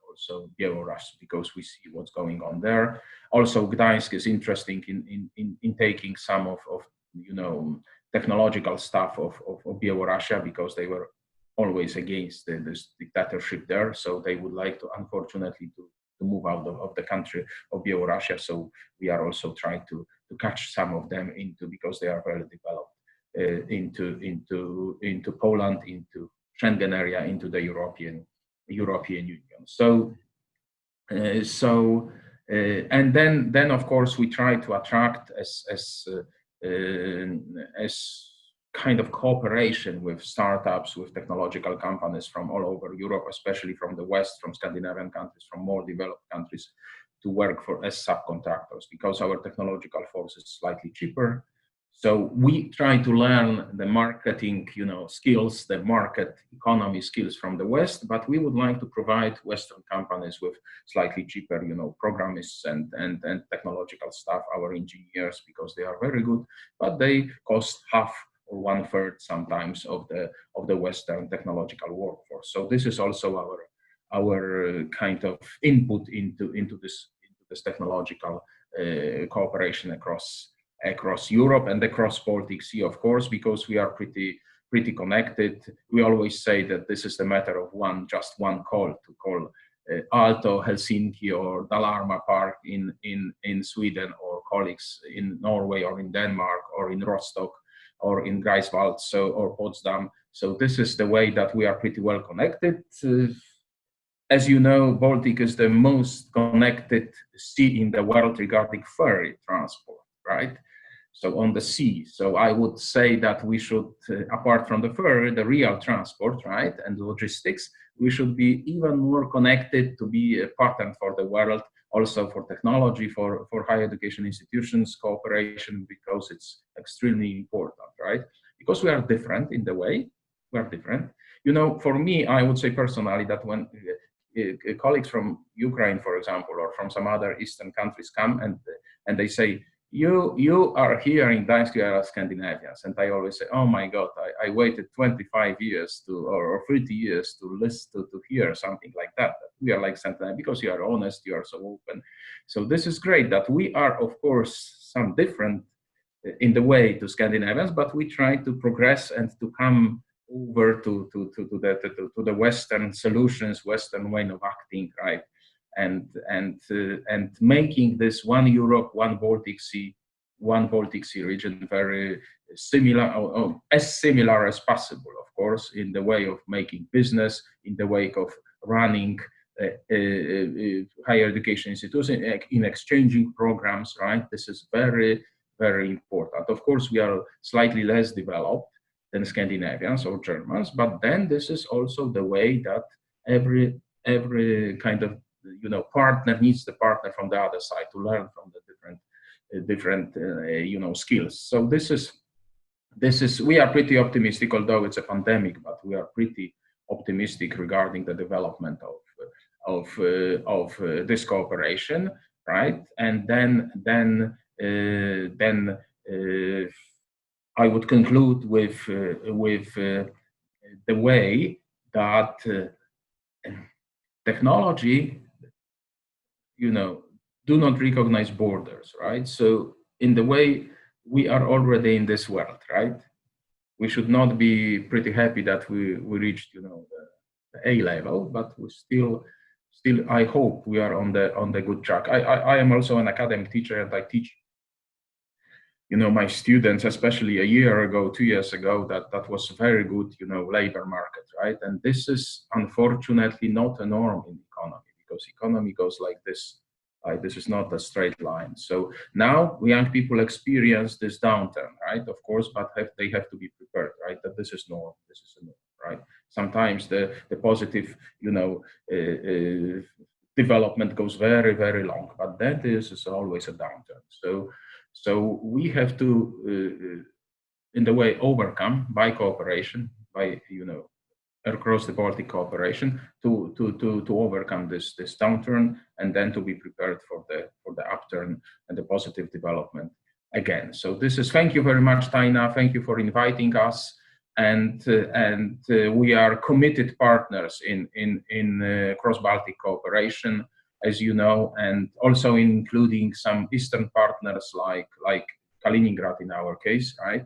also Belarus, because we see what's going on there. Also, Gdańsk is interesting in taking some of technological stuff of Belarus, because they were always against this dictatorship there, so they would like to, unfortunately, to move out of the country of Belarus. So we are also trying to catch some of them into, because they are very developed, into Poland, into Schengen area, into the European Union. So and then of course we try to attract as kind of cooperation with startups, with technological companies from all over Europe, especially from the West, from Scandinavian countries, from more developed countries, to work for as subcontractors, because our technological force is slightly cheaper. So we try to learn the marketing, skills, the market economy skills from the West, but we would like to provide Western companies with slightly cheaper, programists and technological staff, our engineers, because they are very good, but they cost half or 1/3 sometimes of the Western technological workforce. So this is also our kind of input into this technological cooperation across Europe and across Baltic Sea, of course, because we are pretty connected. We always say that this is the matter of just one call to call Aalto, Helsinki, or Dalarna Park in Sweden, or colleagues in Norway or in Denmark or in Rostock or in Greifswald, or Potsdam. So this is the way that we are pretty well connected. As you know, Baltic is the most connected sea in the world regarding ferry transport, right? So on the sea. So I would say that we should, apart from the ferry, the real transport, right, and logistics, we should be even more connected to be a partner for the world, also for technology, for higher education institutions, cooperation, because it's extremely important, right? Because we are different in the way, we are different. For me, I would say personally that when colleagues from Ukraine, for example, or from some other Eastern countries come and they say, you are here in Gdańsk, you are Scandinavians. And I always say, oh my God, I waited 25 years or 30 years to listen, to hear something like that. We are like Scandinavians because you are honest, you are so open. So this is great that we are, of course, some different in the way to Scandinavians, but we try to progress and to come over to the Western solutions, Western way of acting, right? And making this one Europe, one Baltic Sea region very similar, or as similar as possible, of course, in the way of making business, in the way of running higher education institutions, in exchanging programs, right? This is very, very important. Of course, we are slightly less developed than Scandinavians or Germans, but then this is also the way that every kind of partner needs the partner from the other side to learn from the different skills. So this is we are pretty optimistic, although it's a pandemic, but we are pretty optimistic regarding the development of this cooperation, right? And then I would conclude with the way that technology, do not recognize borders, right? So in the way we are already in this world, right? We should not be pretty happy that we reached, the A level, but we still, I hope we are on the good track. I am also an academic teacher, and I teach my students, especially a year ago, 2 years ago, that was very good, labor market, right? And this is unfortunately not a norm in economy, because economy goes like this. This is not a straight line. So now young people experience this downturn, right? Of course, but they have to be prepared, right? That this is normal. This is a norm, right? Sometimes the positive, development goes very, very long, but then this is always a downturn. So we have to, in the way, overcome by cooperation, by across the Baltic cooperation to overcome this downturn, and then to be prepared for the upturn and the positive development again. So this is, thank you very much, Taina. Thank you for inviting us, and we are committed partners in cross-Baltic cooperation, as you know, and also including some Eastern partners like Kaliningrad in our case, right?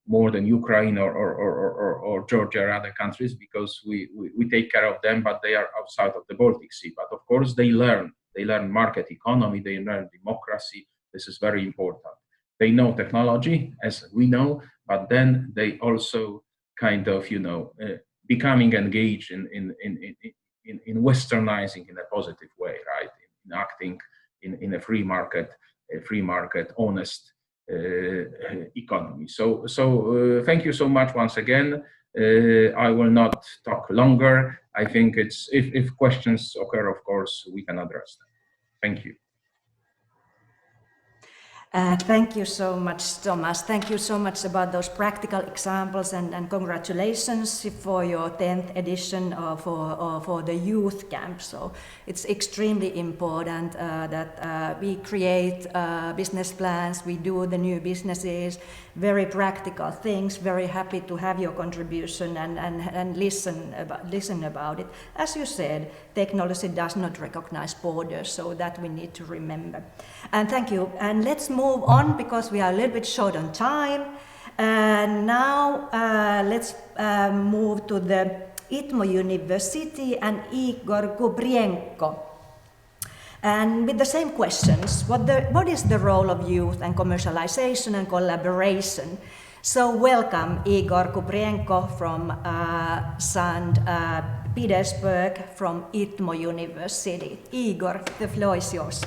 More than Ukraine or Georgia or other countries, because we take care of them, but they are outside of the Baltic Sea. But of course, they learn market economy, they learn democracy. This is very important. They know technology, as we know, but then they also kind of, becoming engaged in westernizing in a positive way, right? In acting in a free market, honest economy. So thank you so much once again. I will not talk longer. I think it's, if questions occur, of course, we can address them. Thank you. Thank you so much, Thomas. Thank you so much about those practical examples, and congratulations for your 10th edition for the youth camp. So it's extremely important that we create business plans, we do the new businesses, very practical things. Very happy to have your contribution and listen about it. As you said, technology does not recognize borders, so that we need to remember. And thank you. And let's move on, because we are a little bit short on time. And now let's move to the ITMO University and Igor Kubrienko. And with the same questions, what is the role of youth and commercialization and collaboration? So welcome Igor Kubrienko from St. Petersburg from ITMO University. Igor, the floor is yours.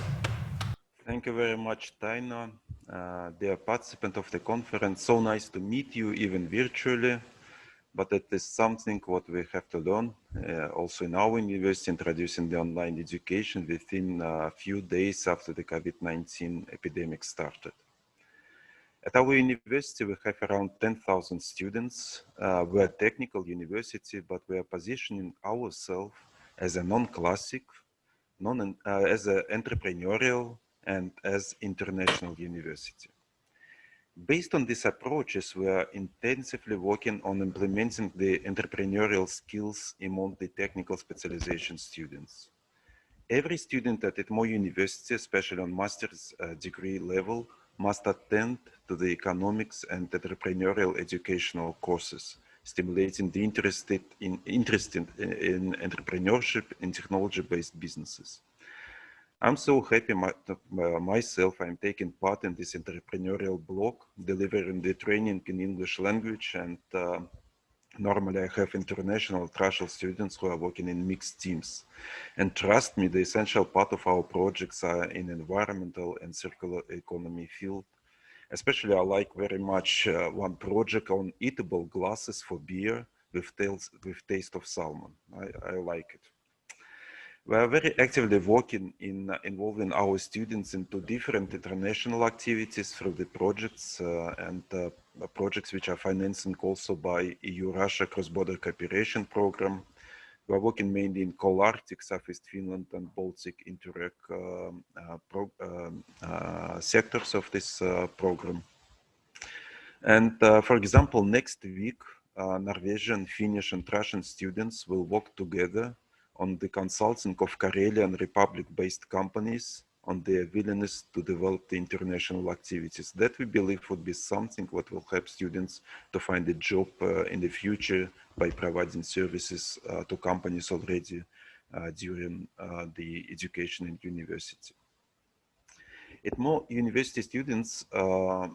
Thank you very much, Taina. Dear participant of the conference, so nice to meet you even virtually, but it is something what we have to learn also in our university, introducing the online education within a few days after the COVID-19 epidemic started. At our university, we have around 10,000 students. We're a technical university, but we are positioning ourselves as a non-classic, as an entrepreneurial, and as international university. Based on these approaches, we are intensively working on implementing the entrepreneurial skills among the technical specialization students. Every student at ITMO University, especially on master's degree level, must attend to the economics and entrepreneurial educational courses, stimulating the interest in entrepreneurship and technology-based businesses. I'm so happy myself, I'm taking part in this entrepreneurial block, delivering the training in English language, and normally I have international trial students who are working in mixed teams. And trust me, the essential part of our projects are in environmental and circular economy field. Especially I like very much one project on eatable glasses for beer with taste of salmon. I like it. We are very actively working in involving our students into different international activities through the projects and projects which are financing also by EU-Russia Cross-Border Cooperation Program. We are working mainly in Arctic, Southeast Finland and Baltic Interreg sectors of this program. And for example, next week, Norwegian, Finnish and Russian students will work together on the consulting of Karelian Republic-based companies on their willingness to develop the international activities. That we believe would be something what will help students to find a job in the future by providing services to companies already during the education in university. ITMO University students are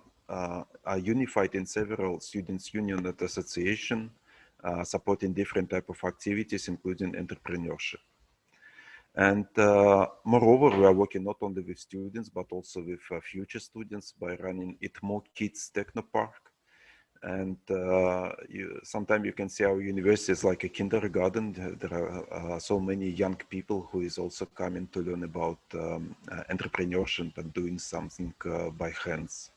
unified in several students' union and association, supporting different type of activities, including entrepreneurship. And moreover, we are working not only with students, but also with future students by running ITMO Kids Technopark. And sometimes you can see our university is like a kindergarten. There are so many young people who is also coming to learn about entrepreneurship and doing something by hands.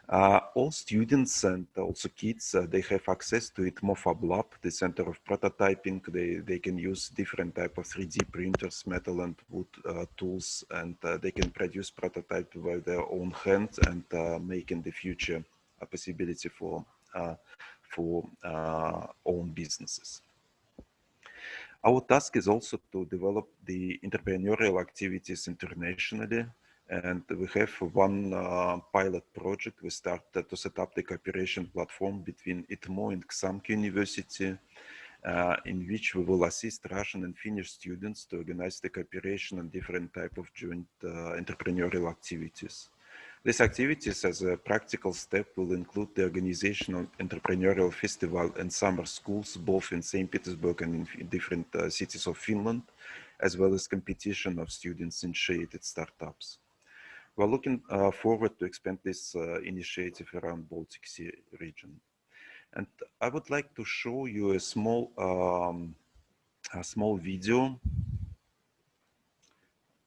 All students and also kids, they have access to ITMO Fab Lab, the center of prototyping. They can use different type of 3D printers, metal and wood tools, and they can produce prototypes by their own hands and make in the future a possibility for own businesses. Our task is also to develop the entrepreneurial activities internationally. And we have one pilot project. We started to set up the cooperation platform between ITMO and Xamk University, in which we will assist Russian and Finnish students to organize the cooperation on different type of joint entrepreneurial activities. These activities, as a practical step, will include the organization of entrepreneurial festival and summer schools, both in St. Petersburg and in different cities of Finland, as well as competition of students-initiated startups. We're looking forward to expand this initiative around Baltic Sea region. And I would like to show you a small video.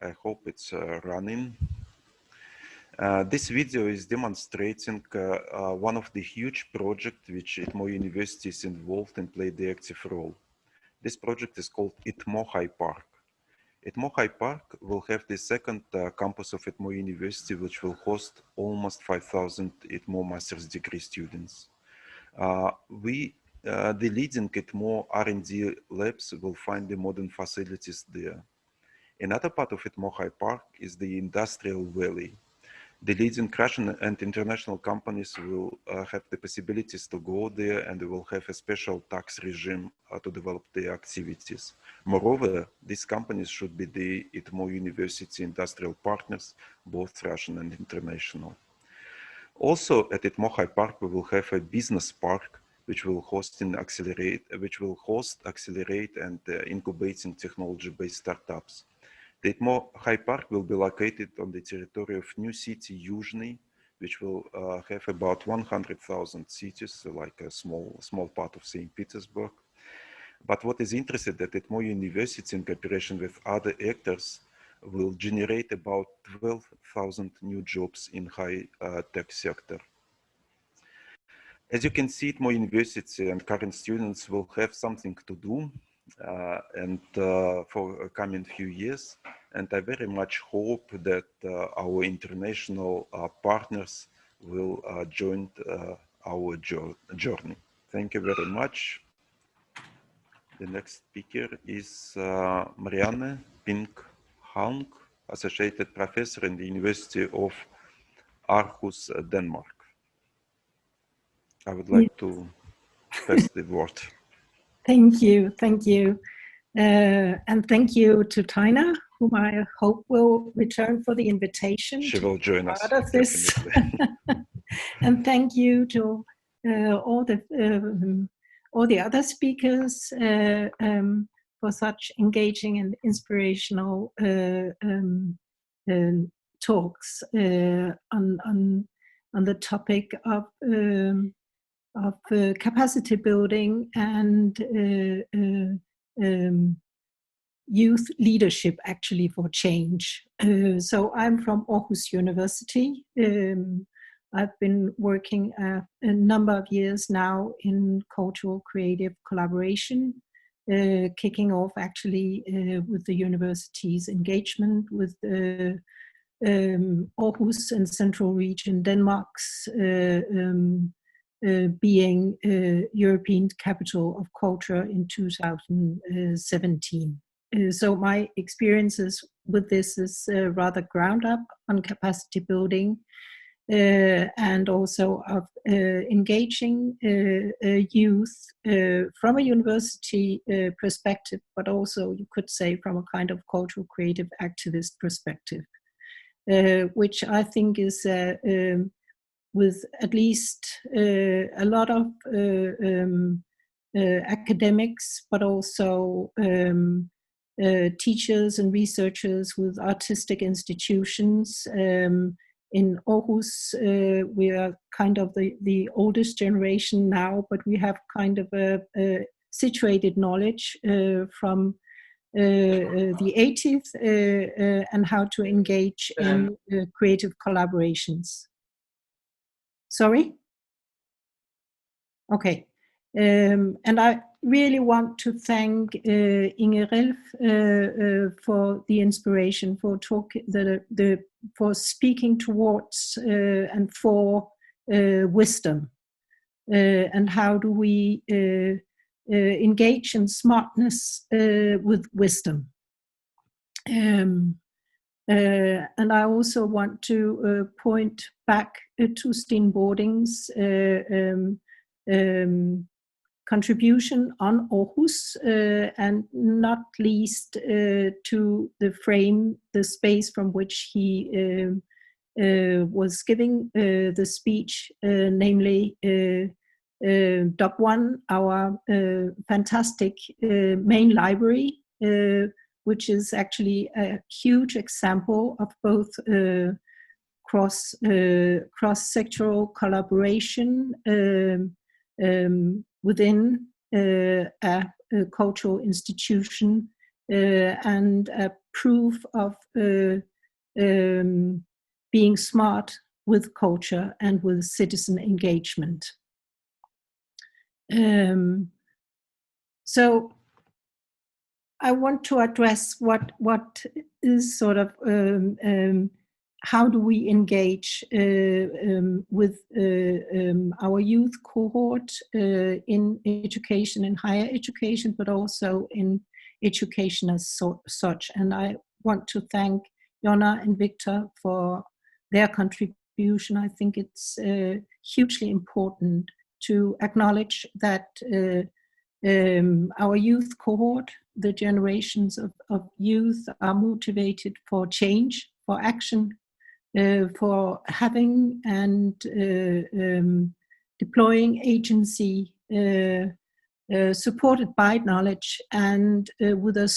I hope it's running. This video is demonstrating one of the huge projects which ITMO University is involved and played the active role. This project is called ITMO High Park. ITMO High Park will have the second campus of ITMO University, which will host almost 5,000 ITMO master's degree students. The leading ITMO R&D labs will find the modern facilities there. Another part of ITMO High Park is the industrial valley. The leading Russian and international companies will have the possibilities to go there, and they will have a special tax regime to develop their activities. Moreover, these companies should be the ITMO University industrial partners, both Russian and international. Also, at ITMO High Park, we will have a business park, which will host accelerate and incubating technology-based startups. The ITMO High Park will be located on the territory of New City, Yuzhny, which will have about 100,000 cities, so like a small part of St. Petersburg. But what is interesting that ITMO University, in cooperation with other actors, will generate about 12,000 new jobs in high-tech sector. As you can see, ITMO University and current students will have something to do for coming few years. And I very much hope that our international partners will join our journey. Thank you very much. The next speaker is Marianne Pink-Hang, Associated Professor in the University of Aarhus, Denmark. I would like to pass the word. Thank you. And thank you to Taina, whom I hope will return for the invitation. She will join us. Of this. And thank you to all the other speakers for such engaging and inspirational talks on the topic of capacity building and youth leadership, actually, for change. So I'm from Aarhus University. I've been working a number of years now in cultural creative collaboration, kicking off actually with the university's engagement with Aarhus and Central Region Denmark's being European Capital of Culture in 2017. So my experiences with this is rather ground up on capacity building and also of engaging youth from a university perspective, but also you could say from a kind of cultural creative activist perspective, which I think is with at least a lot of academics, but also teachers and researchers with artistic institutions. In Aarhus, we are kind of the oldest generation now, but we have kind of a situated knowledge from the 80s and how to engage in creative collaborations. Sorry? Okay. And I really want to thank Inge Relf for the inspiration, for for speaking towards and for wisdom. And how do we engage in smartness with wisdom? And I also want to point back to Steen Bording's contribution on Aarhus, and not least to the space from which he was giving the speech, namely DOC1, our fantastic main library, which is actually a huge example of both cross-sectoral collaboration within a cultural institution, and a proof of being smart with culture and with citizen engagement. So I want to address what is sort of how do we engage with our youth cohort in education and higher education, but also in education as such. And I want to thank Jonna and Victor for their contribution. I think it's hugely important to acknowledge that our youth cohort, the generations of youth, are motivated for change, for action, for having and deploying agency, supported by knowledge, and with a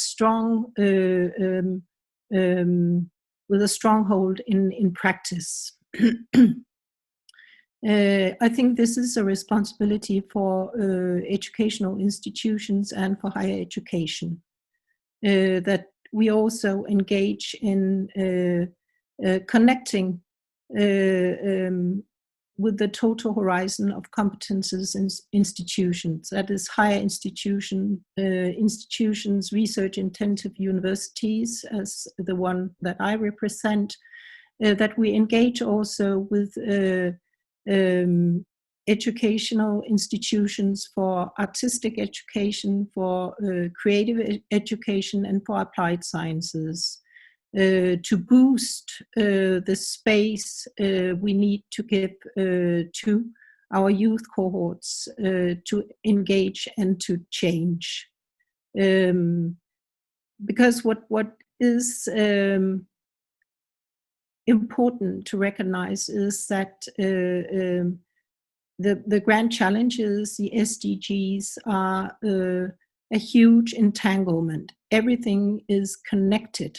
stronghold in practice. I think this is a responsibility for educational institutions and for higher education, that we also engage in connecting with the total horizon of competences in institutions, that is higher institutions, research-intensive universities, as the one that I represent, that we engage also with educational institutions for artistic education, for creative education, and for applied sciences, to boost the space we need to give to our youth cohorts to engage and to change. Because what is important to recognize is that the grand challenges, the SDGs, are a huge entanglement. Everything is connected.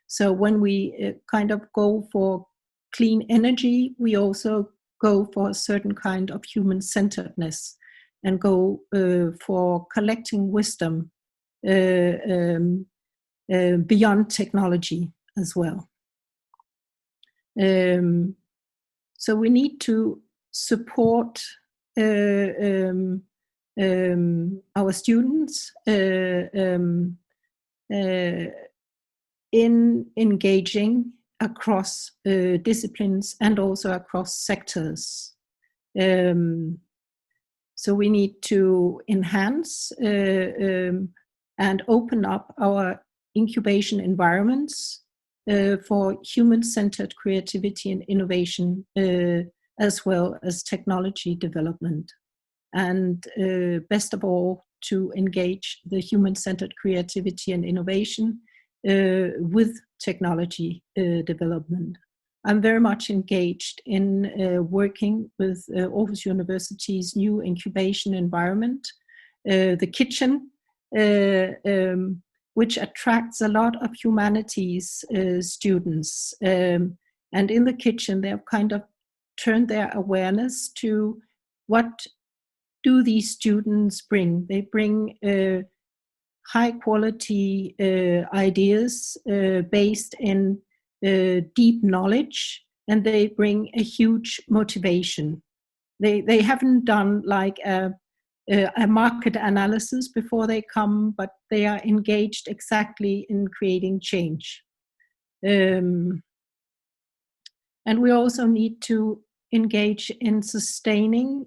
So when we kind of go for clean energy, we also go for a certain kind of human-centeredness, and go for collecting wisdom beyond technology as well. So we need to support our students in engaging across disciplines and also across sectors. So we need to enhance and open up our incubation environments for human-centered creativity and innovation, as well as technology development. And best of all, to engage the human-centered creativity and innovation with technology development. I'm very much engaged in working with Aarhus University's new incubation environment, the kitchen, which attracts a lot of humanities students. And in the kitchen, they have kind of turned their awareness to what do these students bring. They bring high quality ideas based in deep knowledge, and they bring a huge motivation. They haven't done like a market analysis before they come, but they are engaged exactly in creating change. And we also need to engage in sustaining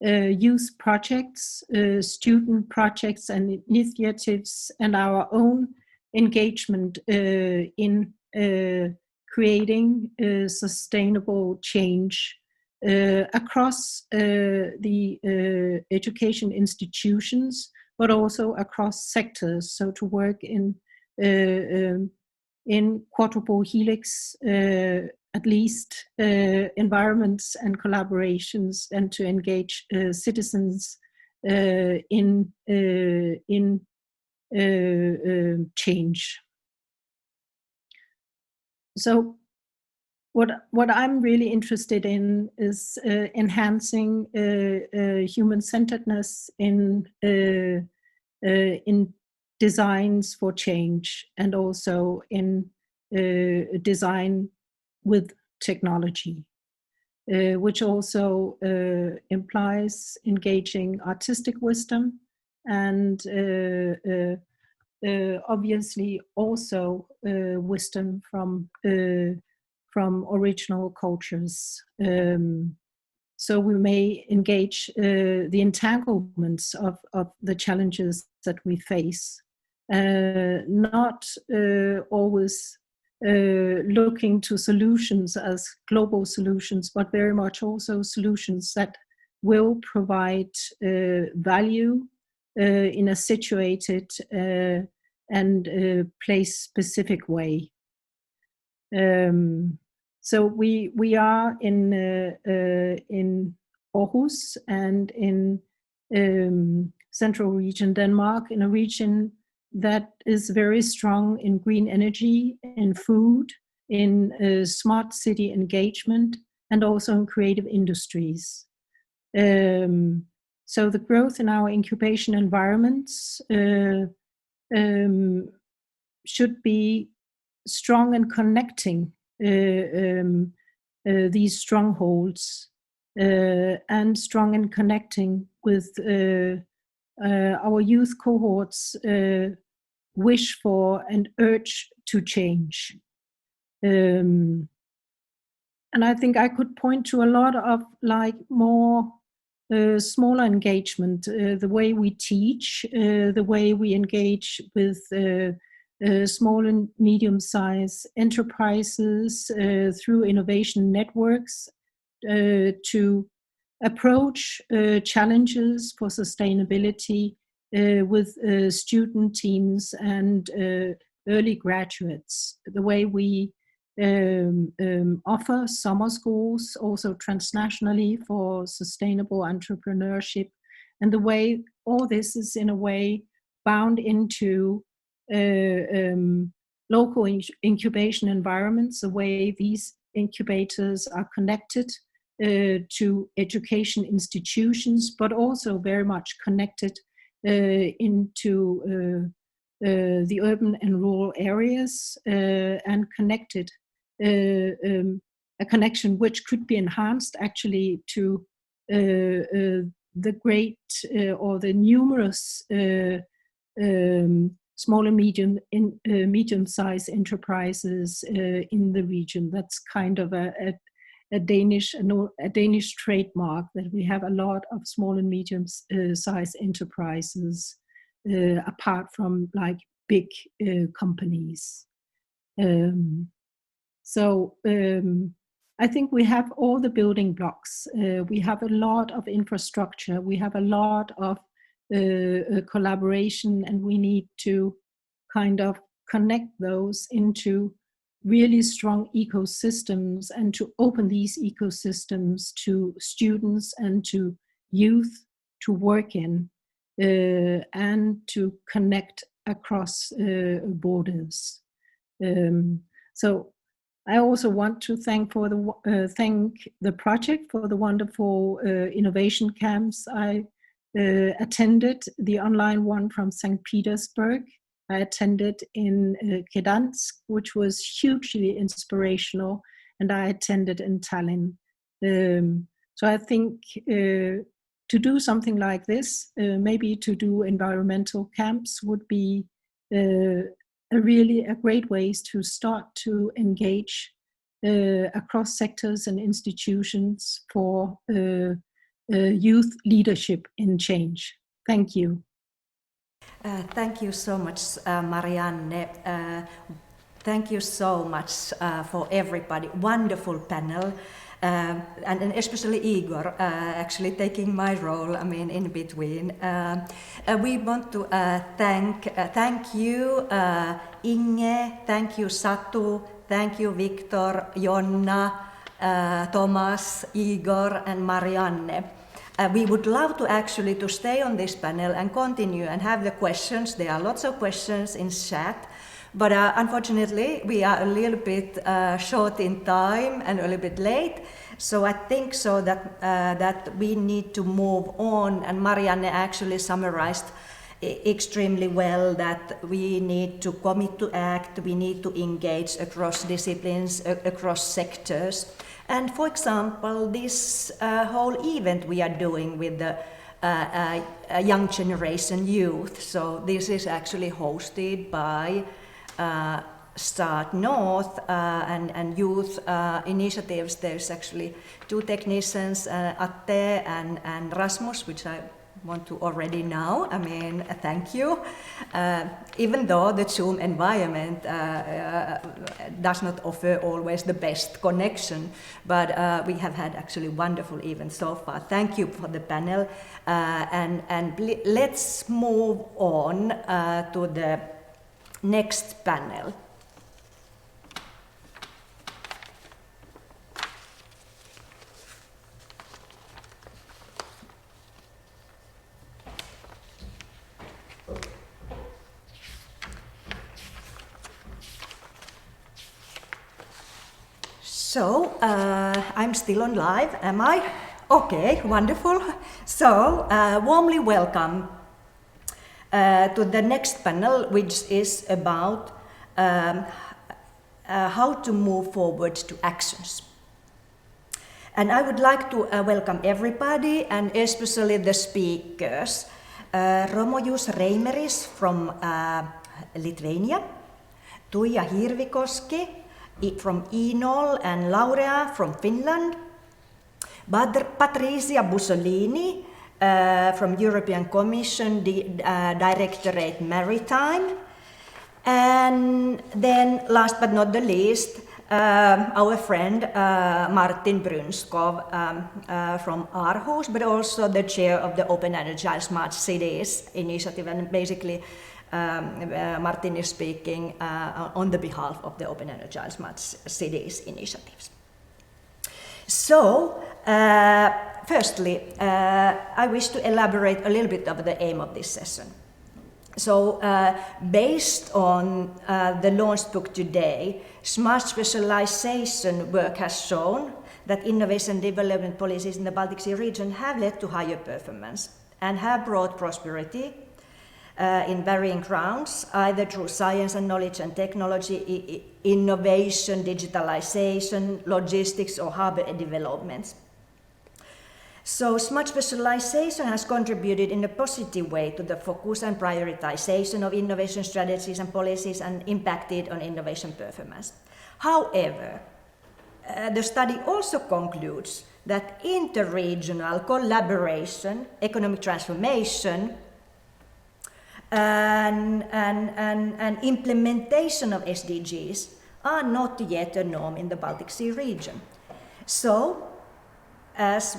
youth projects, student projects and initiatives, and our own engagement in creating sustainable change across the education institutions, but also across sectors. So to work in quadruple helix, at least environments and collaborations, and to engage citizens in change. So what I'm really interested in is enhancing human-centeredness in designs for change, and also in design with technology, which also implies engaging artistic wisdom and obviously also wisdom from original cultures. So we may engage the entanglements of the challenges that we face, not always looking to solutions as global solutions, but very much also solutions that will provide value in a situated and place-specific way. So we are in Aarhus and in Central Region Denmark, in a region that is very strong in green energy, in food, in smart city engagement, and also in creative industries. So the growth in our incubation environments should be strong in connecting these strongholds and strong in connecting with our youth cohorts' wish for and urge to change. And I think I could point to a lot of like more smaller engagement, the way we teach, the way we engage with small and medium-sized enterprises through innovation networks to approach challenges for sustainability with student teams and early graduates. The way we offer summer schools also transnationally for sustainable entrepreneurship, and the way all this is in a way bound into local incubation environments, the way these incubators are connected to education institutions, but also very much connected into the urban and rural areas, and connected a connection which could be enhanced actually to the great or the numerous small and medium-sized enterprises in the region. That's kind of a Danish trademark, that we have a lot of small and medium-sized enterprises apart from like big companies. I think we have all the building blocks. We have a lot of infrastructure. We have a lot of collaboration, and we need to kind of connect those into really strong ecosystems, and to open these ecosystems to students and to youth to work in, and to connect across borders. So I also want to thank the project for the wonderful innovation camps I attended, the online one from St. Petersburg, I attended in Gdansk, which was hugely inspirational, and I attended in Tallinn. So I think to do something like this, maybe to do environmental camps would be a great ways to start to engage across sectors and institutions for youth leadership in change. Thank you. Thank you so much, Marianne. Thank you so much for everybody. Wonderful panel. And especially Igor, actually taking my role, in between. We want to thank you, Inge, thank you, Satu, thank you, Victor, Jonna, Thomas, Igor, and Marianne. We would love to actually to stay on this panel and continue and have the questions. There are lots of questions in chat. But unfortunately, we are a little bit short in time and a little bit late. So I think so that we need to move on. And Marianne actually summarized extremely well that we need to commit to act, we need to engage across disciplines, across sectors. And for example, this whole event we are doing with the young generation youth. So this is actually hosted by Start North and youth initiatives. There's actually two technicians, Atte and Rasmus, which I want to already now. Thank you. Even though the Zoom environment does not offer always the best connection, but we have had actually wonderful events so far. Thank you for the panel. And let's move on to the next panel. So, I'm still on live, am I? Okay, wonderful. So, warmly welcome to the next panel, which is about how to move forward to actions. And I would like to welcome everybody, and especially the speakers. Romojus Reimeris from Lithuania, Tuija Hirvikoski from Enol and Laurea from Finland, Patricia Bussolini from European Commission, Directorate Maritime, and then last but not the least, our friend Martin Brunskov from Aarhus, but also the chair of the Open Agile Smart Cities initiative, and basically Martin is speaking on the behalf of the Open Agile Smart Cities initiatives. So, firstly, I wish to elaborate a little bit of the aim of this session. So, based on the launched book today, Smart Specialization work has shown that innovation development policies in the Baltic Sea region have led to higher performance and have brought prosperity in varying grounds, either through science and knowledge and technology, innovation, digitalization, logistics, or harbor developments. So Smart Specialization has contributed in a positive way to the focus and prioritization of innovation strategies and policies and impacted on innovation performance. However, the study also concludes that interregional collaboration, economic transformation, and implementation of SDGs are not yet a norm in the Baltic Sea region. So, as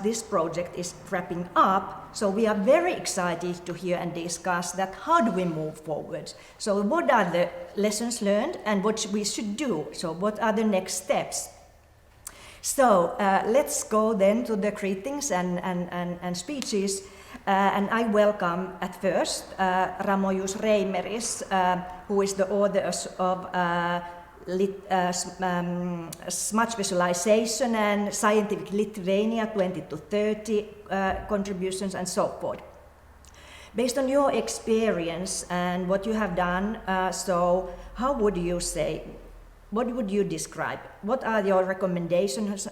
this project is wrapping up, so we are very excited to hear and discuss that how do we move forward. So what are the lessons learned and what we should do? So what are the next steps? So let's go then to the greetings and speeches. And I welcome at first Romojus Reimeris, who is the author of Smart Specialization and Scientific Lithuania 20 to 30 contributions and so forth. Based on your experience and what you have done, so how would you say, what would you describe? What are your recommendations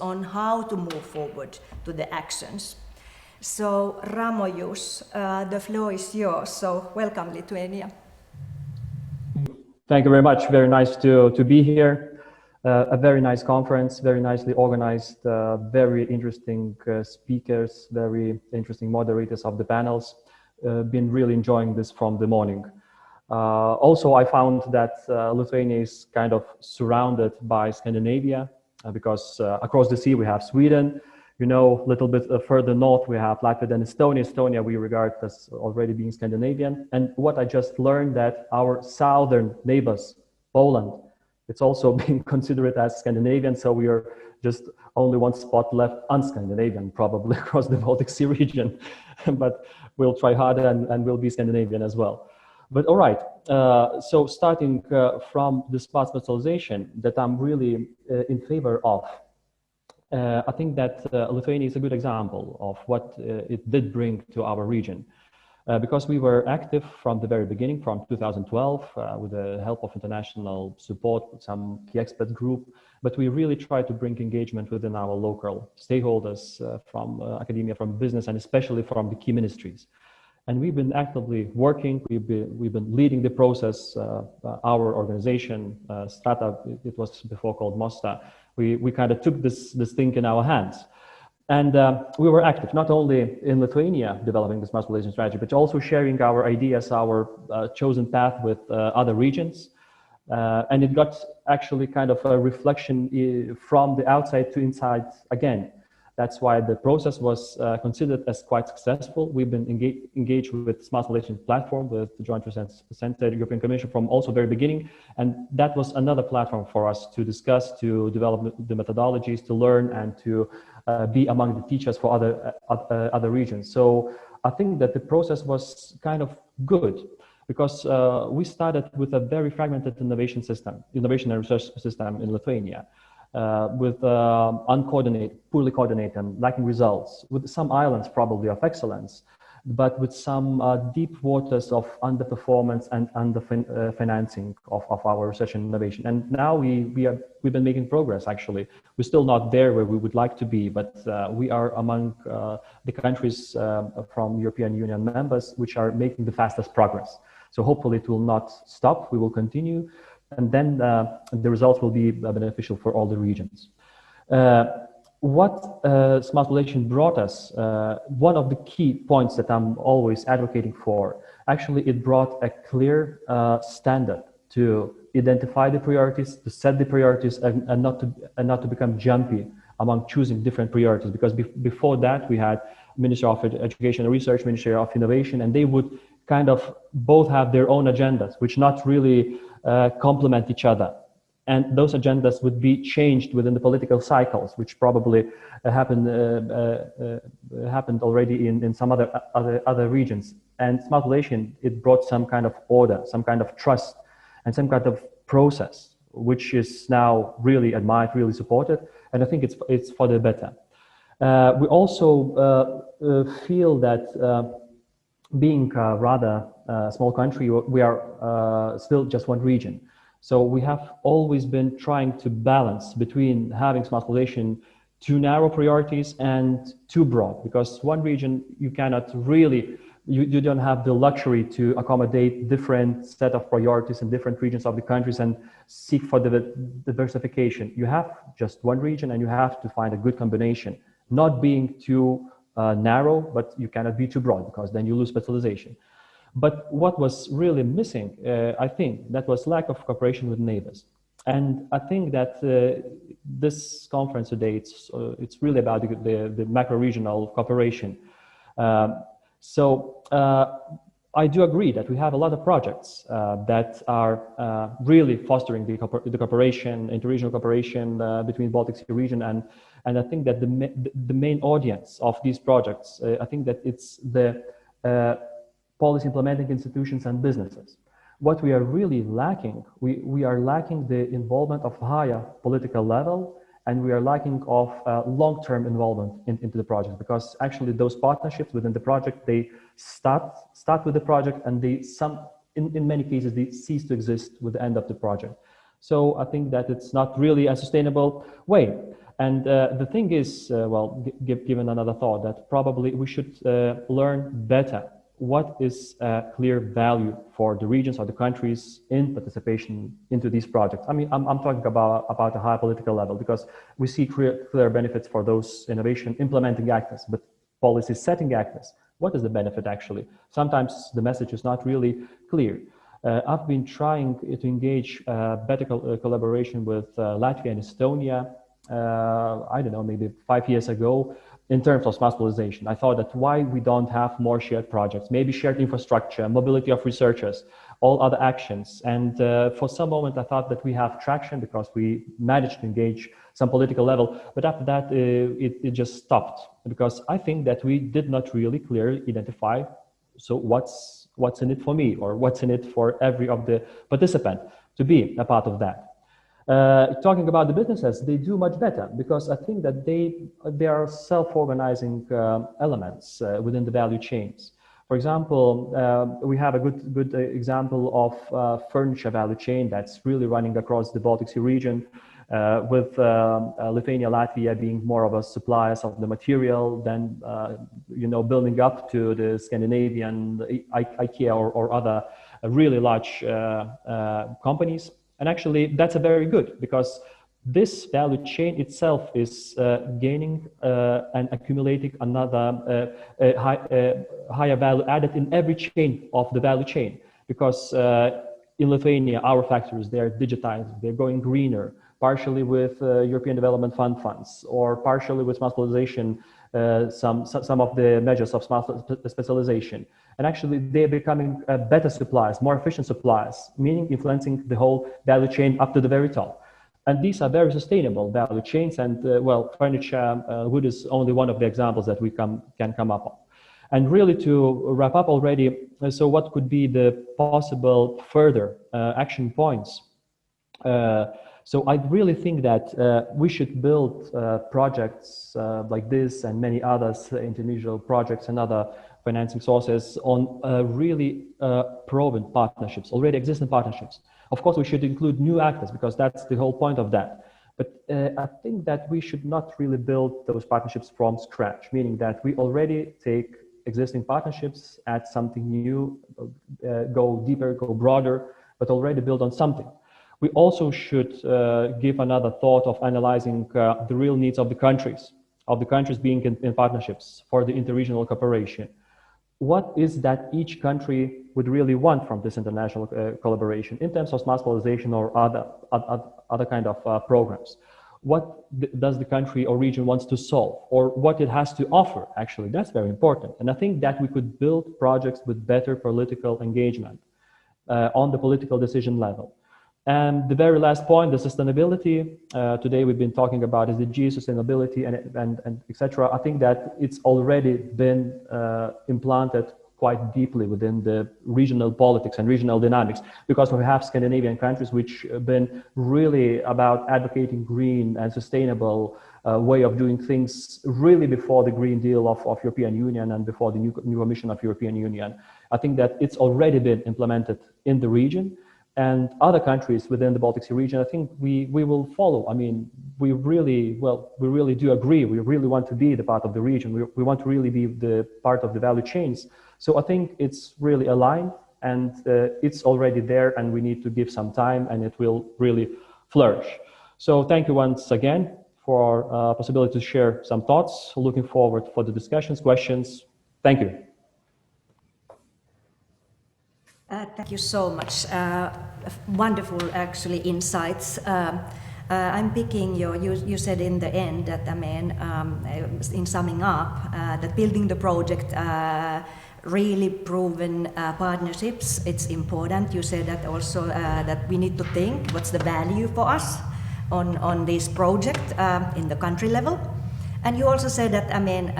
on how to move forward to the actions? So Ramojus, the floor is yours. So welcome, Lithuania. Thank you very much. Very nice to be here. A very nice conference, very nicely organized, very interesting speakers, very interesting moderators of the panels. Been really enjoying this from the morning. Also, I found that Lithuania is kind of surrounded by Scandinavia because across the sea we have Sweden. You know, a little bit further north we have Latvia and Estonia. Estonia we regard as already being Scandinavian. And what I just learned that our southern neighbors, Poland, it's also being considered as Scandinavian. So we are just only one spot left un-Scandinavian probably across the Baltic Sea region. But we'll try harder and we'll be Scandinavian as well. But all right, so starting from the smart specialization that I'm really in favor of, I think that Lithuania is a good example of what it did bring to our region. Because we were active from the very beginning, from 2012, with the help of international support, with some key expert group, but we really tried to bring engagement within our local stakeholders from academia, from business, and especially from the key ministries. And we've been actively working, we've been leading the process, our organization, Strata, it was before called Mosta, we kind of took this thing in our hands. And we were active, not only in Lithuania developing the Smart Specialisation Strategy, but also sharing our ideas, our chosen path with other regions. And it got actually kind of a reflection from the outside to inside again. That's why the process was considered as quite successful. We've been engaged with Smart Specialisation Platform, with the Joint Research Center, European Commission from also very beginning. And that was another platform for us to discuss, to develop the methodologies, to learn and to be among the teachers for other regions. So I think that the process was kind of good because we started with a very fragmented innovation and research system in Lithuania. With uncoordinated, poorly coordinated and lacking results, with some islands probably of excellence, but with some deep waters of underperformance and underfinancing of our research and innovation. And now we've been making progress, actually. We're still not there where we would like to be, but we are among the countries from European Union members which are making the fastest progress. So hopefully it will not stop, we will continue. And then the results will be beneficial for all the regions. What Smart Specialization brought us, one of the key points that I'm always advocating for, actually it brought a clear standard to identify the priorities, to set the priorities, and not to become jumpy among choosing different priorities. Because before that we had Ministry of Education and Research, Ministry of Innovation, and they would kind of both have their own agendas, which not really complement each other. And those agendas would be changed within the political cycles, which probably happened already in some other regions. And Smart Specialization, it brought some kind of order, some kind of trust, and some kind of process, which is now really admired, really supported. And I think it's for the better. We also feel that being a rather small country, we are still just one region. So we have always been trying to balance between having Smart Specialization too narrow priorities and too broad, because one region you cannot really, you don't have the luxury to accommodate different set of priorities in different regions of the countries and seek for the diversification. You have just one region and you have to find a good combination, not being too narrow, but you cannot be too broad because then you lose specialization. But what was really missing, I think, that was lack of cooperation with neighbors. And I think that this conference today, it's really about the macro-regional cooperation. So I do agree that we have a lot of projects that are really fostering the cooperation, interregional cooperation between Baltic Sea region, and I think that the main audience of these projects, I think that it's the policy implementing institutions and businesses. What we are really lacking, we are lacking the involvement of higher political level and we are lacking of long-term involvement into the project, because actually those partnerships within the project, they start with the project, and in many cases they cease to exist with the end of the project. So I think that it's not really a sustainable way. And the thing is, given another thought, that probably we should learn better what is a clear value for the regions or the countries in participation into these projects. I mean, I'm talking about a high political level, because we see clear benefits for those innovation implementing actors, but policy setting actors, what is the benefit actually? Sometimes the message is not really clear. I've been trying to engage better collaboration with Latvia and Estonia, I don't know, maybe 5 years ago, in terms of smart specialization. I thought that why we don't have more shared projects, maybe shared infrastructure, mobility of researchers, all other actions. And for some moment, I thought that we have traction because we managed to engage some political level, but after that, it just stopped, because I think that we did not really clearly identify, so what's in it for me, or what's in it for every of the participant to be a part of that. Talking about the businesses, they do much better, because I think that they are self-organizing elements within the value chains. For example, we have a good example of furniture value chain that's really running across the Baltic Sea region, with Lithuania, Latvia being more of a suppliers of the material, then building up to the Scandinavian IKEA or other really large companies. And actually, that's a very good, because this value chain itself is gaining and accumulating another higher value added in every chain of the value chain. Because in Lithuania, our factories, they're digitized, they're going greener, partially with European Development Fund funds, or partially with smart specialization, some of the measures of smart specialization. And actually, they're becoming better suppliers, more efficient suppliers, meaning influencing the whole value chain up to the very top. And these are very sustainable value chains. And furniture, wood is only one of the examples that we can come up with. And really, to wrap up already, so what could be the possible further action points? So I really think that we should build projects like this and many others, individual projects and other financing sources, on really proven partnerships, already existing partnerships. Of course, we should include new actors, because that's the whole point of that. But I think that we should not really build those partnerships from scratch, meaning that we already take existing partnerships, add something new, go deeper, go broader, but already build on something. We also should give another thought of analyzing the real needs of the countries being in partnerships for the interregional cooperation. What is that each country would really want from this international collaboration in terms of smart specialization or other kind of programs? What does the country or region wants to solve, or what it has to offer? Actually, that's very important. And I think that we could build projects with better political engagement on the political decision level. And the very last point, the sustainability. Today we've been talking about SDGs, sustainability, and etc. I think that it's already been implanted quite deeply within the regional politics and regional dynamics, because we have Scandinavian countries which have been really about advocating green and sustainable way of doing things really before the Green Deal of European Union and before the new Commission of European Union. I think that it's already been implemented in the region. And other countries within the Baltic Sea region, I think we will follow. I mean, we really do agree. We really want to be the part of the region. We want to really be the part of the value chains. So I think it's really aligned, and it's already there, and we need to give some time, and it will really flourish. So thank you once again for possibility to share some thoughts. Looking forward for the discussions, questions. Thank you. Thank you so much. Wonderful, actually, insights. I'm picking you said in the end that, I mean, in summing up, that building the project, really proven partnerships, it's important. You said that also that we need to think what's the value for us on this project in the country level. And you also said that, I mean,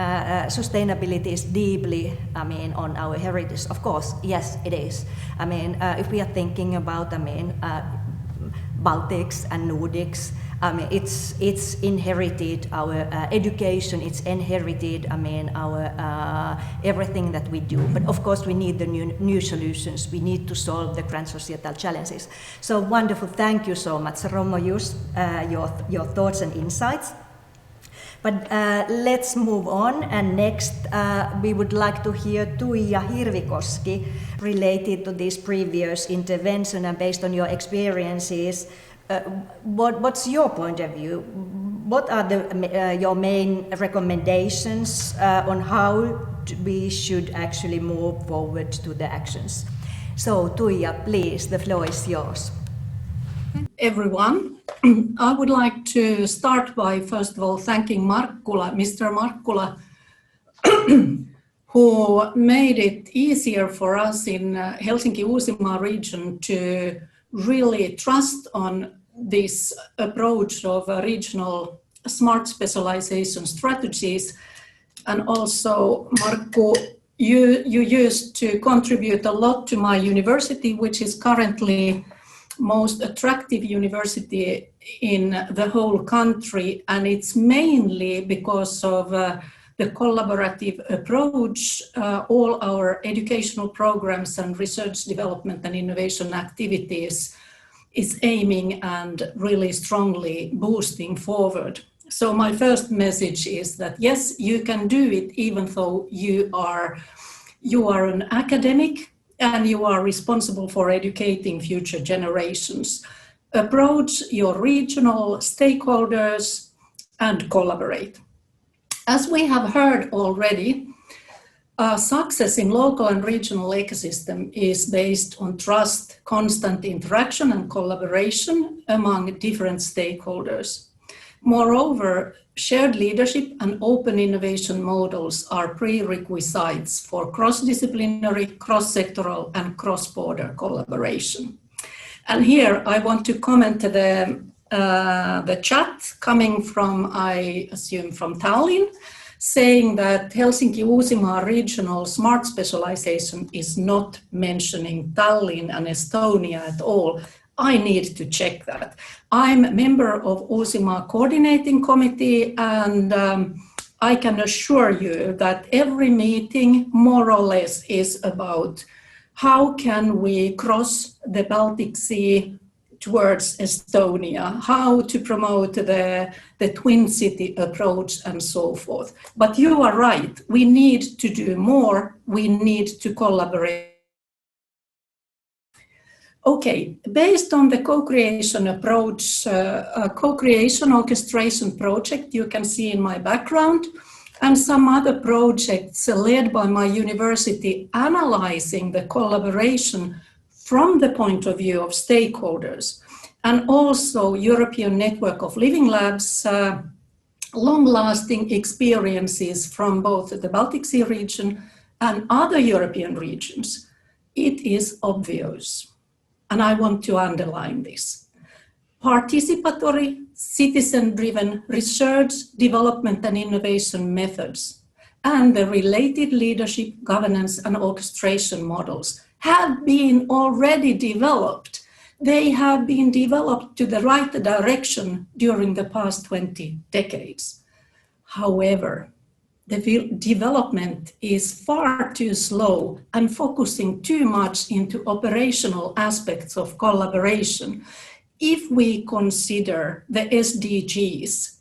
sustainability is deeply, I mean, on our heritage. Of course, yes, it is. I mean, if we are thinking about, I mean, Baltics and Nordics, I mean, it's inherited our education. It's inherited. I mean, our everything that we do. But of course, we need the new solutions. We need to solve the grand societal challenges. So wonderful! Thank you so much, Romo. Your thoughts and insights. But let's move on, and next we would like to hear Tuija Hirvikoski related to this previous intervention, and based on your experiences, what's your point of view? What are your main recommendations on how we should actually move forward to the actions? So Tuija, please, the floor is yours. Everyone, I would like to start by first of all thanking Mr. Markkula, who made it easier for us in Helsinki-Uusimaa region to really trust on this approach of regional smart specialization strategies. And also, Markku, you used to contribute a lot to my university, which is currently most attractive university in the whole country, and it's mainly because of the collaborative approach. All our educational programs and research development and innovation activities is aiming and really strongly boosting forward. So my first message is that yes, you can do it even though you are an academic and you are responsible for educating future generations. Approach your regional stakeholders and collaborate. As we have heard already, success in local and regional ecosystem is based on trust, constant interaction and collaboration among different stakeholders. Moreover, shared leadership and open innovation models are prerequisites for cross-disciplinary, cross-sectoral and cross-border collaboration. And here I want to comment the chat coming from, I assume, from Tallinn, saying that Helsinki-Uusimaa regional smart specialization is not mentioning Tallinn and Estonia at all. I need to check that. I'm a member of Uusimaa Coordinating Committee, and I can assure you that every meeting more or less is about how can we cross the Baltic Sea towards Estonia, how to promote the twin city approach and so forth. But you are right, we need to do more, we need to collaborate. Okay, based on the co-creation approach, co-creation orchestration project you can see in my background, and some other projects led by my university analyzing the collaboration from the point of view of stakeholders, and also European Network of Living Labs, long-lasting experiences from both the Baltic Sea region and other European regions. It is obvious. And I want to underline this. Participatory, citizen-driven research, development and innovation methods and the related leadership, governance and orchestration models have been already developed. They have been developed to the right direction during the past 20 decades. However, the development is far too slow and focusing too much into operational aspects of collaboration. If we consider the SDGs,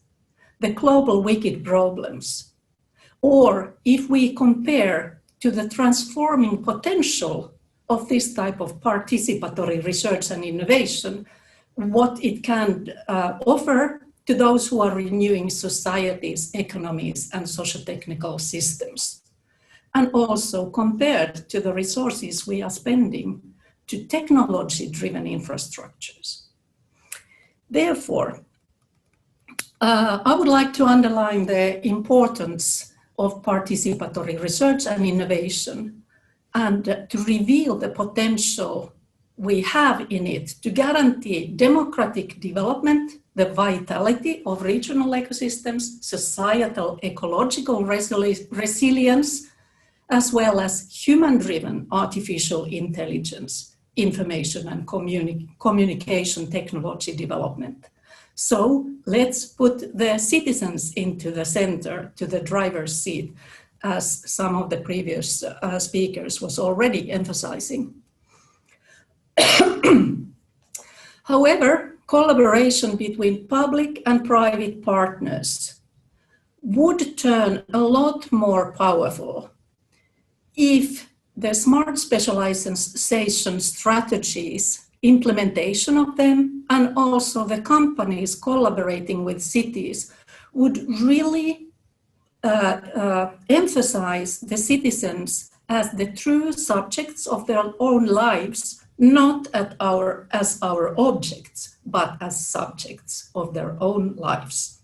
the global wicked problems, or if we compare to the transforming potential of this type of participatory research and innovation, what it can offer to those who are renewing societies, economies, and socio-technical systems, and also compared to the resources we are spending to technology-driven infrastructures. Therefore, I would like to underline the importance of participatory research and innovation, and to reveal the potential we have in it to guarantee democratic development, the vitality of regional ecosystems, societal ecological resilience, as well as human-driven artificial intelligence, information and communication technology development. So let's put the citizens into the center, to the driver's seat, as some of the previous speakers was already emphasizing. However, collaboration between public and private partners would turn a lot more powerful if the smart specialization strategies, implementation of them, and also the companies collaborating with cities would really emphasize the citizens as the true subjects of their own lives, not as our objects, but as subjects of their own lives.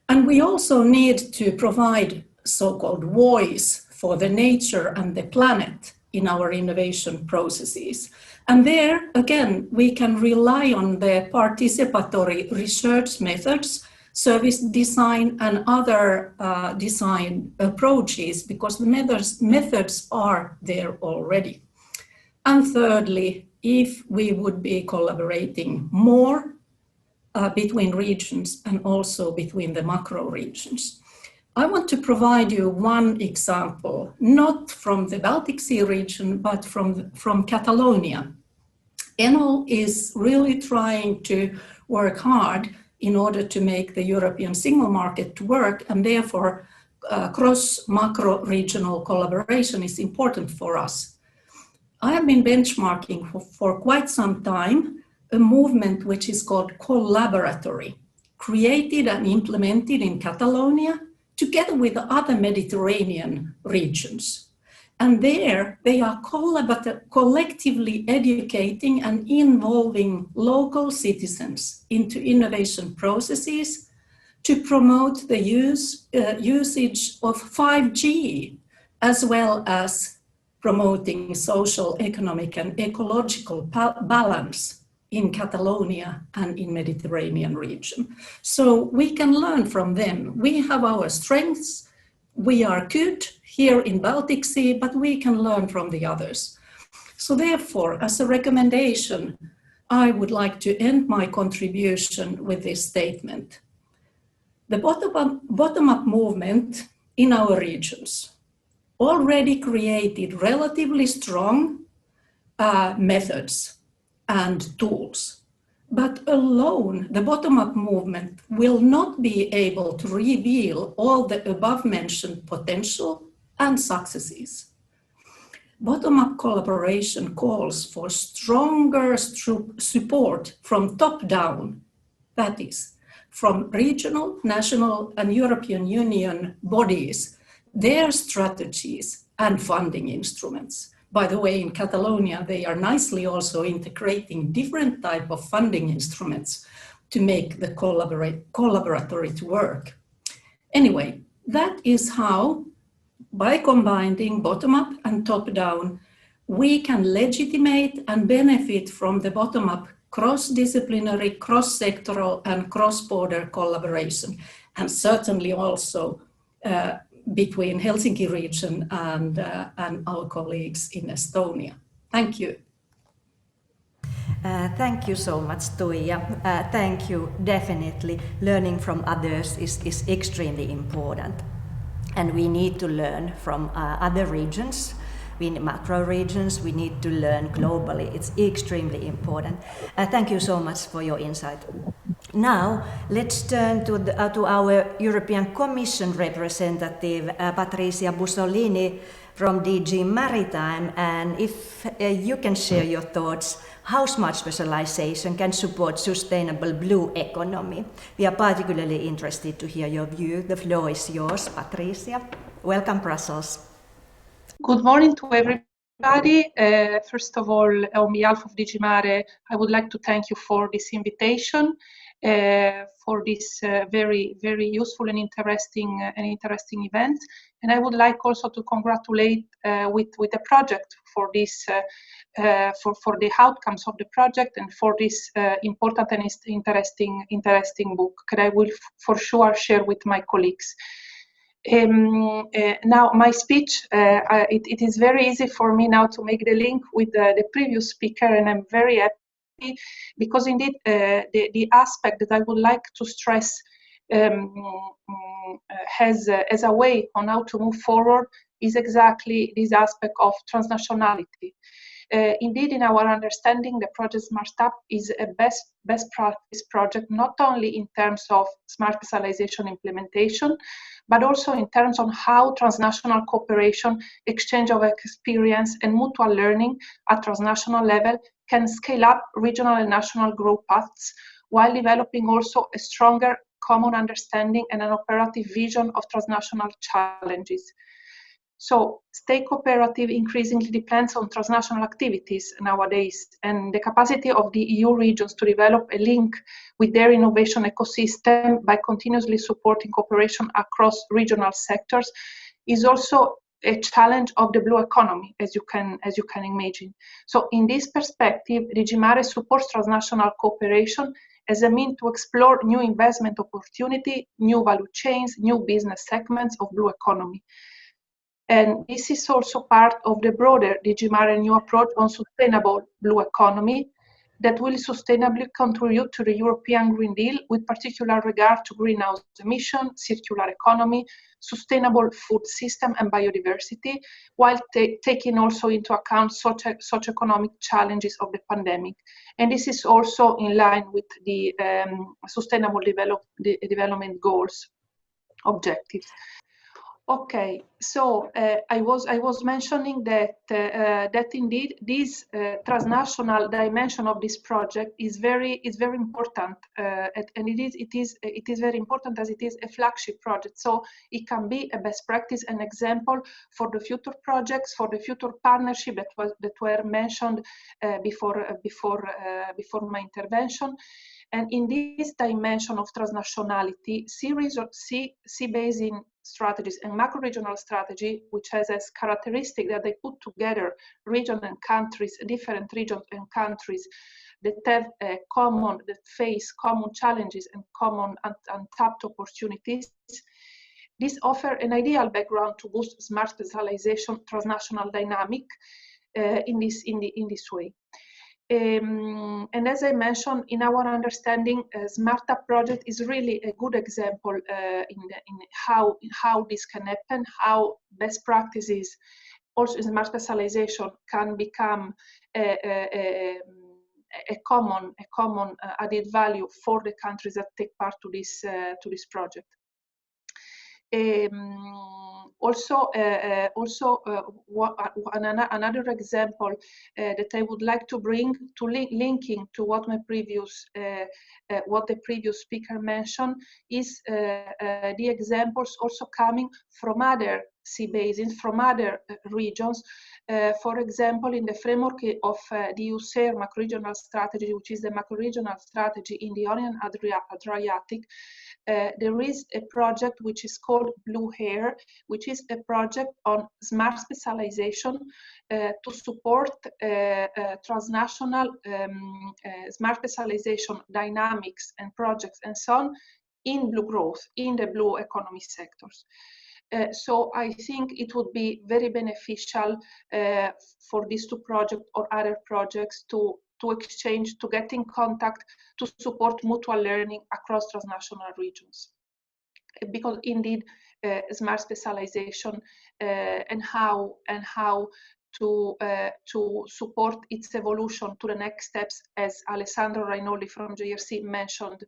And we also need to provide so-called voice for the nature and the planet in our innovation processes. And there, again, we can rely on the participatory research methods, service design, and other design approaches, because the methods are there already. And thirdly, if we would be collaborating more between regions and also between the macro regions. I want to provide you one example, not from the Baltic Sea region, but from Catalonia. Enel is really trying to work hard in order to make the European single market work, and therefore cross-macro regional collaboration is important for us. I have been benchmarking for quite some time a movement which is called Collaboratory, created and implemented in Catalonia together with other Mediterranean regions. And there they are collectively educating and involving local citizens into innovation processes to promote the usage of 5G, as well as promoting social, economic, and ecological balance in Catalonia and in Mediterranean region. So we can learn from them. We have our strengths. We are good here in Baltic Sea, but we can learn from the others. So therefore, as a recommendation, I would like to end my contribution with this statement. The bottom-up movement in our regions already created relatively strong methods and tools. But alone, the bottom-up movement will not be able to reveal all the above-mentioned potential and successes. Bottom-up collaboration calls for stronger support from top-down, that is, from regional, national, and European Union bodies, their strategies and funding instruments. By the way, in Catalonia, they are nicely also integrating different type of funding instruments to make the collaboratory to work. Anyway, that is how, by combining bottom-up and top-down, we can legitimate and benefit from the bottom-up cross-disciplinary, cross-sectoral, and cross-border collaboration, and certainly also between Helsinki region and our colleagues in Estonia. Thank you. Thank you so much, Tuija. Thank you. Definitely, learning from others is extremely important. And we need to learn from other regions. In macro regions, we need to learn globally. It's extremely important. Thank you so much for your insight. Now, let's turn to our European Commission representative, Patricia Bussolini from DG Maritime. And if you can share your thoughts, how smart specialization can support sustainable blue economy. We are particularly interested to hear your view. The floor is yours, Patricia. Welcome, Brussels. Good morning to everybody. First of all, on behalf of DG Mare, I would like to thank you for this invitation, for this very, very useful and interesting event. And I would like also to congratulate with the project for this, for the outcomes of the project and for this important and interesting book that I will for sure share with my colleagues. Now, my speech, it is very easy for me now to make the link with the previous speaker, and I'm very happy because indeed the aspect that I would like to stress as a way on how to move forward is exactly this aspect of transnationality. Indeed, in our understanding, the project Smart Up is a best practice project, not only in terms of smart specialization implementation, but also in terms of how transnational cooperation, exchange of experience, and mutual learning at transnational level can scale up regional and national growth paths, while developing also a stronger common understanding and an operative vision of transnational challenges. So stay cooperative increasingly depends on transnational activities nowadays, and the capacity of the EU regions to develop a link with their innovation ecosystem by continuously supporting cooperation across regional sectors is also a challenge of the blue economy, as you can imagine. So in this perspective, DG Mare supports transnational cooperation as a means to explore new investment opportunity, new value chains, new business segments of blue economy. And this is also part of the broader DG Mare new approach on sustainable blue economy that will sustainably contribute to the European Green Deal with particular regard to greenhouse emission, circular economy, sustainable food system and biodiversity, while taking also into account socio-economic challenges of the pandemic. And this is also in line with the Sustainable Development Goals objectives. Okay, so I was mentioning that that indeed this transnational dimension of this project is very important, and it is very important as it is a flagship project. So it can be a best practice, an example for the future projects, for the future partnership that were mentioned before my intervention. And in this dimension of transnationality, sea basin strategies and macro-regional strategy, which has as characteristic that they put together region and countries, different regions and countries that have that face common challenges and common untapped opportunities. This offers an ideal background to boost smart specialization transnational dynamic in this way. And as I mentioned, in our understanding, Smart Up project is really a good example in how this can happen, how best practices, also in smart specialization, can become a common added value for the countries that take part to this project. Another example that I would like to bring to linking to what the previous speaker mentioned is the examples also coming from other sea basins, from other regions. For example, in the framework of the USAIR macro-regional strategy, which is the macro-regional strategy in the Ionian Adriatic, there is a project which is called Blue Hair, which is a project on smart specialization to support transnational smart specialization dynamics and projects and so on in blue growth, in the blue economy sectors. So I think it would be very beneficial for these two projects or other projects to exchange, to get in contact, to support mutual learning across transnational regions. Because indeed, smart specialization and how to support its evolution to the next steps, as Alessandro Rainoli from JRC mentioned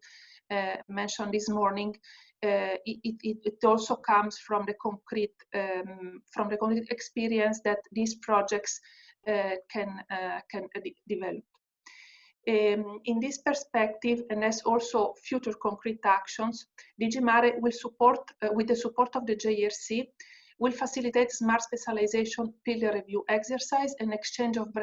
this morning. It also comes from the concrete experience that these projects can develop. In this perspective, and as also future concrete actions, DG Mare will support, with the support of the JRC, will facilitate smart specialization pillar review exercise and exchange of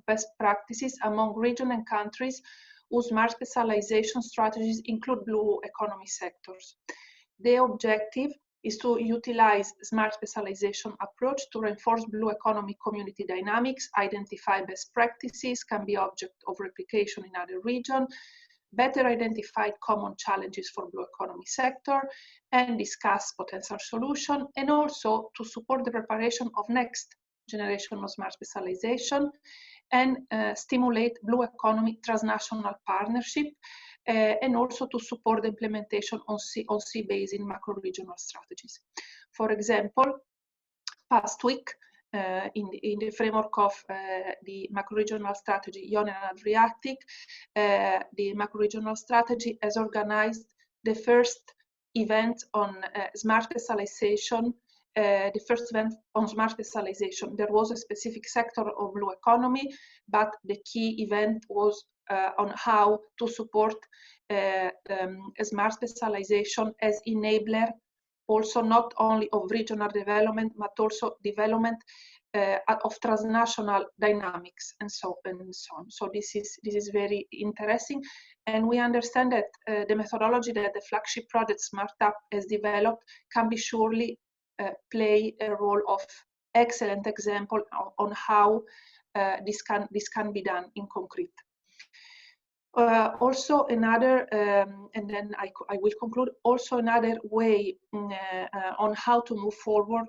best practices among regions and countries whose smart specialization strategies include blue economy sectors. The objective is to utilize smart specialization approach to reinforce blue economy community dynamics, identify best practices, can be object of replication in other regions, better identify common challenges for blue economy sector, and discuss potential solution, and also to support the preparation of next generation of smart specialization, and stimulate blue economy transnational partnership, and also to support the implementation on sea basin macro-regional strategies. For example, past week, in the framework of the macro-regional strategy Ionian and Adriatic, the macro-regional strategy has organized the first event on smart specialization. The first event on smart specialization. There was a specific sector of blue economy, but the key event was on how to support smart specialization as enabler, also not only of regional development, but also development of transnational dynamics and so on. So this is very interesting, and we understand that the methodology that the flagship project SmartUp has developed can be surely play a role of excellent example on how this can be done in concrete. Also another, and then I will conclude, also another way on how to move forward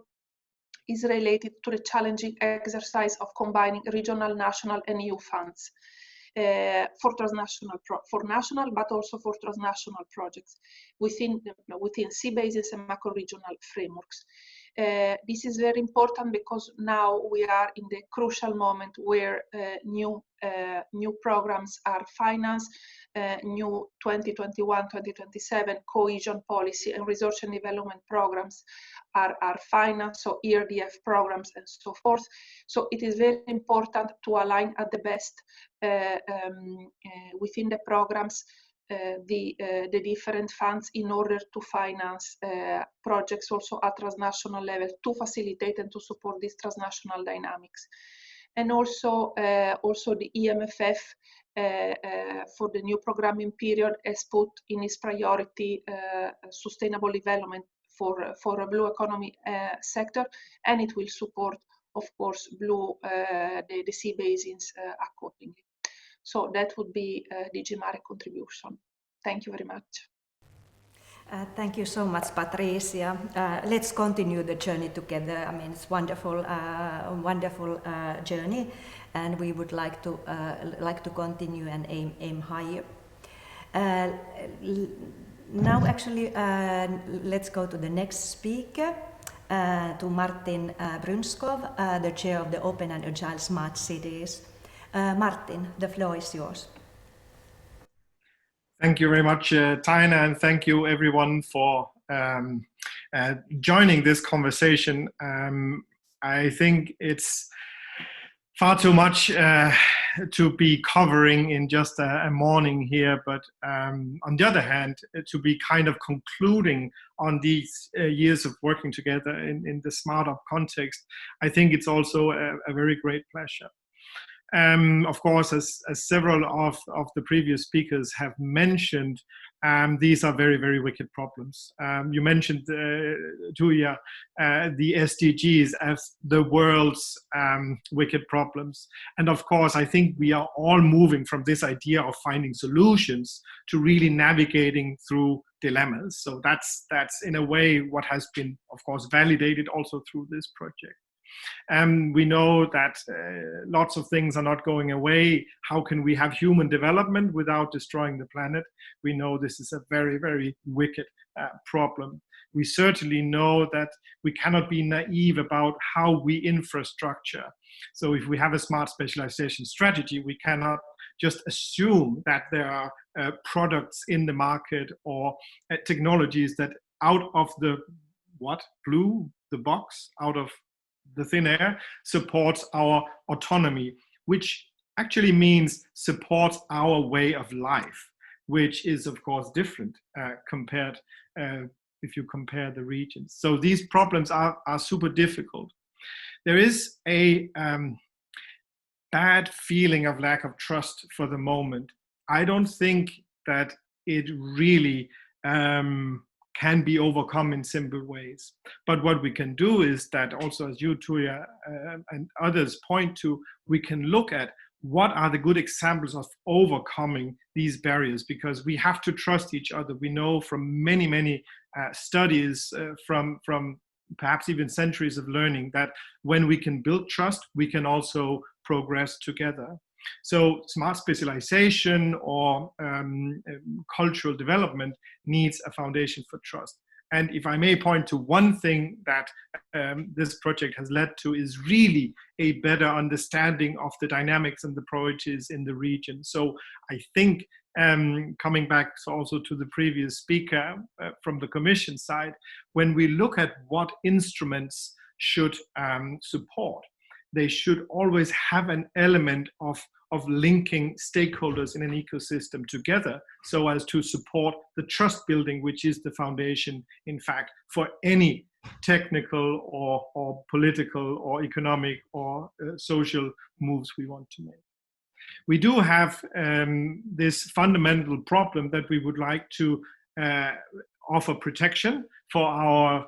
is related to the challenging exercise of combining regional, national and EU funds for national, but also for transnational projects within sea bases and macro-regional frameworks. This is very important because now we are in the crucial moment where new programs are financed, new 2021-2027 cohesion policy and research and development programs are financed, so ERDF programs and so forth. So it is very important to align at the best within the programs the different funds in order to finance projects also at transnational level to facilitate and to support these transnational dynamics. And also the EMFF for the new programming period has put in its priority sustainable development for a blue economy sector, and it will support, of course, the sea basins accordingly. So that would be DG Mare contribution. Thank you very much. Thank you so much, Patricia. Let's continue the journey together. I mean, it's wonderful journey, and we would like to continue and aim higher. Now, actually, let's go to the next speaker, to Martin Brunskov, the chair of the Open and Agile Smart Cities. Martin, the floor is yours. Thank you very much, Taina, and thank you everyone for joining this conversation. I think it's far too much to be covering in just a morning here, but on the other hand, to be kind of concluding on these years of working together in the SmartUp context, I think it's also a very great pleasure. Of course, as several of the previous speakers have mentioned, these are very, very wicked problems. You mentioned, Tuija, the SDGs as the world's wicked problems. And of course, I think we are all moving from this idea of finding solutions to really navigating through dilemmas. So that's in a way what has been, of course, validated also through this project. We know that lots of things are not going away. How can we have human development without destroying the planet? We know this is a very, very wicked problem. We certainly know that we cannot be naive about how we infrastructure. So if we have a smart specialization strategy, we cannot just assume that there are products in the market or technologies that out of the box, out of the thin air, supports our autonomy, which actually means supports our way of life, which is of course different compared if you compare the regions. So these problems are super difficult. There is a bad feeling of lack of trust for the moment. I don't think that it really can be overcome in simple ways. But what we can do is that also, as you, Tuija, and others point to, we can look at what are the good examples of overcoming these barriers, because we have to trust each other. We know from many, many studies from perhaps even centuries of learning that when we can build trust, we can also progress together. So smart specialization or cultural development needs a foundation for trust. And if I may point to one thing that this project has led to is really a better understanding of the dynamics and the priorities in the region. So I think coming back also to the previous speaker from the Commission side, when we look at what instruments should support, they should always have an element of linking stakeholders in an ecosystem together so as to support the trust building, which is the foundation, in fact, for any technical or political or economic or social moves we want to make. We do have this fundamental problem that we would like to offer protection for our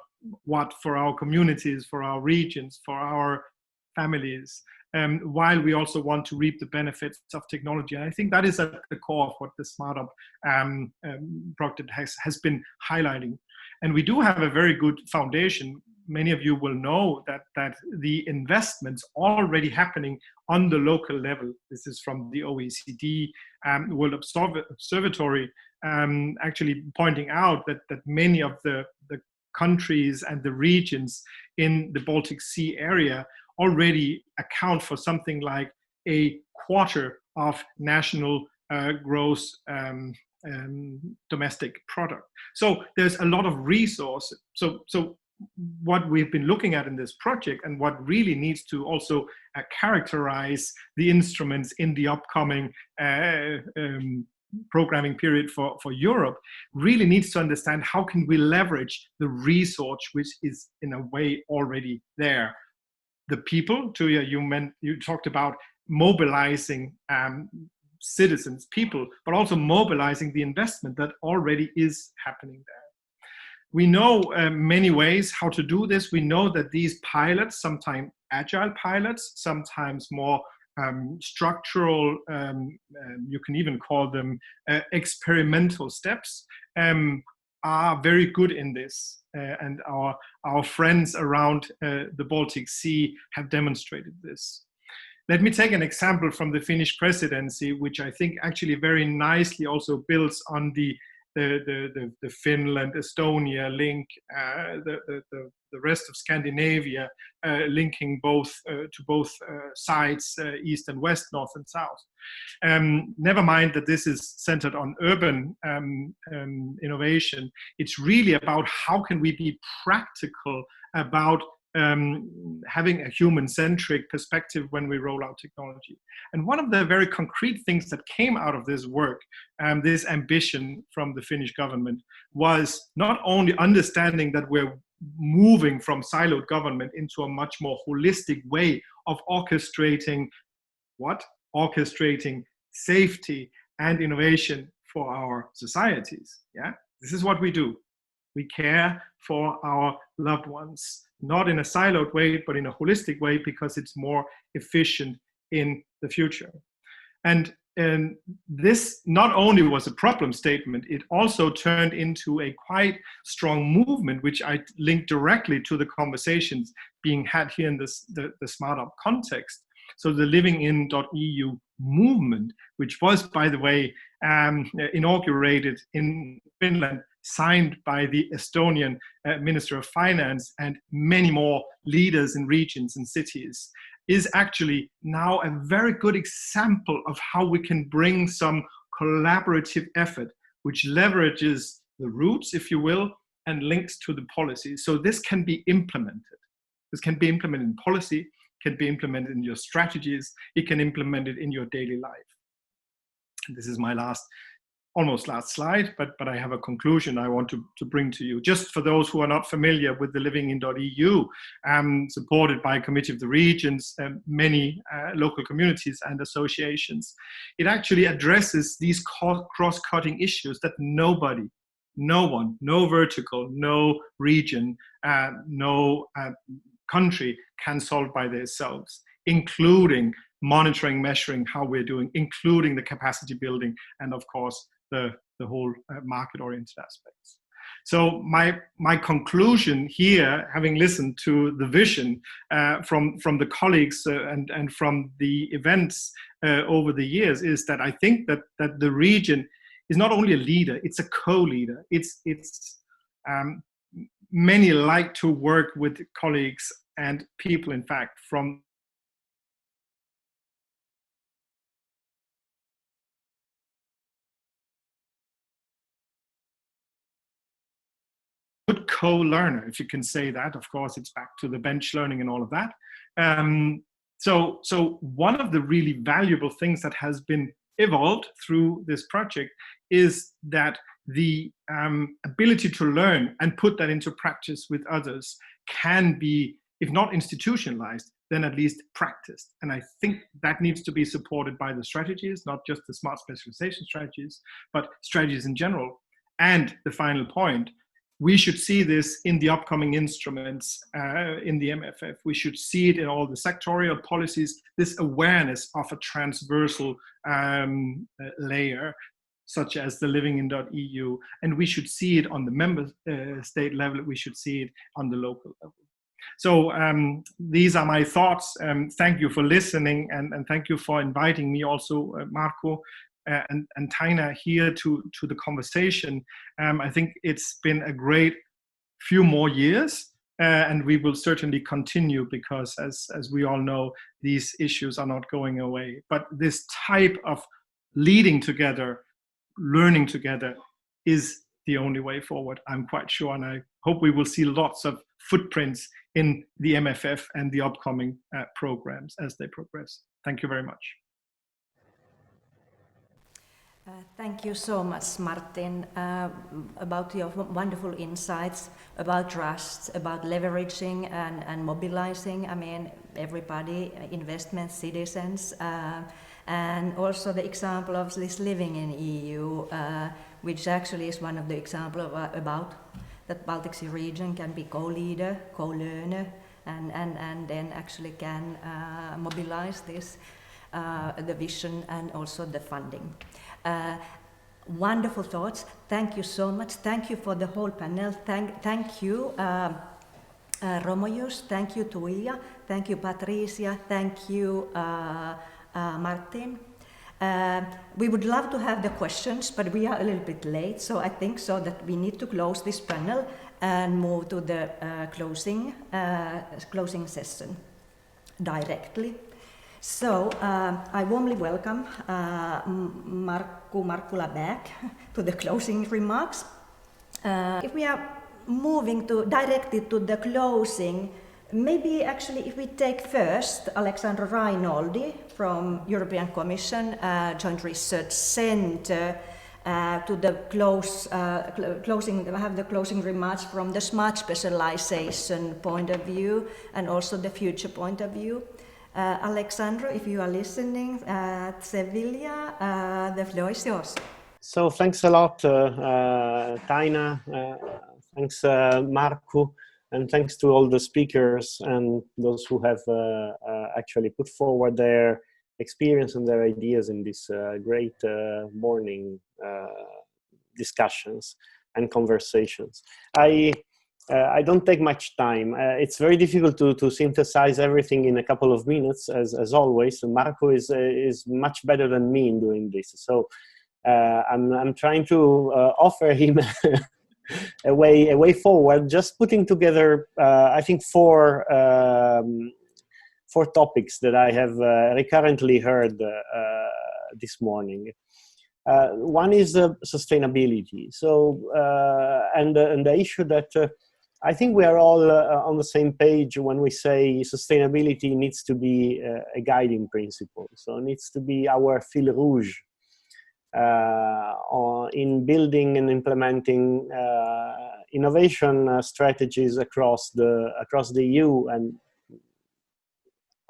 communities, for our regions, for our families, while we also want to reap the benefits of technology. And I think that is at the core of what the Smart Up project has been highlighting. And we do have a very good foundation. Many of you will know that the investments already happening on the local level. This is from the OECD World Observatory, actually pointing out that many of the countries and the regions in the Baltic Sea area already account for something like a quarter of national gross domestic product. So there's a lot of resources. So what we've been looking at in this project and what really needs to also characterize the instruments in the upcoming programming period for Europe really needs to understand how can we leverage the resource which is in a way already there. The people, Tuija, you talked about mobilizing citizens, people, but also mobilizing the investment that already is happening there. We know many ways how to do this. We know that these pilots, sometimes agile pilots, sometimes more structural, you can even call them experimental steps, are very good in this. And our friends around the Baltic Sea have demonstrated this. Let me take an example from the Finnish presidency, which I think actually very nicely also builds on the Finland, Estonia link, the rest of Scandinavia, linking both to both sides, east and west, north and south. Never mind that this is centered on urban innovation. It's really about how can we be practical about having a human-centric perspective when we roll out technology. And one of the very concrete things that came out of this work, this ambition from the Finnish government, was not only understanding that we're moving from siloed government into a much more holistic way of orchestrating orchestrating safety and innovation for our societies. Yeah, this is what we do. We care for our loved ones, not in a siloed way, but in a holistic way, because it's more efficient in the future. And this not only was a problem statement, it also turned into a quite strong movement, which I linked directly to the conversations being had here in the Smart Up context. So the livingin.eu movement, which was, by the way, inaugurated in Finland, signed by the Estonian Minister of Finance and many more leaders in regions and cities, is actually now a very good example of how we can bring some collaborative effort, which leverages the roots, if you will, and links to the policy. So this can be implemented. This can be implemented in policy, can be implemented in your strategies, it can be implemented in your daily life. This is my almost last slide, but I have a conclusion I want to bring to you. Just for those who are not familiar with the livingin.eu, supported by Committee of the Regions, many local communities and associations, it actually addresses these cross-cutting issues that nobody, no one, no vertical, no region, no country can solve by themselves, including monitoring, measuring how we're doing, including the capacity building, and of course, the whole market-oriented aspects. So my conclusion here, having listened to the vision from the colleagues and from the events over the years, is that I think that the region is not only a leader, it's a co-leader. Many like to work with colleagues and people, in fact, from good co-learner, if you can say that. Of course, it's back to the bench learning and all of that. So one of the really valuable things that has been evolved through this project is that the ability to learn and put that into practice with others can be, if not institutionalized, then at least practiced. And I think that needs to be supported by the strategies, not just the smart specialization strategies, but strategies in general. And the final point, we should see this in the upcoming instruments in the MFF. We should see it in all the sectorial policies, this awareness of a transversal layer, such as the livingin.eu. And we should see it on the member state level. We should see it on the local level. So these are my thoughts. Thank you for listening, and thank you for inviting me also, Marco and Taina, here to the conversation. I think it's been a great few more years, and we will certainly continue, because as we all know, these issues are not going away. But this type of leading together, learning together, is the only way forward, I'm quite sure. And I hope we will see lots of footprints in the MFF and the upcoming programs as they progress. Thank you very much. Thank you so much, Martin, about your wonderful insights about trust, about leveraging and mobilizing. I mean, everybody, investment, citizens, and also the example of this living in EU, which actually is one of the examples about that Baltic Sea region can be co-leader, co-learner, and then actually can mobilize this, the vision and also the funding. Wonderful thoughts. Thank you so much. Thank you for the whole panel. Thank you, Romojus. Thank you, Tuija. Thank you, Patricia. Thank you, Martin. We would love to have the questions, but we are a little bit late, so I think so that we need to close this panel and move to the closing session directly. So I warmly welcome Markku Markkula back to the closing remarks. If we are moving directly to the closing, maybe actually if we take first Alexandra Rainoldi from European Commission Joint Research Centre to the have the closing remarks from the smart specialization point of view and also the future point of view. Alexandra, if you are listening at Sevilla, the floor is yours. So thanks a lot, Taina. Thanks, Markku. And thanks to all the speakers and those who have actually put forward their experience and their ideas in this great morning discussions and conversations. I don't take much time. It's very difficult to synthesize everything in a couple of minutes, as always. So Marco is much better than me in doing this. So I'm trying to offer him a way forward, just putting together, I think, four topics that I have recurrently heard this morning. One is sustainability. So, and the issue that I think we are all on the same page when we say sustainability needs to be a guiding principle. So it needs to be our fil rouge in building and implementing innovation strategies across the EU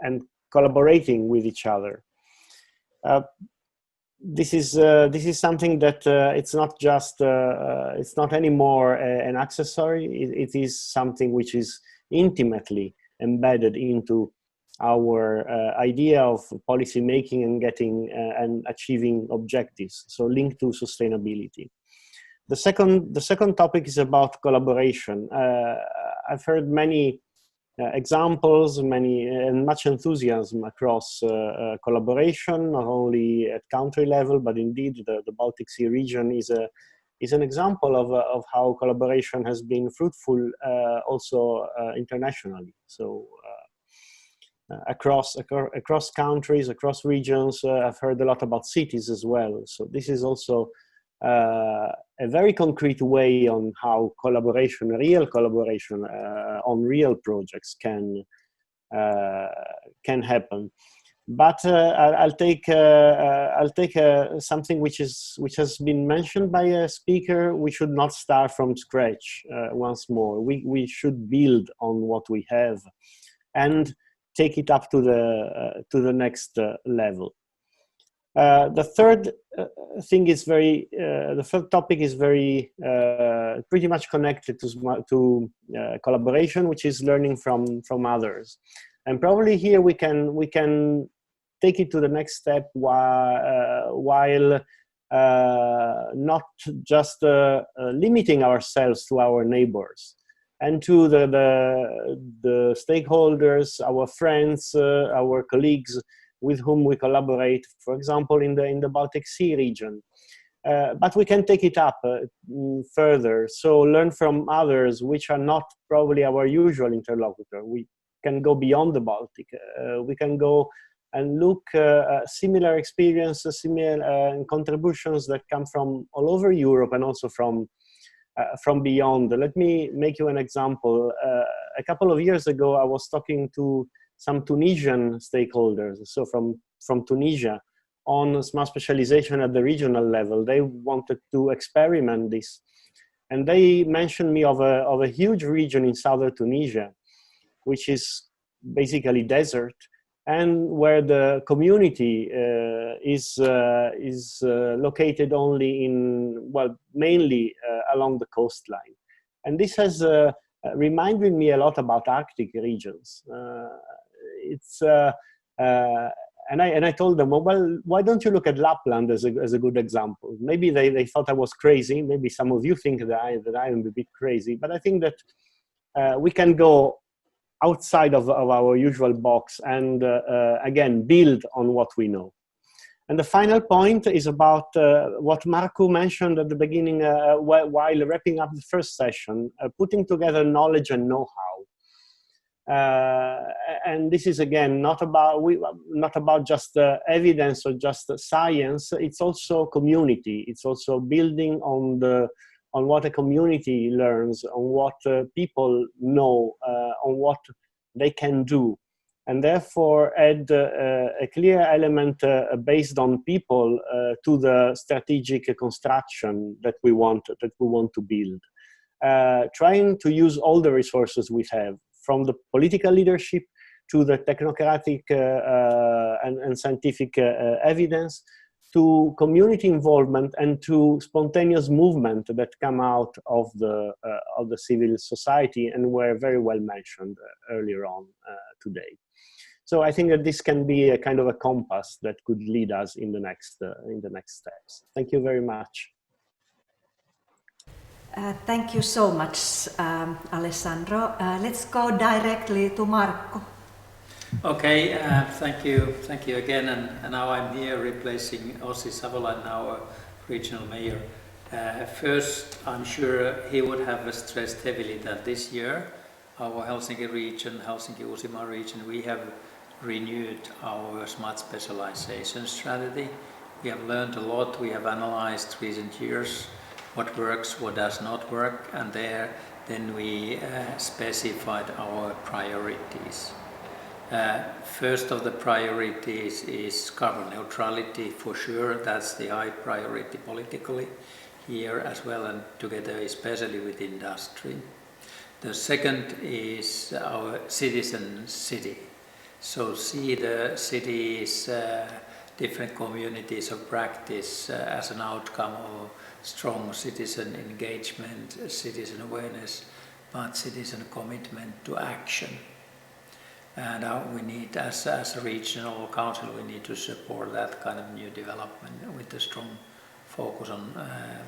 and collaborating with each other. This is something that it's not just it's not anymore an accessory. It is something which is intimately embedded into our idea of policy making and getting and achieving objectives. So linked to sustainability. The second topic is about collaboration. I've heard many examples, and much enthusiasm across collaboration, not only at country level, but indeed the Baltic Sea region is an example of how collaboration has been fruitful also internationally. So across countries, across regions, I've heard a lot about cities as well. So this is also a very concrete way on how collaboration, real collaboration on real projects can happen. But I'll take something which has been mentioned by a speaker. We should not start from scratch. Once more, we should build on what we have, and take it up to the next level. The third thing is the third topic is pretty much connected to collaboration, which is learning from others. And probably here we can take it to the next step while not just limiting ourselves to our neighbors and to the stakeholders, our friends, our colleagues with whom we collaborate, for example, in the Baltic Sea region. But we can take it up further, so learn from others which are not probably our usual interlocutor. We can go beyond the Baltic. We can go and look at similar experiences, similar contributions that come from all over Europe and also from beyond. Let me make you an example. A couple of years ago, I was talking to some Tunisian stakeholders, so from Tunisia, on smart specialization at the regional level. They wanted to experiment this, and they mentioned me of a huge region in southern Tunisia, which is basically desert, and where the community is located only mainly along the coastline. And this has reminded me a lot about Arctic regions. And I told them, well, why don't you look at Lapland as a good example? Maybe they thought I was crazy. Maybe some of you think that I am a bit crazy. But I think that we can go outside of our usual box and, again, build on what we know. And the final point is about what Marco mentioned at the beginning while wrapping up the first session, putting together knowledge and know-how. And this is, again, not about just evidence or just science. It's also community. It's also building on what a community learns, on what people know, on what they can do, and therefore add a clear element based on people to the strategic construction that we want to build. Trying to use all the resources we have, from the political leadership to the technocratic and scientific evidence, to community involvement and to spontaneous movement that come out of the civil society and were very well mentioned earlier on today. So I think that this can be a kind of a compass that could lead us in the next steps. Thank you very much. Thank you so much, Alessandro. Let's go directly to Marco. Okay, thank you again. And now I'm here replacing Ossi Savolainen, our regional mayor. First, I'm sure he would have stressed heavily that this year, our Helsinki region, Helsinki-Uusimaa region, we have renewed our Smart Specialisation Strategy. We have learned a lot. We have analyzed recent years, what works, what does not work, and then we specified our priorities. First of the priorities is carbon neutrality, for sure. That's the high priority politically here as well, and together especially with industry. The second is our citizen city. So see the cities, different communities of practice as an outcome of strong citizen engagement, citizen awareness, but citizen commitment to action. And we need, as a regional council, we need to support that kind of new development with a strong focus on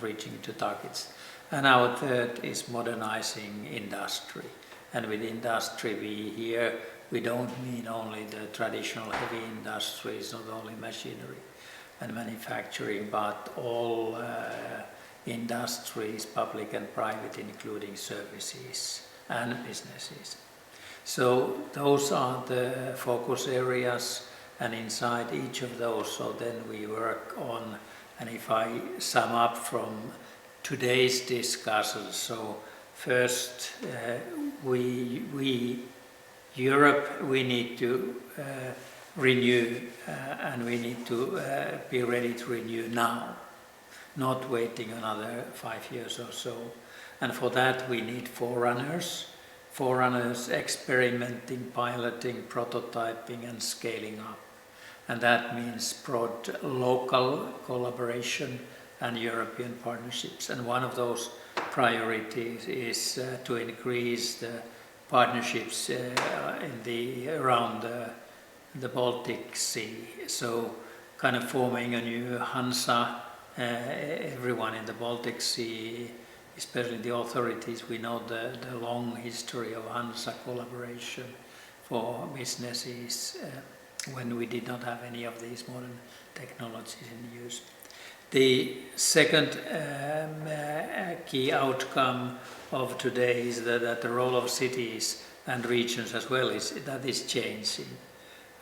reaching the targets. And our third is modernizing industry. And with industry, we don't mean only the traditional heavy industries, not only machinery and manufacturing, but all industries, public and private, including services and businesses. So those are the focus areas, and inside each of those, so then we work on, and if I sum up from today's discussion, so first Europe, we need to renew and we need to be ready to renew now, not waiting another 5 years or so. And for that we need forerunners experimenting, piloting, prototyping and scaling up. And that means broad local collaboration and European partnerships. And one of those priorities is to increase the partnerships around the Baltic Sea. So kind of forming a new Hansa, everyone in the Baltic Sea, especially the authorities, we know the long history of Hansa collaboration for businesses when we did not have any of these modern technologies in use. The second key outcome of today is that the role of cities and regions as well is changing.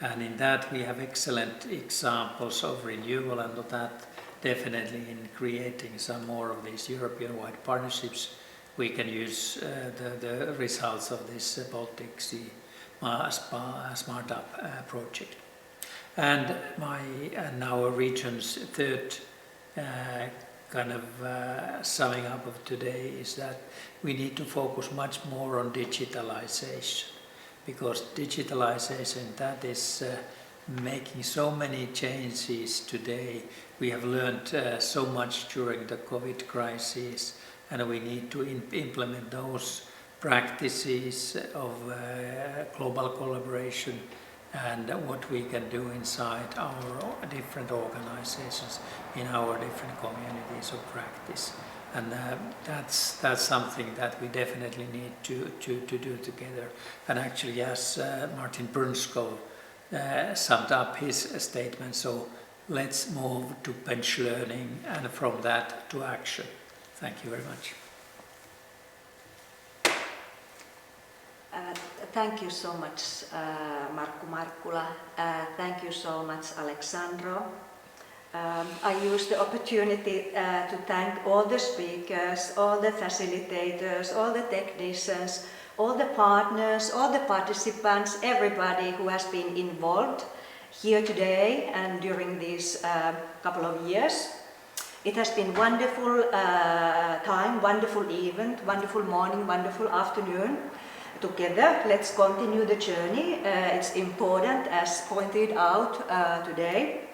And in that we have excellent examples of renewal, and that definitely in creating some more of these European-wide partnerships, we can use the results of this Baltic Sea Smart Up project. And our region's third kind of summing up of today is that we need to focus much more on digitalization, because digitalization, that is making so many changes today. We have learned so much during the COVID crisis, and we need to implement those practices of global collaboration and what we can do inside our different organizations in our different communities of practice. And that's something that we definitely need to do together. And actually, as Martin Brunskov summed up his statement, so let's move to bench learning and from that to action. Thank you very much. Thank you so much, Markku Markkula. Thank you so much, Alexandro. I use the opportunity to thank all the speakers, all the facilitators, all the technicians, all the partners, all the participants, everybody who has been involved here today and during these couple of years. It has been wonderful time, wonderful event, wonderful morning, wonderful afternoon. Together, let's continue the journey. It's important, as pointed out today.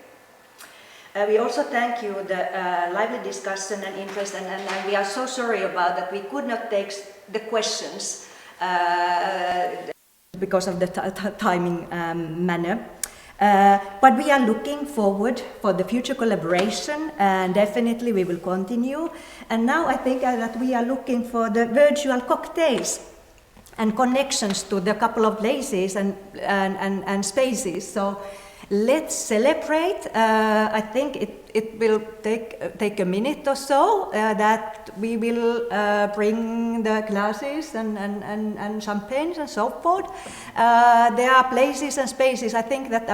We also thank you the lively discussion and interest, and we are so sorry about that we could not take the questions because of the timing manner. But we are looking forward for the future collaboration, and definitely we will continue. And now I think that we are looking for the virtual cocktails and connections to the couple of places and spaces. So let's celebrate. I think it will take a minute or so that we will bring the glasses and champagnes and so forth. There are places and spaces. I think that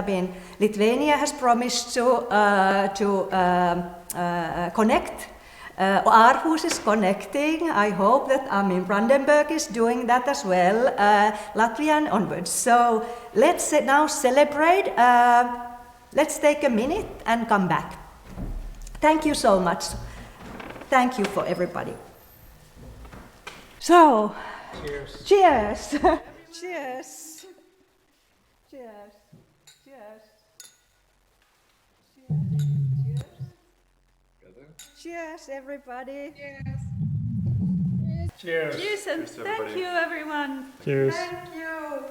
Lithuania has promised to connect. Aarhus is connecting. I hope that Brandenburg is doing that as well, Latvia and onwards. So let's now celebrate. Let's take a minute and come back. Thank you so much. Thank you for everybody. So, cheers. Cheers. Cheers. Cheers. Cheers. Cheers, everybody. Cheers. Cheers. Cheers, and thank you, everyone. Cheers. Thank you.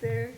There.